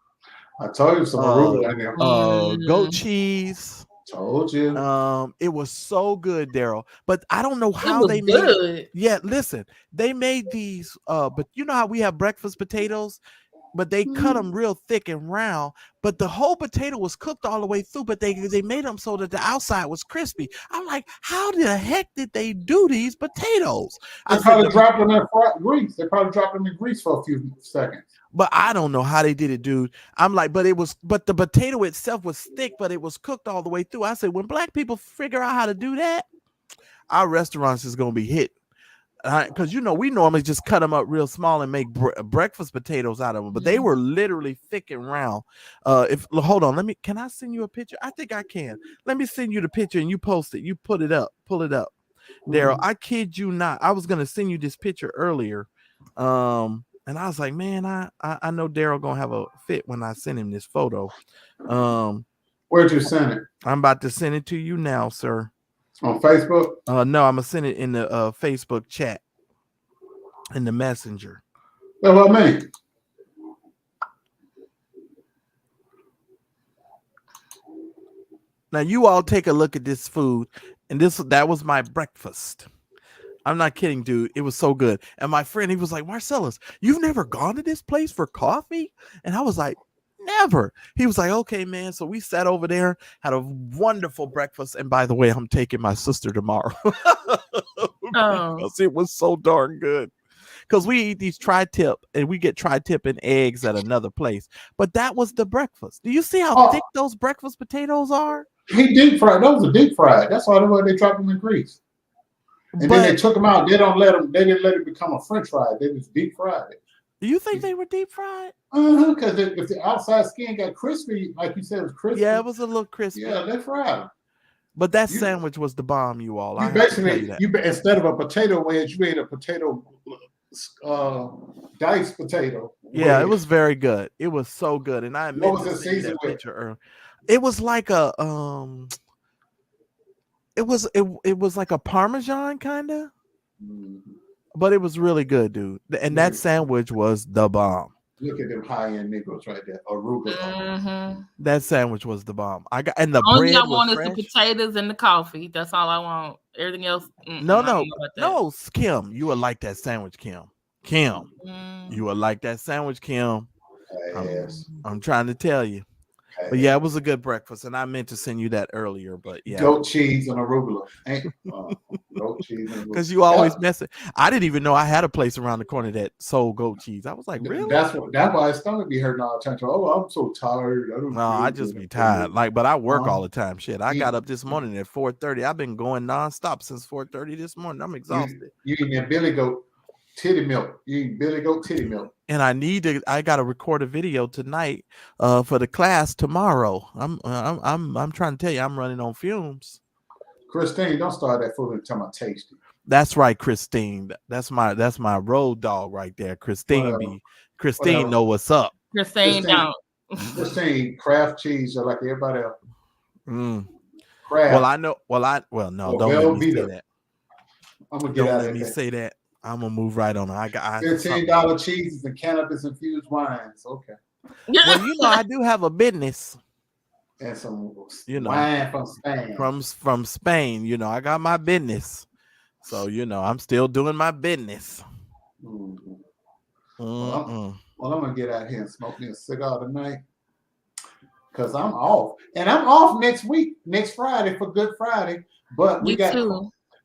I told you some arugula in there. Goat cheese. Told you. It was so good, Daryl. But I don't know how they made it. Yeah, listen, they made these. But you know how we have breakfast potatoes, but they cut them real thick and round. But the whole potato was cooked all the way through. But they made them so that the outside was crispy. I'm like, how the heck did they do these potatoes? They probably dropped them in grease. They probably dropped them in grease for a few seconds. But I don't know how they did it, dude. I'm like, but the potato itself was thick, but it was cooked all the way through. I said, when black people figure out how to do that, our restaurants is gonna be hit. Because we normally just cut them up real small and make breakfast potatoes out of them, but they were literally thick and round. Hold on, can I send you a picture? I think I can. Let me send you the picture and you post it. You pull it up. Daryl, I kid you not. I was gonna send you this picture earlier. And I was like, man, I know Daryl gonna have a fit when I send him this photo. Where'd you send it? I'm about to send it to you now, sir. On Facebook? No, I'm gonna send it in the Facebook chat, in the messenger. Well, what I mean? Now you all take a look at this food, and that was my breakfast. I'm not kidding, dude. It was so good. And my friend, he was like, Marcellus, you've never gone to this place for coffee? And I was like, never. He was like, okay, man. So we sat over there, had a wonderful breakfast. And by the way, I'm taking my sister tomorrow. Because it was so darn good. Because we eat these tri-tip, and we get tri-tip and eggs at another place. But that was the breakfast. Do you see how thick those breakfast potatoes are? He deep fried. Those are deep fried. That's why they dropped them in grease. And then they took them out. They didn't let it become a French fry. They just deep fried it. Do you think they were deep fried? Because if the outside skin got crispy, like you said, it was crispy. Yeah, it was a little crispy. Yeah, they fried them. But that sandwich was the bomb, you all. You instead of a potato wedge, you ate a potato diced potato. Yeah, it was very good. It was so good, and I meant to see that picture earlier. It was like a It was like a Parmesan kind of, but it was really good, dude. And that sandwich was the bomb. Look at them high-end Negroes right there. Arugula. That sandwich was the bomb. And the only bread I want is fresh. the potatoes and the coffee. That's all I want. Everything else. No, Kim, you would like that sandwich, Kim. You would like that sandwich, Kim. Yes. I'm trying to tell you. But yeah, it was a good breakfast, and I meant to send you that earlier. But yeah, goat cheese and arugula. Goat cheese and arugula. Because you always mess it. I didn't even know I had a place around the corner that sold goat cheese. I was like, really? That's why his stomach be hurting all the time. I'm so tired. I just be tired. But I work all the time. Shit, I got up this morning at 4:30. I've been going nonstop since 4:30 this morning. I'm exhausted. You eating that Billy Goat titty milk. You eat Billy Goat titty milk. And I got to record a video tonight for the class tomorrow. I'm trying to tell you, I'm running on fumes. Christine, don't start that food until I'm tasty. That's right, Christine. That's my road dog right there. Christine know what's up. Christine don't. Christine, Kraft cheese are like everybody else. Kraft. Well, I know. No, don't let me say that. I'm gonna get out of here. Say that. I'm gonna move right on. I got $15 cheeses and cannabis infused wines. Okay. Well, I do have a business. And some wine from Spain. From Spain, I got my business. So I'm still doing my business. Well, I'm gonna get out here and smoke me a cigar tonight. Because I'm off. And I'm off next week, next Friday for Good Friday. But we got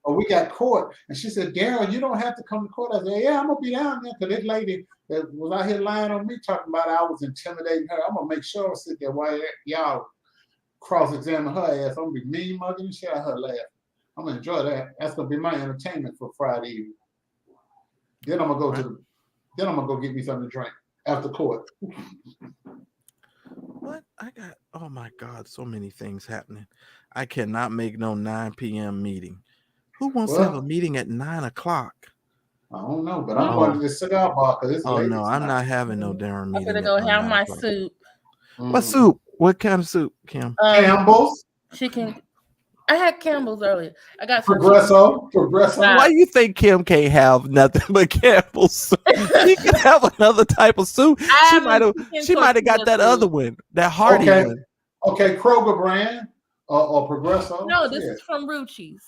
or we got court. And she said, Daryl, you don't have to come to court. I said, yeah, I'm going to be down there because this lady that was out here lying on me talking about I was intimidating her. I'm going to make sure I sit there while y'all cross-examine her ass. I'm going to be mean mugging and shit out her laugh. I'm going to enjoy that. That's going to be my entertainment for Friday evening. Then I'm going to go get me something to drink after court. What? Oh my God, so many things happening. I cannot make no 9 p.m. meeting. Who wants to have a meeting at 9 o'clock? I don't know, but I'm going to the cigar bar because it's late. No, I'm not having no darn meeting. I'm gonna go have my soup. What soup? What kind of soup, Kim? Campbell's. Chicken. I had Campbell's earlier. I got Progresso. Why you think Kim can't have nothing but Campbell's soup? She can have another type of soup. She might have got that other one, that hearty one. Okay, Kroger brand or Progresso. No, this is from Ruchi's.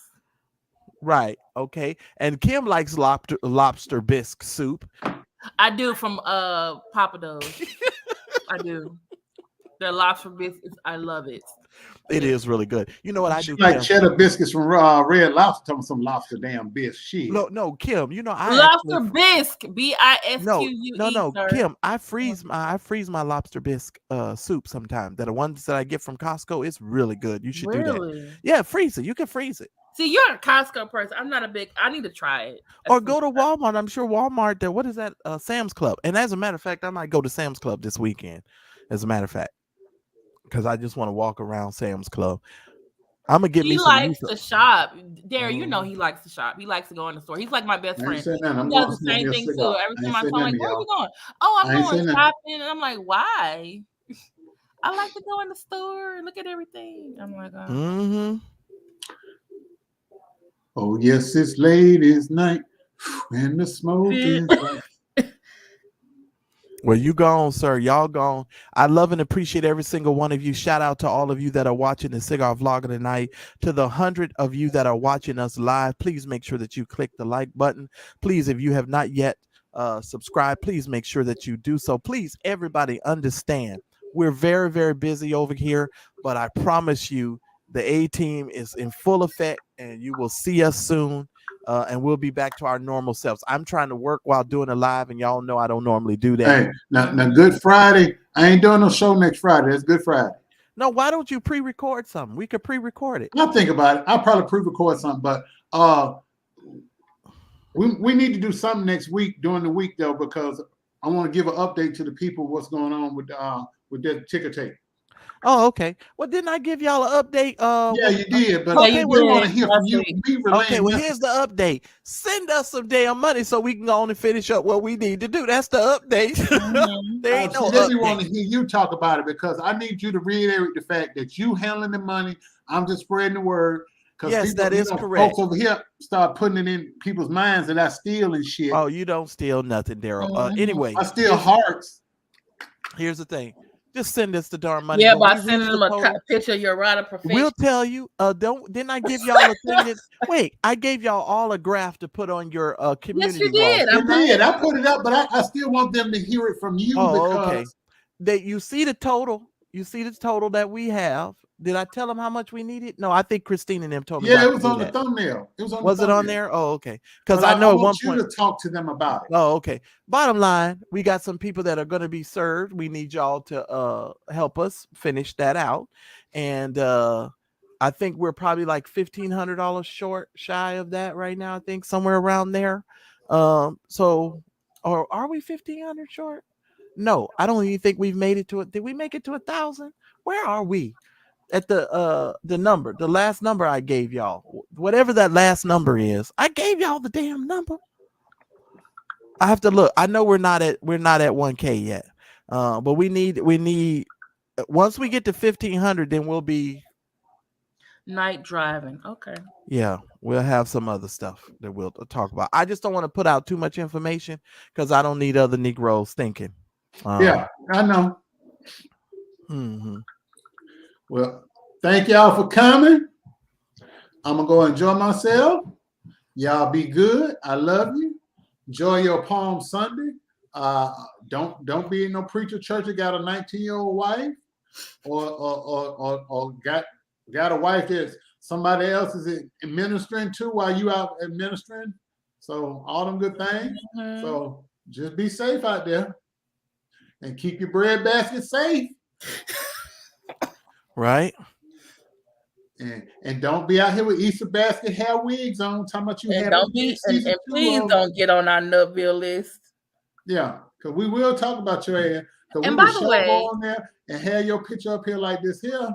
Right. Okay. And Kim likes lobster bisque soup. I do from Papa Do's. I do. The lobster biscuits, I love it. It is really good. You know what I do? Like Kim? cheddar biscuits from Red Lobster. Talking some lobster damn bisque. Shit. No, Kim. You know lobster bisque. BISQUE. No, sir. Kim. I freeze my lobster bisque soup sometimes. The ones that I get from Costco, it's really good. You should do that. Yeah, freeze it. You can freeze it. See, you're a Costco person. I'm not a big. I need to try it. Or go to Walmart. I'm sure Walmart. What is that? Sam's Club. And as a matter of fact, I might go to Sam's Club this weekend. As a matter of fact, because I just want to walk around Sam's Club. I'm gonna get me some. He likes to shop. Darren, you know he likes to shop. He likes to go in the store. He's like my best friend. He does the same thing too. Every time I tell him, like, where are you going? Oh, I'm going shopping. And I'm like, why? I like to go in the store and look at everything. I'm like, oh yes, it's ladies' night when the smoke is right. Well, you gone, sir. Y'all gone. I love and appreciate every single one of you. Shout out to all of you that are watching the Cigar Vlogger tonight. To the 100 of you that are watching us live, please make sure that you click the like button. Please, if you have not yet subscribed, please make sure that you do so. Please, everybody understand, we're very, very busy over here, but I promise you the A-team is in full effect and you will see us soon. And we'll be back to our normal selves. I'm trying to work while doing a live, and y'all know I don't normally do that. Hey, now Good Friday. I ain't doing no show next Friday. That's Good Friday. No, why don't you pre-record something? We could pre-record it. I'll think about it. I'll probably pre-record something, but we need to do something next week during the week though, because I want to give an update to the people what's going on with that ticker tape. Oh, okay. Well, didn't I give y'all an update? Yeah, you did, but okay, we want to hear from you. Okay, well, here's the update. Send us some damn money so we can go on and finish up what we need to do. That's the update. There ain't no update. We want to hear you talk about it because I need you to reiterate the fact that you handling the money. I'm just spreading the word. Yes, that is correct. Folks over here start putting it in people's minds that I steal and shit. Oh, you don't steal nothing, Daryl. Anyway, I steal hearts. Here's the thing. Just send us the darn money. Yeah, by sending them a picture of your rider profession. We'll tell you. Didn't I give y'all a thing? Wait, I gave y'all all a graph to put on your community. Yes, you did. I put it up, but I still want them to hear it from you. Okay. You see the total. You see the total that we have. Did I tell them how much we needed? No, I think Christine and them told me. Yeah, it was on the thumbnail. Was it on there? Oh, okay. Because I know at one point to talk to them about it. Oh, okay. Bottom line, we got some people that are going to be served. We need y'all to help us finish that out, and I think we're probably like $1,500 shy of that right now. I think somewhere around there. So, or are we 1,500 short? No, I don't even think we've made it to it. Did we make it to 1,000? Where are we? At the number, the last number I gave y'all, whatever that last number is, I gave y'all the damn number. I have to look. I know we're not at 1K yet, but we need once we get to 1,500, then we'll be night driving. Okay. Yeah, we'll have some other stuff that we'll talk about. I just don't want to put out too much information because I don't need other Negroes thinking. Yeah, I know. Mm-hmm. Well, thank y'all for coming. I'm gonna go enjoy myself. Y'all be good. I love you. Enjoy your Palm Sunday. Don't be in no preacher church that got a 19-year-old wife or got a wife that's somebody else is administering too while you out administering. So all them good things. Mhm. So just be safe out there and keep your bread basket safe. Right. And don't be out here with Easter basket hair wigs on, talking about you And had don't be and please don't get on our Nutville list. Yeah, because we will talk about your ass. Because we And will by the show way- on there and have your picture up here like this here.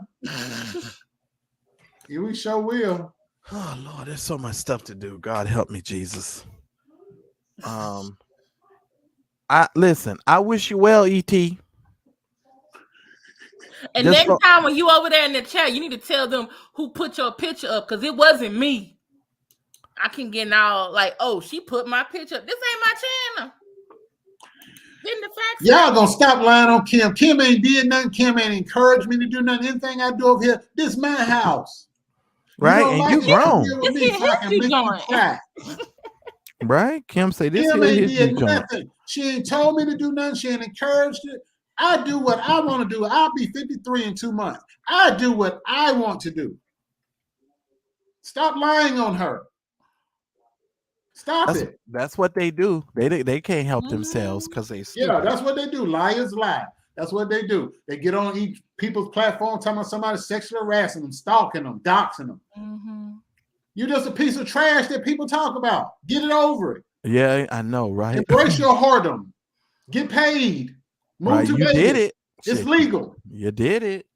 Yeah, we sure will. Oh Lord, there's so much stuff to do. God help me, Jesus. I wish you well, ET. And Just next time when you over there in the chat, you need to tell them who put your picture up, because it wasn't me. I can get all like, oh, she put my picture up. This ain't my channel. Getting the facts. Y'all gonna stop lying on Kim. Kim ain't did nothing. Kim ain't encouraged me to do nothing. Anything I do over here, this is my house. Right, and you grown. Deal with me so I can make you cry. Right? Kim say this Kim here ain't is did you joint. nothing. She ain't told me to do nothing. She ain't encouraged it. I do what I want to do. I'll be 53 in 2 months. I do what I want to do. Stop lying on her. Stop it. That's what they do. They can't help themselves because they stupid. Yeah, that's what they do. Liars lie. That's what they do. They get on each people's platform talking about somebody sexually harassing them, stalking them, doxing them. Mm-hmm. You're just a piece of trash that people talk about. Get it over it. Yeah, I know, right? Embrace your whoredom. Get paid. Move Right, to you Vegas. did it. It's Shit, legal. You did it.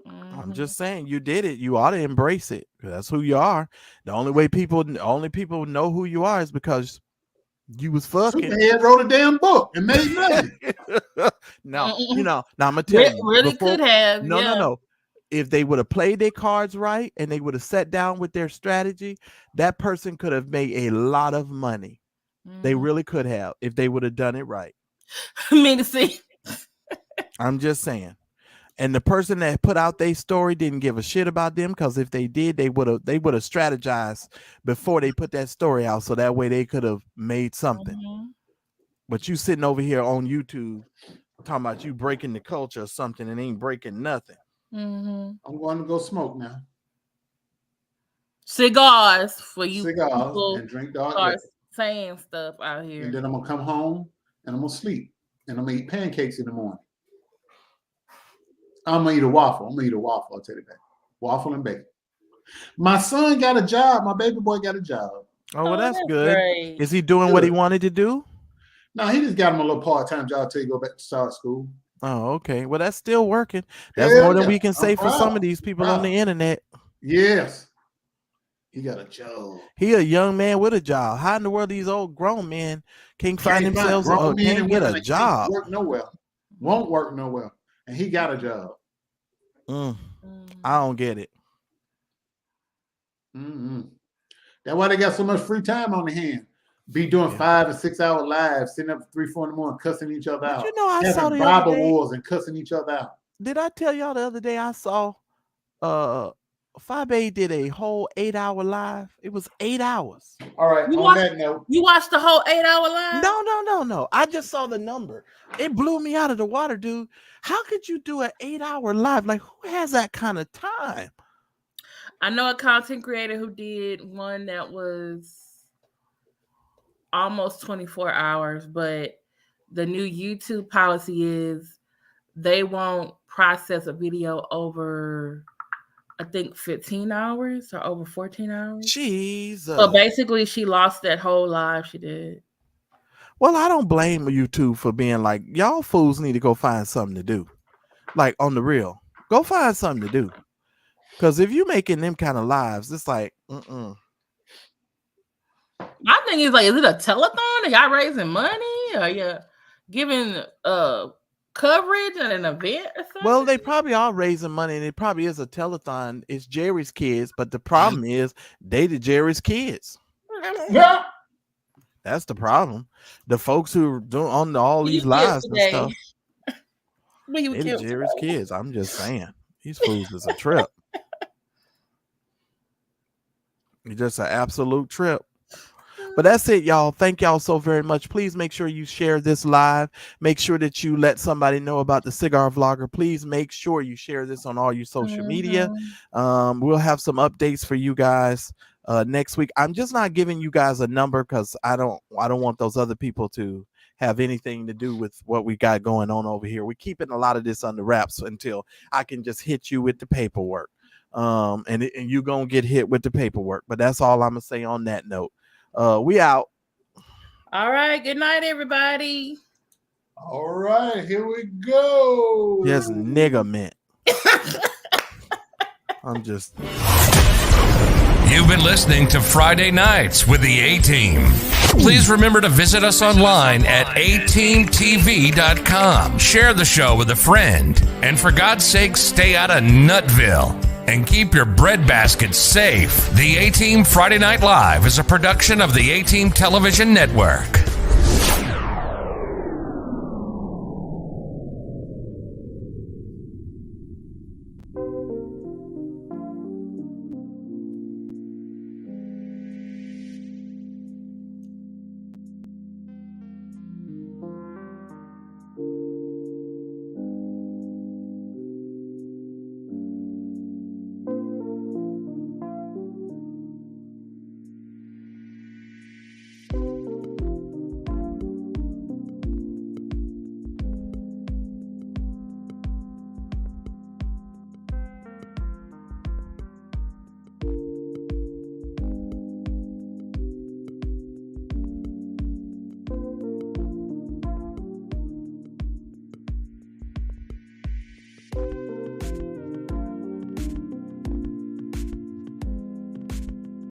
I'm just saying, you did it. You ought to embrace it. That's who you are. The only people know who you are is because you was fucking. Superhead wrote a damn book and made money. No, now I'm gonna tell you. Really could have. No. If they would have played their cards right and they would have sat down with their strategy, that person could have made a lot of money. They really could have if they would have done it right. I mean to see. I'm just saying. And the person that put out their story didn't give a shit about them, because if they did, they would have strategized before they put that story out, so that way they could have made something. But you sitting over here on YouTube talking about you breaking the culture or something and ain't breaking nothing. I'm going to go smoke now. Cigars for you. Cigars people and drink dark start liquor. saying stuff out here. And then I'm going to come home and I'm going to sleep. And I'm going to eat pancakes in the morning. I'm going to eat a waffle. I'll tell you that. Waffle and bacon. My son got a job. My baby boy got a job. Oh, well, that's good. Great. Is he doing what he wanted to do? No, he just got him a little part-time job till he go back to start school. Oh, okay. Well, that's still working. That's Hell more than yeah. we can say I'm for proud. some of these people on the internet. Yes. He got a job. He a young man with a job. How in the world these old grown men can't find themselves grown men can't and get women a that job? can't work nowhere. Won't work nowhere. And he got a job. I don't get it. That's why they got so much free time on the hand. Be doing 5 and 6 hour lives, sitting up 3, 4 in the morning, cussing each other out. You know, I saw having the Bible other day, wars and cussing each other out. Did I tell y'all the other day I saw 5A did a whole 8-hour live? It was 8 hours. All right. You on watched, that note, you watched the whole 8-hour live? No. I just saw the number. It blew me out of the water, dude. How could you do an 8-hour live? Like, who has that kind of time? I know a content creator who did one that was almost 24 hours, but the new YouTube policy is they won't process a video over, I think, 15 hours or over 14 hours. Jesus. So basically, she lost that whole live she did. Well, I don't blame YouTube for being like, y'all fools need to go find something to do. Like, on the real. Go find something to do. Because if you're making them kind of lives, it's like, My thing is, like, is it a telethon? Are y'all raising money? Are you giving coverage at an event or something? Well, they probably are raising money, and it probably is a telethon. It's Jerry's kids, but the problem is they the Jerry's kids. Yeah. That's the problem. The folks who are doing on all these lives and stuff, they the Jerry's kids. I'm just saying. These fools is a trip. It's just an absolute trip. But that's it, y'all. Thank y'all so very much. Please make sure you share this live. Make sure that you let somebody know about the Cigar Vlogger. Please make sure you share this on all your social media. We'll have some updates for you guys next week. I'm just not giving you guys a number because I don't want those other people to have anything to do with what we got going on over here. We're keeping a lot of this under wraps until I can just hit you with the paperwork. And you're gonna get hit with the paperwork. But that's all I'm gonna say on that note. We out. All right. Good night, everybody. All right, here we go. Yes, nigga mint. I'm just. You've been listening to Friday Nights with the A-Team. Please remember to visit us online at ateamtv.com. Share the show with a friend. And for God's sake, stay out of Nutville. And keep your breadbasket safe. The A-Team Friday Night Live is a production of the A-Team Television Network.